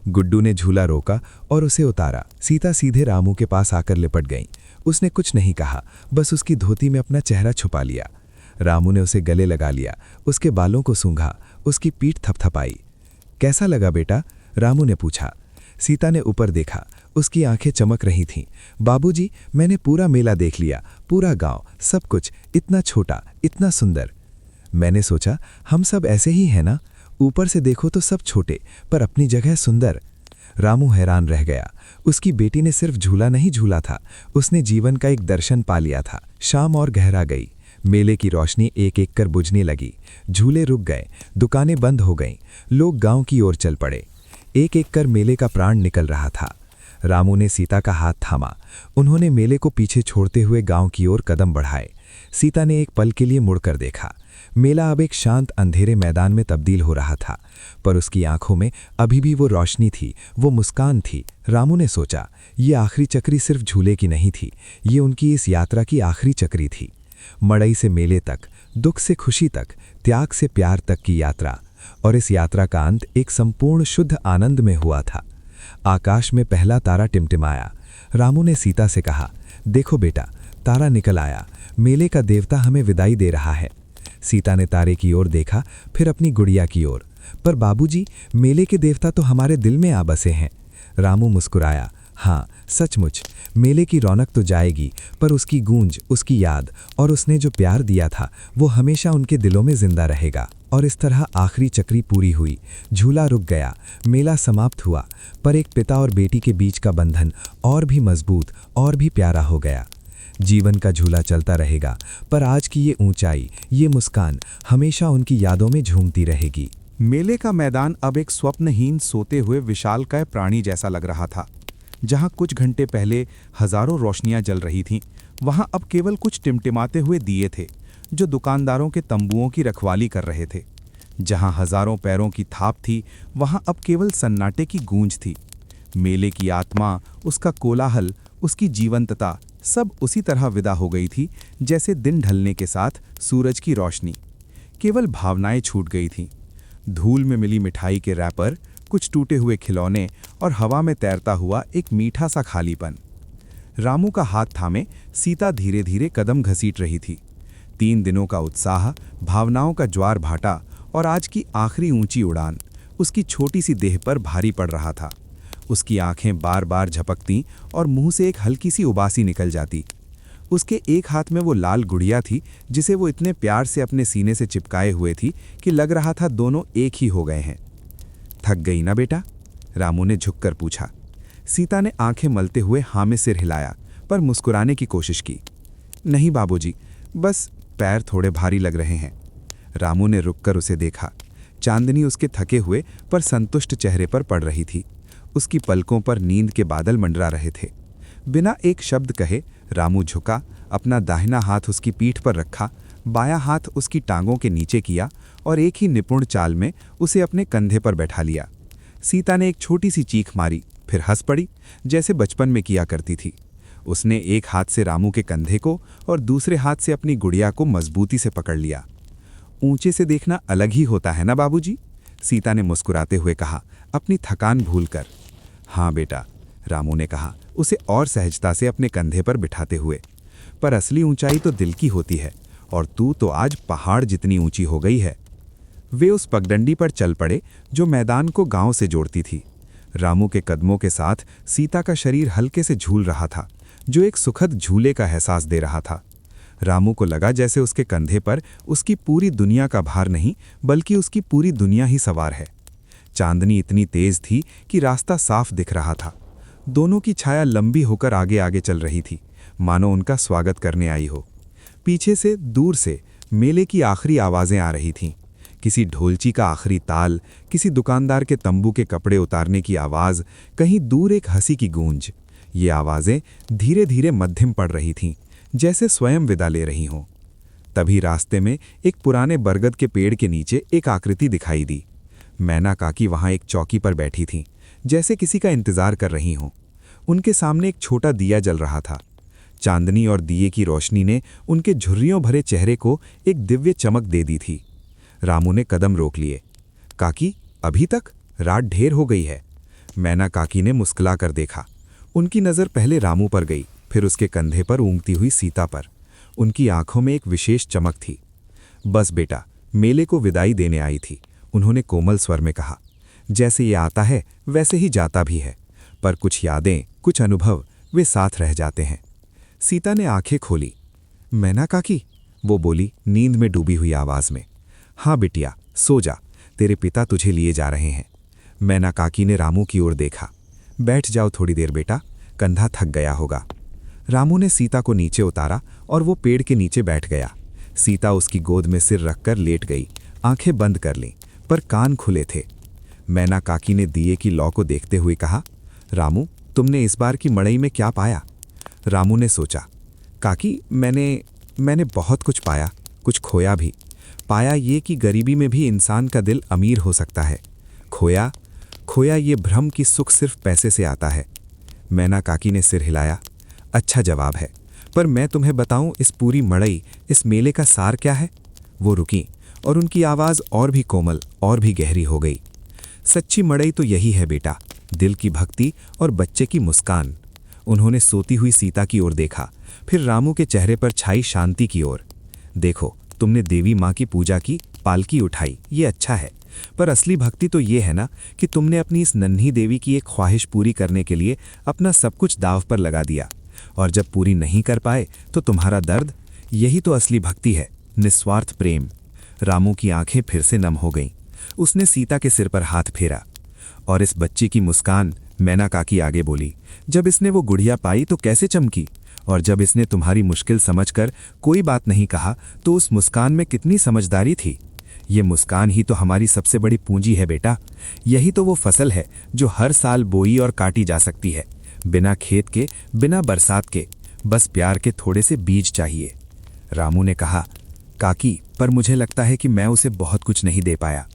गुड्डू ने झूला रोका और उसे उतारा। सीता सीधे रामू के पास आकर लिपट गई। उसने कुछ नहीं कहा, बस उसकी धोती में अपना चेहरा छुपा लिया। रामू ने उसे गले लगा लिया, उसके बालों को सूंघा, उसकी पीठ थपथपाई। कैसा लगा बेटा? रामू ने पूछा। सीता ने ऊपर देखा, उसकी आंखें चमक रही थीं। बाबूजी, मैंने पूरा मेला देख लिया, पूरा गांव, सब कुछ, इतना छोटा, इतना सुंदर। मैंने सोचा हम सब ऐसे ही हैं ना, ऊपर से देखो तो सब छोटे, पर अपनी जगह सुंदर। रामू हैरान रह गया। उसकी बेटी ने सिर्फ झूला नहीं झूला था, उसने जीवन का एक दर्शन पा लिया था। शाम और गहरा गई। मेले की रोशनी एक एक कर बुझने लगी। झूले रुक गए, दुकानें बंद हो गईं, लोग गांव की ओर चल पड़े। एक एक कर मेले का प्राण निकल रहा था। रामू ने सीता का हाथ थामा। उन्होंने मेले को पीछे छोड़ते हुए गांव की ओर कदम बढ़ाए। सीता ने एक पल के लिए मुड़कर देखा। मेला अब एक शांत अंधेरे मैदान में तब्दील हो रहा था, पर उसकी आंखों में अभी भी वो रोशनी थी, वो मुस्कान थी। रामू ने सोचा, ये आखिरी चक्री सिर्फ झूले की नहीं थी, ये उनकी इस यात्रा की आखिरी चक्री थी। मड़ई से मेले तक, दुख से खुशी तक, त्याग से प्यार तक की यात्रा, और इस यात्रा का अंत एक संपूर्ण शुद्ध आनंद में हुआ था। आकाश में पहला तारा टिमटिमाया। रामू ने सीता से कहा, देखो बेटा, तारा निकल आया, मेले का देवता हमें विदाई दे रहा है। सीता ने तारे की ओर देखा, फिर अपनी गुड़िया की ओर। पर बाबूजी, मेले के देवता तो हमारे दिल में आ बसे हैं। रामू मुस्कुराया, हाँ सचमुच, मेले की रौनक तो जाएगी, पर उसकी गूंज, उसकी याद और उसने जो प्यार दिया था वो हमेशा उनके दिलों में जिंदा रहेगा। और इस तरह आखिरी चक्री पूरी हुई। झूला रुक गया, मेला समाप्त हुआ, पर एक पिता और बेटी के बीच का बंधन और भी मजबूत और भी प्यारा हो गया। जीवन का झूला चलता रहेगा, पर आज की ये ऊंचाई, ये मुस्कान हमेशा उनकी यादों में झूमती रहेगी। मेले का मैदान अब एक स्वप्नहीन सोते हुए विशालकाय प्राणी जैसा लग रहा था। जहां कुछ घंटे पहले हजारों रोशनियां जल रही थीं, वहां अब केवल कुछ टिमटिमाते हुए दिए थे जो दुकानदारों के तंबुओं की रखवाली कर रहे थे। जहां हजारों पैरों की थाप थी, वहां अब केवल सन्नाटे की गूंज थी। मेले की आत्मा, उसका कोलाहल, उसकी जीवंतता सब उसी तरह विदा हो गई थी जैसे दिन ढलने के साथ सूरज की रोशनी। केवल भावनाएं छूट गई थीं। धूल में मिली मिठाई के रैपर, कुछ टूटे हुए खिलौने और हवा में तैरता हुआ एक मीठा सा खालीपन। रामू का हाथ थामे सीता धीरे धीरे कदम घसीट रही थी। 3 दिनों का उत्साह, भावनाओं का ज्वार भाटा और आज की आखिरी ऊंची उड़ान उसकी छोटी सी देह पर भारी पड़ रहा था। उसकी आंखें बार बार झपकतीं और मुंह से एक हल्की सी उबासी निकल जाती। उसके एक हाथ में वो लाल गुड़िया थी जिसे वो इतने प्यार से अपने सीने से चिपकाए हुए थी कि लग रहा था दोनों एक ही हो गए हैं। थक गई ना बेटा? रामू ने झुककर पूछा। सीता ने आंखें मलते हुए हाँ में सिर हिलाया, पर मुस्कुराने की कोशिश की। नहीं बाबूजी, बस पैर थोड़े भारी लग रहे हैं। रामू ने रुककर उसे देखा। चांदनी उसके थके हुए पर संतुष्ट चेहरे पर पड़ रही थी। उसकी पलकों पर नींद के बादल मंडरा रहे थे। बिना एक शब्द कहे रामू झुका, अपना दाहिना हाथ उसकी पीठ पर रखा, बायां हाथ उसकी टांगों के नीचे किया और एक ही निपुण चाल में उसे अपने कंधे पर बैठा लिया। सीता ने एक छोटी सी चीख मारी, फिर हंस पड़ी, जैसे बचपन में किया करती थी। उसने एक हाथ से रामू के कंधे को और दूसरे हाथ से अपनी गुड़िया को मजबूती से पकड़ लिया। ऊंचे से देखना अलग ही होता है ना बाबूजी? सीता ने मुस्कुराते हुए कहा, अपनी थकान भूलकर। हाँ बेटा, रामू ने कहा, उसे और सहजता से अपने कंधे पर बिठाते हुए। पर असली ऊंचाई तो दिल की होती है, और तू तो आज पहाड़ जितनी ऊंची हो गई है। वे उस पगडंडी पर चल पड़े जो मैदान को गांव से जोड़ती थी। रामू के कदमों के साथ सीता का शरीर हल्के से झूल रहा था, जो एक सुखद झूले का एहसास दे रहा था। रामू को लगा जैसे उसके कंधे पर उसकी पूरी दुनिया का भार नहीं, बल्कि उसकी पूरी दुनिया ही सवार है। चांदनी इतनी तेज थी कि रास्ता साफ दिख रहा था। दोनों की छाया लंबी होकर आगे आगे चल रही थी, मानो उनका स्वागत करने आई हो। पीछे से दूर से मेले की आखिरी आवाज़ें आ रही थीं। किसी ढोलची का आखिरी ताल, किसी दुकानदार के तंबू के कपड़े उतारने की आवाज़, कहीं दूर एक हंसी की गूंज। ये आवाज़ें धीरे धीरे मध्यम पड़ रही थीं, जैसे स्वयं विदा ले रही हों। तभी रास्ते में एक पुराने बरगद के पेड़ के नीचे एक आकृति दिखाई दी। मैना काकी वहां एक चौकी पर बैठी थीं, जैसे किसी का इंतजार कर रही हों। उनके सामने एक छोटा दिया जल रहा था। चांदनी और दिए की रोशनी ने उनके झुर्रियों भरे चेहरे को एक दिव्य चमक दे दी थी। रामू ने कदम रोक लिए। काकी, अभी तक? रात ढेर हो गई है। मैना काकी ने मुस्कुरा कर देखा। उनकी नज़र पहले रामू पर गई, फिर उसके कंधे पर ऊँगती हुई सीता पर। उनकी आंखों में एक विशेष चमक थी। बस बेटा, मेले को विदाई देने आई थी, उन्होंने कोमल स्वर में कहा। जैसे ये आता है वैसे ही जाता भी है, पर कुछ यादें, कुछ अनुभव वे साथ रह जाते हैं। सीता ने आंखें खोली। मैना काकी, वो बोली नींद में डूबी हुई आवाज़ में। हाँ बिटिया, सो जा, तेरे पिता तुझे लिए जा रहे हैं। मैना काकी ने रामू की ओर देखा। बैठ जाओ थोड़ी देर बेटा, कंधा थक गया होगा। रामू ने सीता को नीचे उतारा और वो पेड़ के नीचे बैठ गया। सीता उसकी गोद में सिर रखकर लेट गई, आंखें बंद कर लीं, पर कान खुले थे। मैना काकी ने दिए की लौ को देखते हुए कहा, रामू, तुमने इस बार की मड़ई में क्या पाया? रामू ने सोचा। काकी, मैंने बहुत कुछ पाया, कुछ खोया भी। पाया ये कि गरीबी में भी इंसान का दिल अमीर हो सकता है। खोया ये भ्रम कि सुख सिर्फ पैसे से आता है। मैना काकी ने सिर हिलाया। अच्छा जवाब है, पर मैं तुम्हें बताऊं इस पूरी मड़ई, इस मेले का सार क्या है? वो रुकी और उनकी आवाज़ और भी कोमल और भी गहरी हो गई। सच्ची मड़ई तो यही है बेटा, दिल की भक्ति और बच्चे की मुस्कान। उन्होंने सोती हुई सीता की ओर देखा, फिर रामू के चेहरे पर छाई शांति की ओर। देखो, तुमने देवी माँ की पूजा की, पालकी उठाई, ये अच्छा है, पर असली भक्ति तो ये है ना कि तुमने अपनी इस नन्ही देवी की एक ख्वाहिश पूरी करने के लिए अपना सब कुछ दांव पर लगा दिया, और जब पूरी नहीं कर पाए तो तुम्हारा दर्द, यही तो असली भक्ति है, निस्वार्थ प्रेम। रामू की आंखें फिर से नम हो गईं। उसने सीता के सिर पर हाथ फेरा। और इस बच्ची की मुस्कान, मैना काकी आगे बोली, जब इसने वो गुड़िया पाई तो कैसे चमकी, और जब इसने तुम्हारी मुश्किल समझकर कोई बात नहीं कहा तो उस मुस्कान में कितनी समझदारी थी। ये मुस्कान ही तो हमारी सबसे बड़ी पूंजी है बेटा। यही तो वो फसल है जो हर साल बोई और काटी जा सकती है, बिना खेत के, बिना बरसात के, बस प्यार के थोड़े से बीज चाहिए। रामू ने कहा, काकी, पर मुझे लगता है कि मैं उसे बहुत कुछ नहीं दे पाया।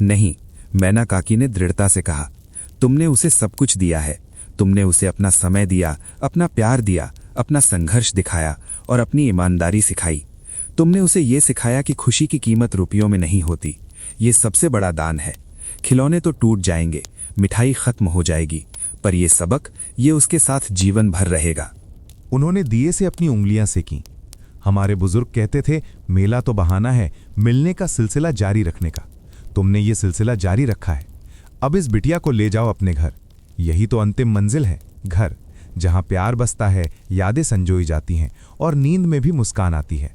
नहीं, मैना काकी ने दृढ़ता से कहा, तुमने उसे सब कुछ दिया है। तुमने उसे अपना समय दिया, अपना प्यार दिया, अपना संघर्ष दिखाया और अपनी ईमानदारी सिखाई। तुमने उसे ये सिखाया कि खुशी की कीमत रुपयों में नहीं होती। ये सबसे बड़ा दान है। खिलौने तो टूट जाएंगे, मिठाई खत्म हो जाएगी, पर ये सबक, ये उसके साथ जीवन भर रहेगा। उन्होंने दिए से अपनी उंगलियां सेकीं। हमारे बुजुर्ग कहते थे, मेला तो बहाना है मिलने का सिलसिला जारी रखने का। तुमने ये सिलसिला जारी रखा है। अब इस बिटिया को ले जाओ अपने घर। यही तो अंतिम मंजिल है, घर जहां प्यार बसता है, यादें संजोई जाती हैं और नींद में भी मुस्कान आती है।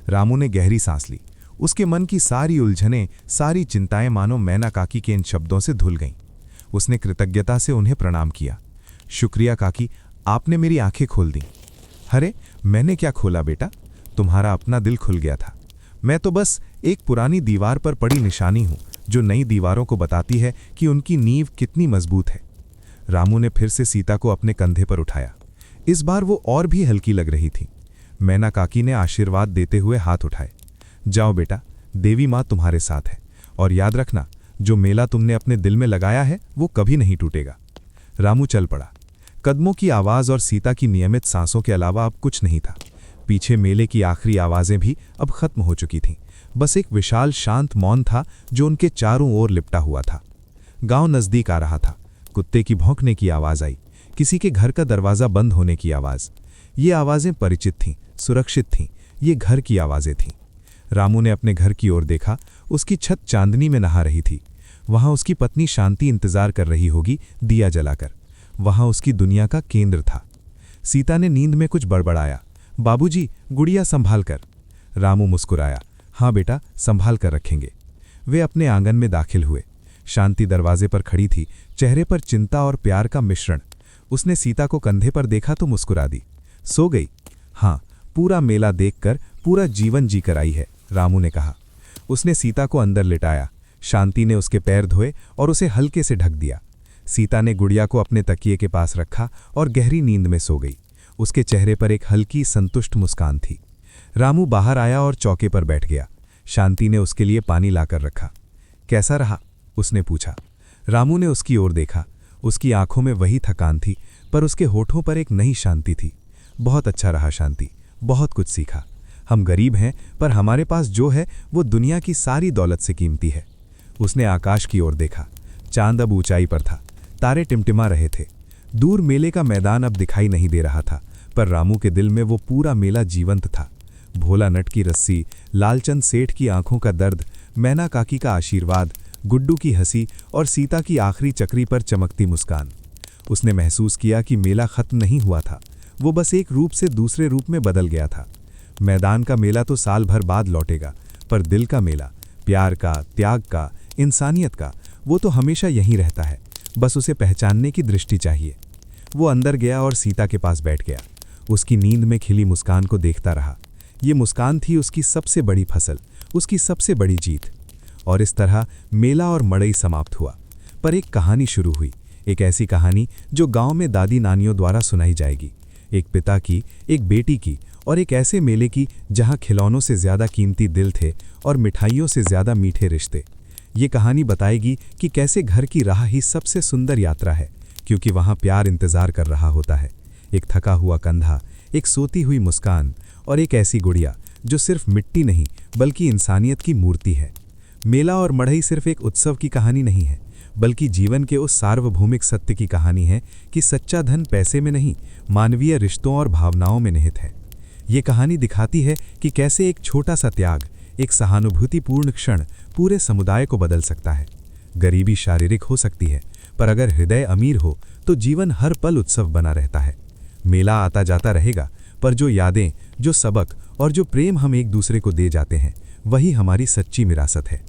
रामू ने गहरी सांस ली। उसके मन की सारी उलझनें, सारी चिंताएं मानो मैना काकी के इन शब्दों से धुल गईं। उसने कृतज्ञता से उन्हें प्रणाम किया। शुक्रिया काकी, आपने मेरी आंखें खोल दी। अरे, मैंने क्या खोला बेटा, तुम्हारा अपना दिल खुल गया था। मैं तो बस एक पुरानी दीवार पर पड़ी निशानी हूं, जो नई दीवारों को बताती है कि उनकी नींव कितनी मजबूत है। रामू ने फिर से सीता को अपने कंधे पर उठाया। इस बार वो और भी हल्की लग रही थी। मैना काकी ने आशीर्वाद देते हुए हाथ उठाए। जाओ बेटा, देवी माँ तुम्हारे साथ है, और याद रखना, जो मेला तुमने अपने दिल में लगाया है वो कभी नहीं टूटेगा। रामू चल पड़ा। कदमों की आवाज़ और सीता की नियमित सांसों के अलावा अब कुछ नहीं था। पीछे मेले की आखिरी आवाज़ें भी अब खत्म हो चुकी थीं। बस एक विशाल शांत मौन था जो उनके चारों ओर लिपटा हुआ था। गांव नज़दीक आ रहा था। कुत्ते की भौंकने की आवाज़ आई। किसी के घर का दरवाज़ा बंद होने की आवाज़। ये आवाज़ें परिचित थीं, सुरक्षित थीं, ये घर की आवाज़ें थीं। रामू ने अपने घर की ओर देखा। उसकी छत चांदनी में नहा रही थी। वहाँ उसकी पत्नी शांति इंतजार कर रही होगी दिया जलाकर। वहाँ उसकी दुनिया का केंद्र था। सीता ने नींद में कुछ बड़बड़ाया, बाबूजी, गुड़िया संभाल कर। रामू मुस्कुराया, हाँ बेटा, संभाल कर रखेंगे। वे अपने आंगन में दाखिल हुए। शांति दरवाजे पर खड़ी थी, चेहरे पर चिंता और प्यार का मिश्रण। उसने सीता को कंधे पर देखा तो मुस्कुरा दी। सो गई? हाँ, पूरा मेला देखकर पूरा जीवन जीकर आई है, रामू ने कहा। उसने सीता को अंदर लिटाया। शांति ने उसके पैर धोए और उसे हल्के से ढक दिया। सीता ने गुड़िया को अपने तकिए के पास रखा और गहरी नींद में सो गई। उसके चेहरे पर एक हल्की संतुष्ट मुस्कान थी। रामू बाहर आया और चौके पर बैठ गया। शांति ने उसके लिए पानी लाकर रखा। कैसा रहा? उसने पूछा। रामू ने उसकी ओर देखा। उसकी आंखों में वही थकान थी, पर उसके होठों पर एक नई शांति थी। बहुत अच्छा रहा शांति, बहुत कुछ सीखा। हम गरीब हैं, पर हमारे पास जो है वो दुनिया की सारी दौलत से कीमती है। उसने आकाश की ओर देखा। चांद अब ऊंचाई पर था, तारे टिमटिमा रहे थे। दूर मेले का मैदान अब दिखाई नहीं दे रहा था, पर रामू के दिल में वो पूरा मेला जीवंत था। भोला नट की रस्सी, लालचंद सेठ की आंखों का दर्द, मैना काकी का आशीर्वाद, गुड्डू की हंसी और सीता की आखिरी चक्री पर चमकती मुस्कान। उसने महसूस किया कि मेला खत्म नहीं हुआ था, वो बस एक रूप से दूसरे रूप में बदल गया था। मैदान का मेला तो साल भर बाद लौटेगा, पर दिल का मेला, प्यार का, त्याग का, इंसानियत का, वो तो हमेशा यहीं रहता है। बस उसे पहचानने की दृष्टि चाहिए। वो अंदर गया और सीता के पास बैठ गया। उसकी नींद में खिली मुस्कान को देखता रहा। ये मुस्कान थी उसकी सबसे बड़ी फसल, उसकी सबसे बड़ी जीत। और इस तरह मेला और मड़ई समाप्त हुआ। पर एक कहानी शुरू हुई, एक ऐसी कहानी जो गांव में दादी नानियों द्वारा सुनाई जाएगी। एक पिता की, एक बेटी की और एक ऐसे मेले की जहां खिलौनों से ज़्यादा कीमती दिल थे और मिठाइयों से ज़्यादा मीठे रिश्ते। ये कहानी बताएगी कि कैसे घर की राह ही सबसे सुंदर यात्रा है, क्योंकि वहाँ प्यार इंतज़ार कर रहा होता है। एक थका हुआ कंधा, एक सोती हुई मुस्कान और एक ऐसी गुड़िया जो सिर्फ मिट्टी नहीं बल्कि इंसानियत की मूर्ति है। मेला और मढ़ई सिर्फ एक उत्सव की कहानी नहीं है, बल्कि जीवन के उस सार्वभौमिक सत्य की कहानी है कि सच्चा धन पैसे में नहीं, मानवीय रिश्तों और भावनाओं में निहित है। ये कहानी दिखाती है कि कैसे एक छोटा सा त्याग, एक सहानुभूतिपूर्ण क्षण पूरे समुदाय को बदल सकता है। गरीबी शारीरिक हो सकती है, पर अगर हृदय अमीर हो तो जीवन हर पल उत्सव बना रहता है। मेला आता जाता रहेगा, पर जो यादें, जो सबक और जो प्रेम हम एक दूसरे को दे जाते हैं, वही हमारी सच्ची विरासत है।